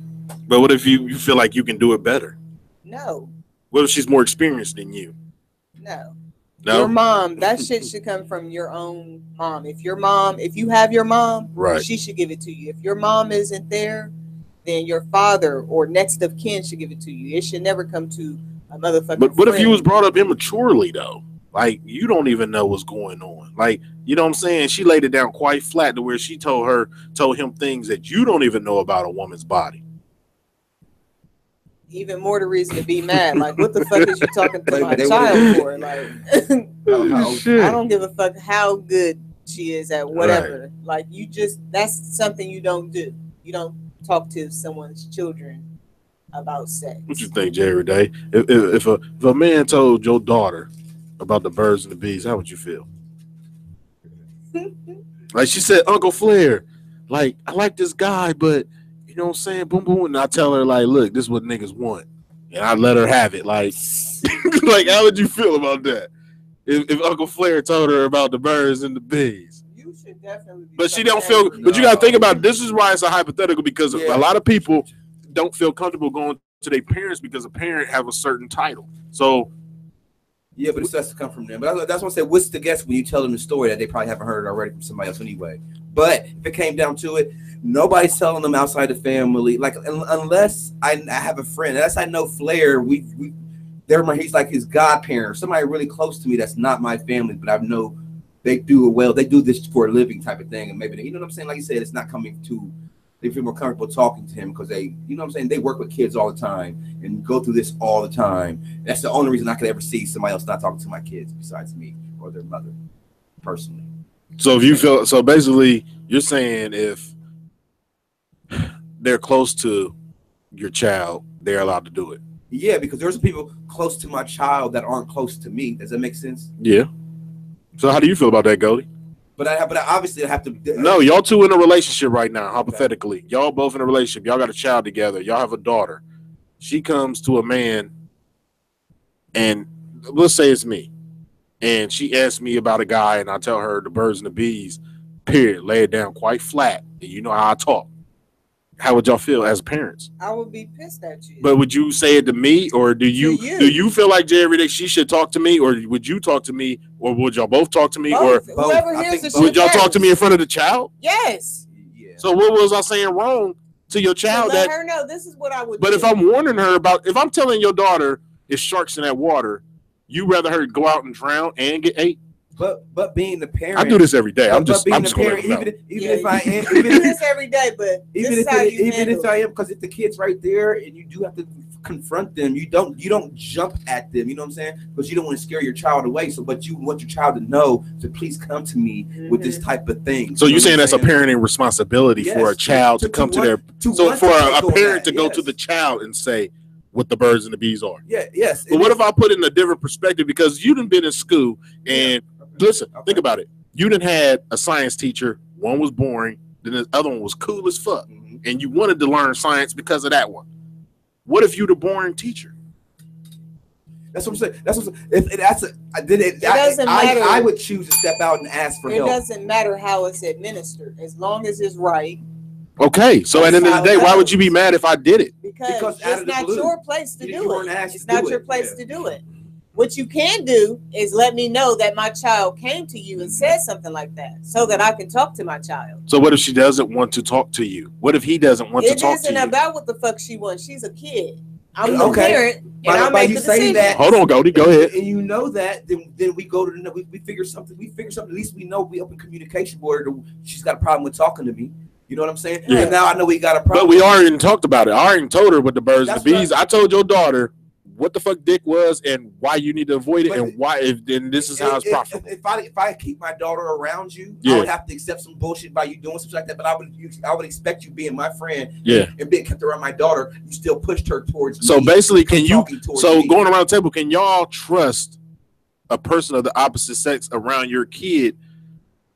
But what if you feel like you can do it better? No. What if she's more experienced than you? No. No? Your mom, that shit should come from your own mom. If you have your mom, right, she should give it to you. If your mom isn't there, then your father or next of kin should give it to you. It should never come to a motherfucking But what friend. if you was brought up immaturely, though? Like, you don't even know what's going on. Like, you know what I'm saying? She laid it down quite flat to where she told him things that you don't even know about a woman's body. Even more the reason to be mad. Like, what the fuck is you talking to my child for? Like, I don't give a fuck how good she is at whatever. Right. Like, that's something you don't do. You don't talk to someone's children about sex. What you think, Jerry Day? If a man told your daughter about the birds and the bees, how would you feel? Like she said, Uncle Flair, like, I like this guy, but you know what I'm saying? Boom, boom. And I tell her, like, look, this is what niggas want. And I let her have it. Like, like, how would you feel about that? If Uncle Flair told her about the birds and the bees? You should definitely be. But she don't feel, but you got to think about it. This is why it's a hypothetical, because a lot of people don't feel comfortable going to their parents because a parent have a certain title. So, yeah, but it has to come from them. But that's what I said. What's the guess when you tell them the story that they probably haven't heard already from somebody else anyway? But if it came down to it, nobody's telling them outside the family. Like, unless I have a friend, unless I know Flair, he's like his godparent, somebody really close to me that's not my family, but I know they do it well. They do this for a living type of thing, and maybe you know what I'm saying. Like you said, it's not coming to. They feel more comfortable talking to him because they, you know what I'm saying. They work with kids all the time and go through this all the time. That's the only reason I could ever see somebody else not talking to my kids besides me or their mother, personally. So if you feel so, basically, you're saying if they're close to your child, they're allowed to do it. Yeah, because there's people close to my child that aren't close to me. Does that make sense? Yeah. So how do you feel about that, Goldie? But I obviously have to. No, y'all two in a relationship right now. Hypothetically, y'all both in a relationship. Y'all got a child together. Y'all have a daughter. She comes to a man, and let's say it's me, and she asks me about a guy, and I tell her the birds and the bees. Period. Lay it down quite flat. And you know how I talk. How would y'all feel as parents? I would be pissed at you. But would you say it to me, or do you feel like Jerry that she should talk to me, or would you talk to me, or would y'all both talk to me, both. or Whoever hears the shit would y'all talk first. to me in front of the child? Yes. So what was I saying wrong to your child? Let That her know this is what I would. but do. if I'm warning her about, if I'm telling your daughter it's sharks in that water, you rather her go out and drown and get ate? But being the parent, I do this every day. I'm just going parent, to even if I am, you do this every day, but even this is how you handle if I am, because if the kid's right there and you do have to confront them, you don't jump at them. You know what I'm saying? Because you don't want to scare your child away. So, but you want your child to know to please come to me with this type of thing. So you're saying that's a parenting responsibility for a child to come to their. So for a parent to go to the child and say what the birds and the bees are. Yeah. Yes. But what if I put it in a different perspective? Because you done been in school and listen, think about it. You done had a science teacher. One was boring. Then the other one was cool as fuck. And you wanted to learn science because of that one. What if you the boring teacher? That's what I'm saying. That's what it doesn't matter. I would choose to step out and ask for help. It doesn't matter how it's administered, as long as it's right. Okay, so at the end of the day, why would you be mad if I did it? Because it's not your place to do it. It's not your place to do it. What you can do is let me know that my child came to you and said something like that, so that I can talk to my child. So what if she doesn't want to talk to you? What if he doesn't want to talk to you? It isn't about what the fuck she wants. She's a kid. I'm the parent, and I make the decision. Hold on, Goldie, go ahead. And you know that, then we go to we figure something. At least we know we open communication with her. She's got a problem with talking to me. You know what I'm saying? Yeah. And now I know we got a problem. But we already talked about it. I already told her what the birds and the bees. I told your daughter what the fuck dick was and why you need to avoid it, and why. Then this is how it's profitable. If I keep my daughter around you, I would have to accept some bullshit by you doing something like that. But I would expect you being my friend, and being kept around my daughter. You still pushed her towards me. So basically, can you? So me. Going around the table, can y'all trust a person of the opposite sex around your kid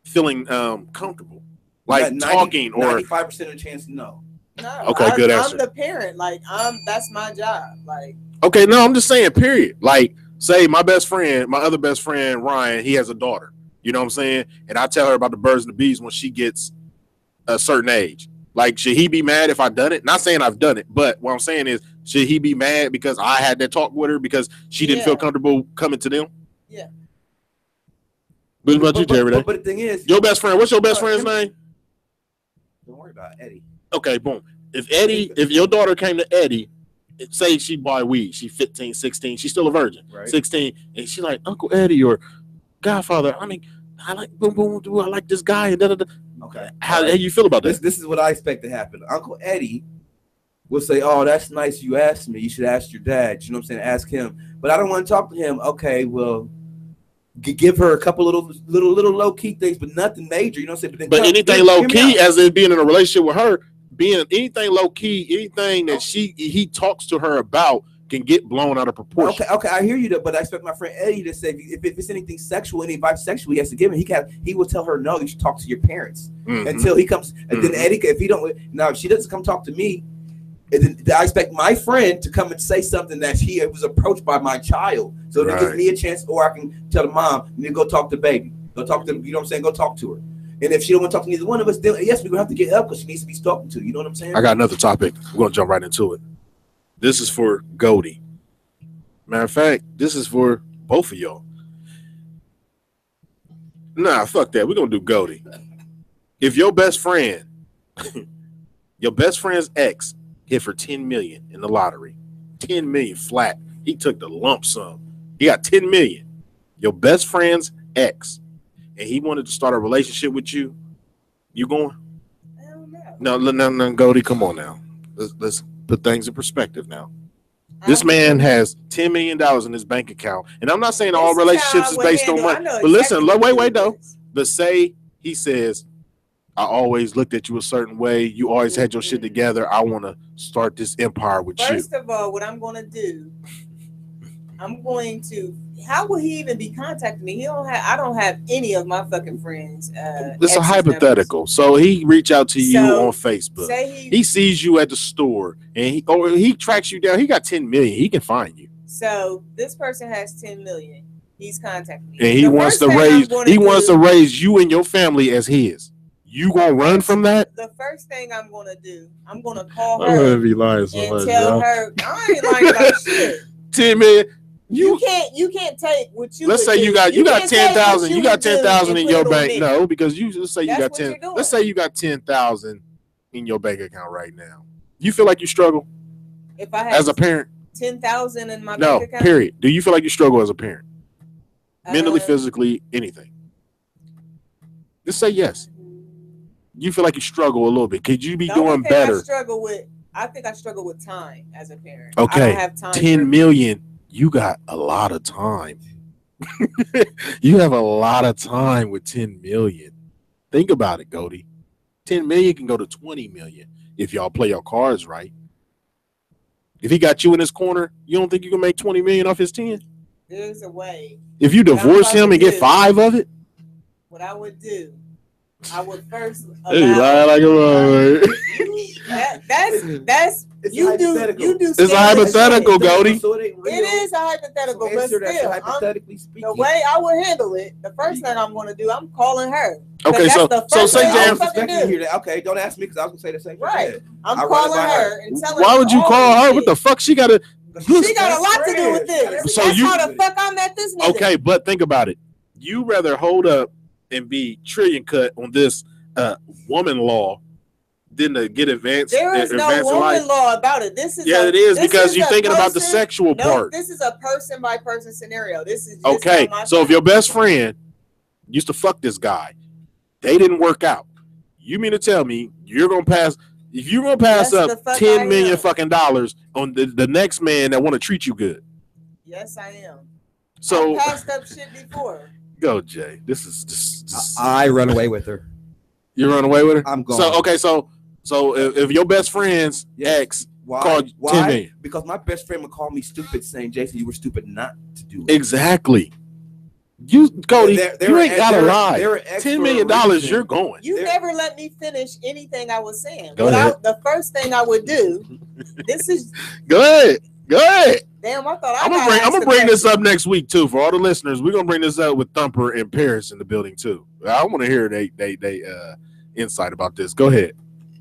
feeling comfortable, like talking, or 95% of the chance, no. No, okay, good answer. I'm the parent. Like that's my job. Like. Okay, no, I'm just saying, period. Like, say my other best friend, Ryan, he has a daughter. You know what I'm saying? And I tell her about the birds and the bees when she gets a certain age. Like, should he be mad if I done it? Not saying I've done it, but what I'm saying is, should he be mad because I had that talk with her because she didn't feel comfortable coming to them? Yeah. What about you, Jerry? But the thing is, your best friend, what's your best friend's name? Don't worry about Eddie. Okay, boom. If your daughter came to Eddie, say she buy weed, she 15, 16, she's still a virgin, right. 16, and she's like, Uncle Eddie or Godfather, I mean, I like boom, boom, do I like this guy, and da. Okay. How you feel about this? This is what I expect to happen. Uncle Eddie will say, oh, that's nice you asked me. You should ask your dad. You know what I'm saying? Ask him. But I don't want to talk to him. Okay, well, give her a couple little low-key things, but nothing major. You know what I'm saying? But anything low-key, as in being in a relationship with her, being anything low key, anything that he talks to her about can get blown out of proportion. Okay, I hear you, though, but I expect my friend Eddie to say if it's anything sexual, any vibe sexual he has to give him, he will tell her no. You should talk to your parents until he comes. And then Eddie, if she doesn't come talk to me, and then I expect my friend to come and say something that he was approached by my child, so that gives me a chance, or I can tell the mom, you need to go talk to baby, go talk to, you know what I'm saying, go talk to her. And if she don't want to talk to neither one of us, then yes, we're gonna have to get help because she needs to be talking to. You know what I'm saying? I got another topic. We're gonna jump right into it. This is for Goldie. Matter of fact, this is for both of y'all. Nah, fuck that. We're gonna do Goldie. If your best friend, your best friend's ex hit for 10 million in the lottery, 10 million flat. He took the lump sum. He got 10 million. Your best friend's ex. And he wanted to start a relationship with you, you going? No, Goldie, come on now. Let's put things in perspective now. This man has $10 million in his bank account. And I'm not saying all relationships is based on money. But listen, wait, though. But say he says, I always looked at you a certain way. You always had your shit together. I want to start this empire with you. First of all, what I'm going to do, I'm going to. How will he even be contacting me? I don't have any of my fucking friends. It's a hypothetical. So he reach out to you on Facebook. Say he sees you at the store and he tracks you down. He got 10 million. He can find you. So this person has 10 million. He's contacting me. And he wants to raise you and your family as his. You gonna run from that? The first thing I'm gonna do, I'm gonna call her and much, tell her I ain't lying about shit. 10 million. You can't take what you. Let's say you got 10,000. You got 10,000 in your bank. No, because let's say you got 10. Let's say you got 10,000 in your bank account right now. You feel like you struggle? If I had as a parent, 10,000 in my bank account. Period. Do you feel like you struggle as a parent? Mentally, physically, anything? Just say yes. You feel like you struggle a little bit. Could you be doing better? I think I struggle with time as a parent. Okay, I don't have time 10 million. You got a lot of time. You have a lot of time with 10 million. Think about it, Goldie. 10 million can go to 20 million if y'all play your cards right. If he got you in his corner, you don't think you can make 20 million off his 10? There's a way. If you divorce him and get 5 of it? What I would do, I would first. Hey, lie like a mother. That's you do. It's a hypothetical, Goldie. It is a hypothetical, but still, the way I would handle it, the first thing I'm going to do, I'm calling her. Okay, so say Jam. Okay, don't ask me because I was going to say the same thing. Right, I'm calling her and telling her. Why would you call her? What the fuck? She got a lot to do with this. That's how the fuck I met this nigga. Okay, but think about it. You rather hold up and be trillion cut on this woman law than to get advanced. There is no woman law about it. This is it is because you're thinking about the sexual part. This is a person by person scenario. This is just okay. So if your best friend used to fuck this guy, they didn't work out. You mean to tell me you're gonna pass? If you're gonna pass up 10 million fucking dollars on the next man that want to treat you good? Yes, I am. So I passed up shit before. Go, Jay. This is I run away with her. You run away with her? I'm gone. So okay, so if your best friend's ex called 10 million. Because my best friend would call me stupid, saying, Jason, you were stupid not to do it. Exactly. You, Cody, you ain't got to lie. $10 million, you're going. You never let me finish anything I was saying. Go ahead. The first thing I would do, this is. Go ahead. Damn, I thought I'm gonna bring this up next week too for all the listeners. We're gonna bring this up with Thumper and Paris in the building too. I want to hear they insight about this. Go ahead.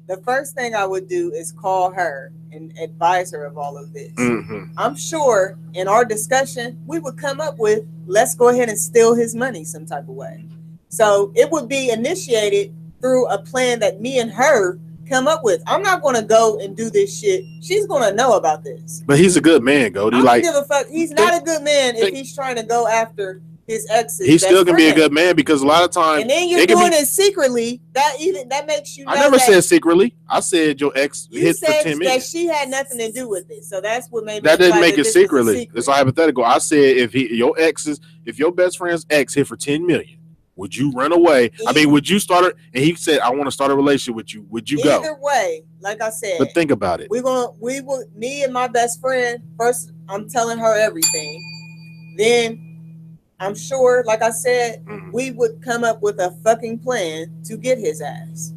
The first thing I would do is call her and advise her of all of this. Mm-hmm. I'm sure in our discussion we would come up with, let's go ahead and steal his money some type of way. So it would be initiated through a plan that me and her come up with. I'm not going to go and do this shit. She's going to know about this. But he's a good man, Goldie. I don't give a fuck. He's not a good man if he's trying to go after his exes. He still can be a good man because a lot of times. And then you're doing it secretly. That makes you know. I never said secretly. I said your ex hit for 10 million. That she had nothing to do with it. So that's what made me. That didn't make it secretly. It's a hypothetical. I said if your best friend's ex hit for 10 million, would you run away? I mean, would you start it? And he said, I want to start a relationship with you. Would you go? Either way, like I said. But think about it. Me and my best friend, first, I'm telling her everything. Then I'm sure, like I said, we would come up with a fucking plan to get his ass.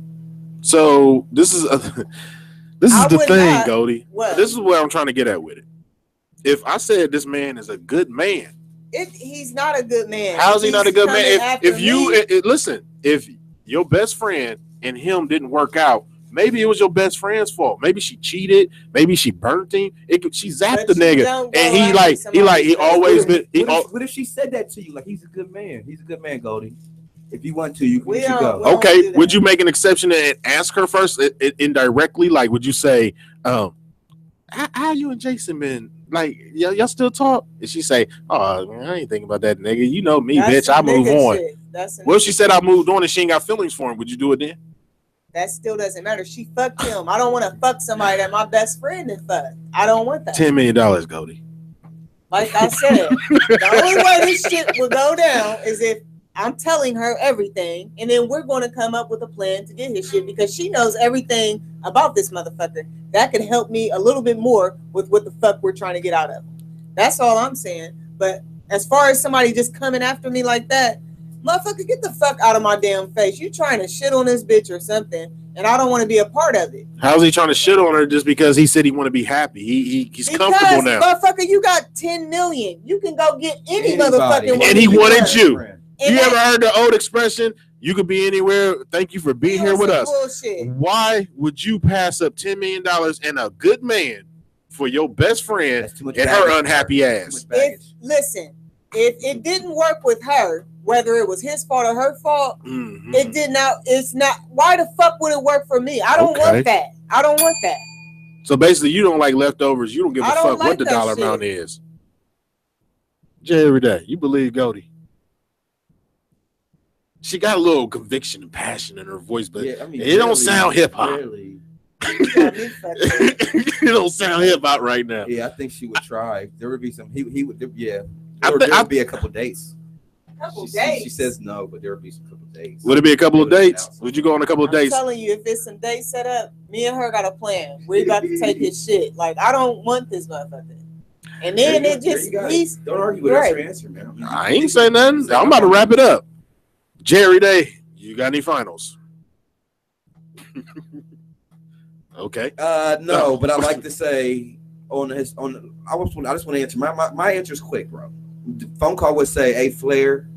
So this is the thing, Goldie. This is where I'm trying to get at with it. If I said this man is a good man, he's not a good man. How's he not a good man? If you listen, if your best friend and him didn't work out, maybe it was your best friend's fault. Maybe she cheated. Maybe she burnt him. She zapped the nigga, and he always been. What if she said that to you? Like, he's a good man. He's a good man, Goldie. If you want to, you should go. Okay, would you make an exception and ask her first indirectly? Like, would you say, how you and Jason been? Like, y'all still talk? And she say, oh, man, I ain't thinking about that nigga. You know me, bitch. I move on. Well, if she said I moved on and she ain't got feelings for him, would you do it then? That still doesn't matter. She fucked him. I don't want to fuck somebody that my best friend had fucked. I don't want that. $10 million, Goldie. Like I said, the only way this shit will go down is if I'm telling her everything, and then we're going to come up with a plan to get his shit because she knows everything about this motherfucker. That could help me a little bit more with what the fuck we're trying to get out of him. That's all I'm saying. But as far as somebody just coming after me like that, motherfucker, get the fuck out of my damn face. You trying to shit on this bitch or something, and I don't want to be a part of it. How's he trying to shit on her just because he said he want to be happy? He's comfortable now. Motherfucker, you got 10 million. You can go get any motherfucking one. And he wanted you. And you ever heard the old expression, you could be anywhere, thank you for being here with us? Bullshit. Why would you pass up $10 million and a good man for your best friend and her unhappy ass? Listen, if it didn't work with her, whether it was his fault or her fault, it did not. It's not. Why the fuck would it work for me? I don't want that. I don't want that. So basically, you don't like leftovers. You don't give a fuck like what the that dollar shit. amount is. Jay, every day, you believe Goldie. She got a little conviction and passion in her voice, but it don't sound hip hop. It don't sound hip hop right now. Yeah, I think she would try. There would be some. He would. Yeah, there would be a couple dates. She says no, but there would be some couple dates. Would it be a couple of dates? Would you go on a couple of dates? I'm telling you, if it's some dates set up, me and her got a plan. We about to take his shit. Like, I don't want this motherfucker. And then it just don't argue with us for answer, man. I ain't saying nothing. I'm about to wrap it up. Jerry Day, you got any finals? Okay. No, but I like to say I just want to answer my answer's quick, bro. The phone call would say, "Hey, Flair,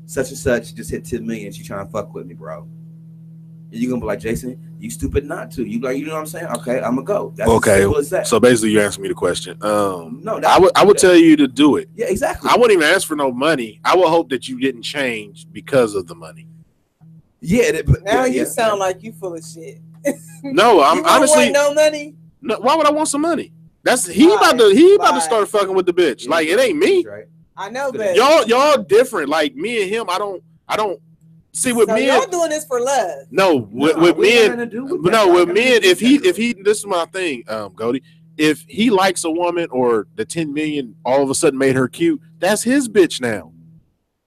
such and such just hit 10 million. She trying to fuck with me, bro." And you gonna be like, "Jason, you stupid not to." You like, you know what I'm saying? Okay, I'm gonna go. That's as simple as that. So basically, you answered me the question. No, I would tell you to do it. Yeah, exactly. I wouldn't even ask for no money. I would hope that you didn't change because of the money. Yeah, now you sound like you full of shit. No, I'm you honestly want no money. No, why would I want some money? That's he about to start fucking with the bitch. Like it ain't me. Right. I know, but y'all different. Like me and him, I don't see with me. Y'all doing this for love. No, with men. With men. If he, this is my thing, Goldie. If he likes a woman or the 10 million all of a sudden made her cute, that's his bitch now.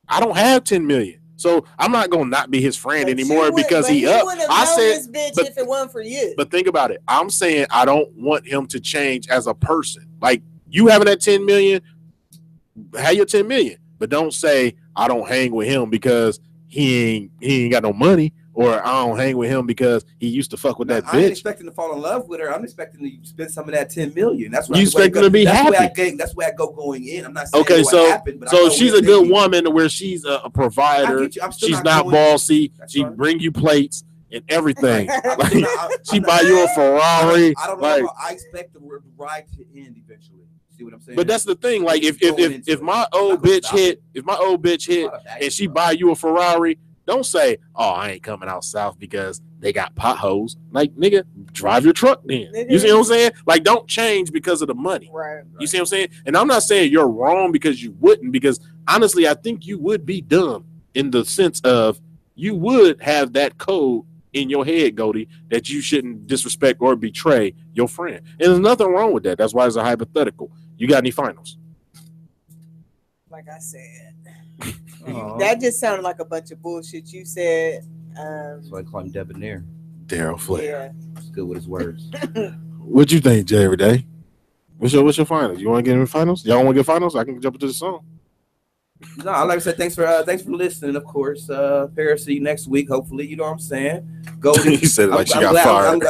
I don't have 10 million. So I'm not gonna not be his friend anymore because he up. I said this bitch if it wasn't for you. But think about it. I'm saying I don't want him to change as a person. Like you having that 10 million, have your 10 million, but don't say I don't hang with him because he ain't got no money, or I don't hang with him because he used to fuck with that bitch. I ain't expecting to fall in love with her. I'm expecting to spend some of that 10 million. That's what you expecting to be happy. That's where I go going in. I'm not saying okay. happened, but so she's a good woman where she's a provider. She's not bossy. She bring you plates and everything. She buy you a Ferrari. I don't know. I expect the ride to end eventually. See what I'm saying? But that's the thing. Like if my old bitch hit and she buy you a Ferrari, don't say, "Oh, I ain't coming out south because they got potholes." Like, nigga, drive your truck then. You see what I'm saying? Like, don't change because of the money. Right. You see what I'm saying? And I'm not saying you're wrong because you wouldn't, because honestly, I think you would be dumb in the sense of you would have that code in your head, Goldie, that you shouldn't disrespect or betray your friend. And there's nothing wrong with that. That's why it's a hypothetical. You got any finals? Like I said, that just sounded like a bunch of bullshit you said. That's why I call him debonair. Daryl Flair. Yeah. He's good with his words. What'd you think, Jay, every day? What's your finals? You want to get in finals? Y'all want to get finals? I can jump into the song. No, like I said, thanks for listening. Of course, Paris, see you next week. Hopefully, you know what I'm saying. Goldie, you said it like she got fired.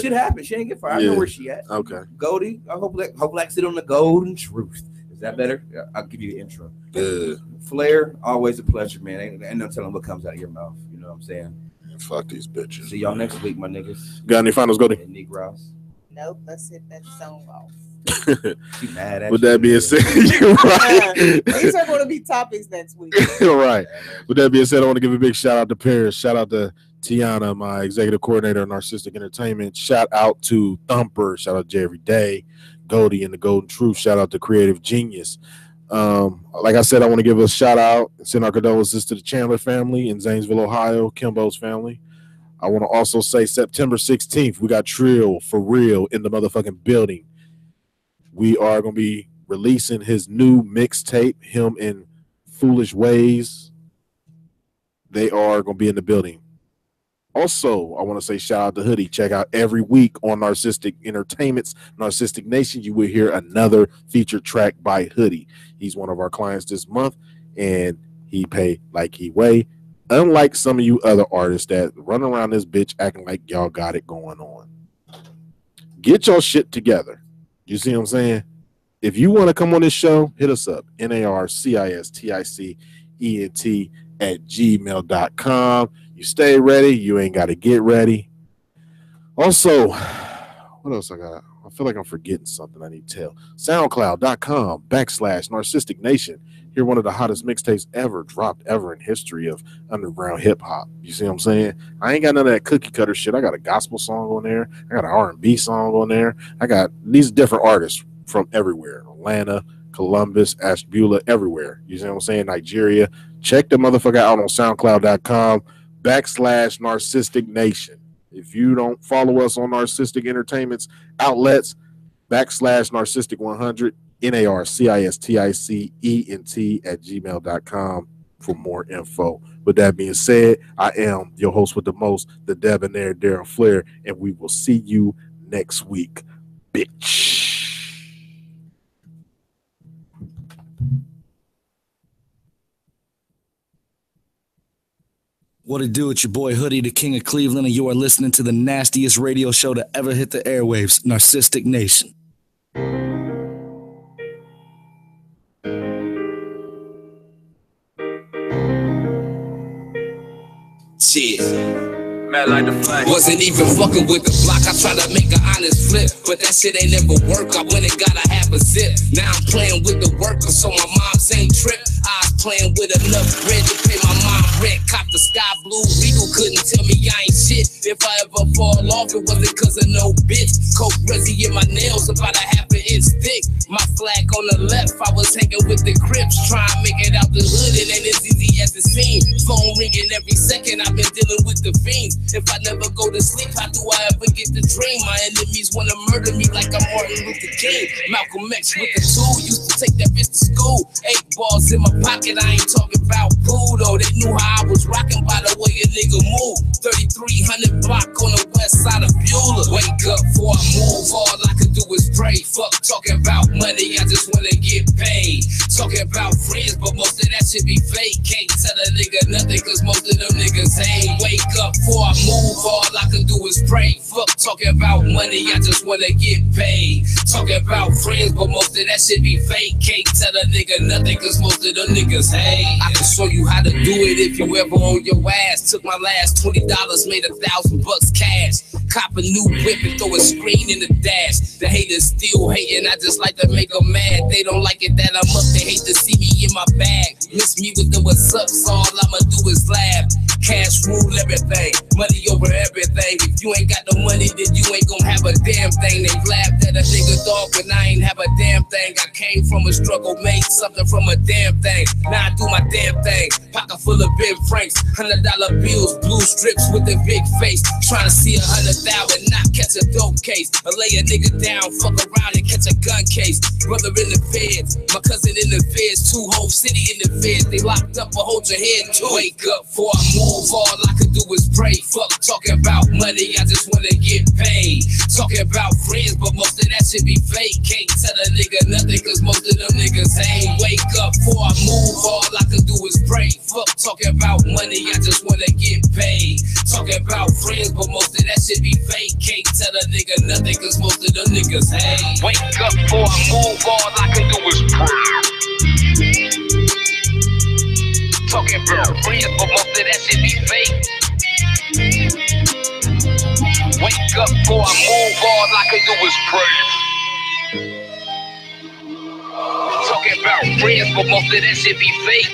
Shit happened. She ain't get fired. I know where she at. Okay, Goldie, I hope I can sit on the golden truth. Is that better? Yeah, I'll give you the intro. Good. Flair, always a pleasure, man. Ain't no telling what comes out of your mouth. You know what I'm saying? Fuck these bitches. See y'all next week, my niggas. Got any finals, Goldie? And Negroes. Nope. Let's hit that song off. She mad at With that being said, you're right. These are going to be topics next week. Right. With that being said, I want to give a big shout out to Paris. Shout out to Tiana, my executive coordinator of Narcistic Entertainment. Shout out to Thumper. Shout out to Jerry Day, Goldie, and the Golden Truth. Shout out to Creative Genius. Like I said, I want to give a shout out and send our condolences to the Chandler family in Zanesville, Ohio, Kimbo's family. I want to also say September 16th, we got Trill for real in the motherfucking building. We are going to be releasing his new mixtape, him and Foolish Ways. They are going to be in the building. Also, I want to say shout out to Hoodie. Check out every week on Narcistic Entertainment's Narcistic Nation. You will hear another featured track by Hoodie. He's one of our clients this month, and he pay like he weigh. Unlike some of you other artists that run around this bitch acting like y'all got it going on. Get your shit together. You see what I'm saying? If you want to come on this show, hit us up. narcisticent@gmail.com. You stay ready. You ain't got to get ready. Also, what else I got? I feel like I'm forgetting something I need to tell. SoundCloud.com/Narcistic Nation. Hear one of the hottest mixtapes ever dropped ever in history of underground hip hop. You see what I'm saying? I ain't got none of that cookie cutter shit. I got a gospel song on there. I got an R&B song on there. I got these different artists from everywhere. Atlanta, Columbus, Ashtabula, everywhere. You see what I'm saying? Nigeria. Check the motherfucker out on SoundCloud.com/Narcistic Nation. If you don't follow us on Narcistic Entertainment's outlets, /Narcistic100, NARCISTICENT for more info. With that being said, I am your host with the most, the debonair Darren Flair, and we will see you next week, bitch. What it do? It's your boy Hoodie, the King of Cleveland, and you are listening to the nastiest radio show to ever hit the airwaves, Narcistic Nation. Shit. Like the wasn't even fucking with the block. I tried to make an honest flip, but that shit ain't never work. I went and got a half a zip. Now I'm playing with the worker, so my mom's ain't trip. I was playing with enough bread to pay my mom rent. Cop the sky blue Regal, couldn't tell me I ain't shit. If I ever fall off, it wasn't cause of no bitch. Coke resi in my nails, about a half an inch thick. My flag on the left, I was hanging with the Crips, trying to make it out the hood. It ain't as easy as it seems. Phone ringing every second, I've been dealing with the fiends. If I never go to sleep, how do I ever get the dream? My enemies wanna murder me like I'm Martin Luther King. Malcolm X with the tool, used to take that bitch to school. 8 balls in my pocket, I ain't talking about pool though. They knew how I was rocking by the way a nigga moved. 3300 block on the west side of Beulah. Wake up before I move, all I could do is pray. Fuck talking about money, I just wanna get paid. Talking about friends, but most of that shit be fake. Can't tell a nigga nothing, cause most of them niggas ain't. Wake up before I move, all I can do is pray. Fuck talking about money, I just wanna get paid. Talking about friends, but most of that shit be fake. Can't tell a nigga nothing, cause most of them niggas hate. I can show you how to do it if you ever on your ass. Took my last $20, made $1,000 cash. Cop a new whip and throw a screen in the dash. The haters still hating, I just like to make them mad. They don't like it that I'm up, they hate to see me in my bag. Miss me with the what's up, so all I'ma do is laugh. Cash rule everything, money over everything. If you ain't got no money, then you ain't gon' have a damn thing. They laughed at a nigga dog, but I ain't have a damn thing. I came from a struggle, made something from a damn thing. Now I do my damn thing. Pocket full of Ben Franks, $100 bills, blue strips with a big face. Trying to see 100,000, not catch a dope case. Or lay a nigga down, fuck around and catch a gun case. Brother in the feds, my cousin in the feds, 2 whole city in the feds. They locked up, but hold your head too. Wake up before I move. All I can do is pray. Fuck talking about money, I just wanna get paid. Talking about friends, but most of that shit be fake. Can't tell a nigga nothing, cause most of them niggas ain't. Wake up before I move, all I can do is pray. Fuck talking about money, I just wanna get paid. Talking about friends, but most of that shit be fake. Can't tell a nigga nothing, cause most of them niggas hate. Wake up before I move, all I can do is pray. Talking about friends, but most of that shit be fake. Wake up before I move, all I can do is pray. Talking about friends, but most of that shit be fake.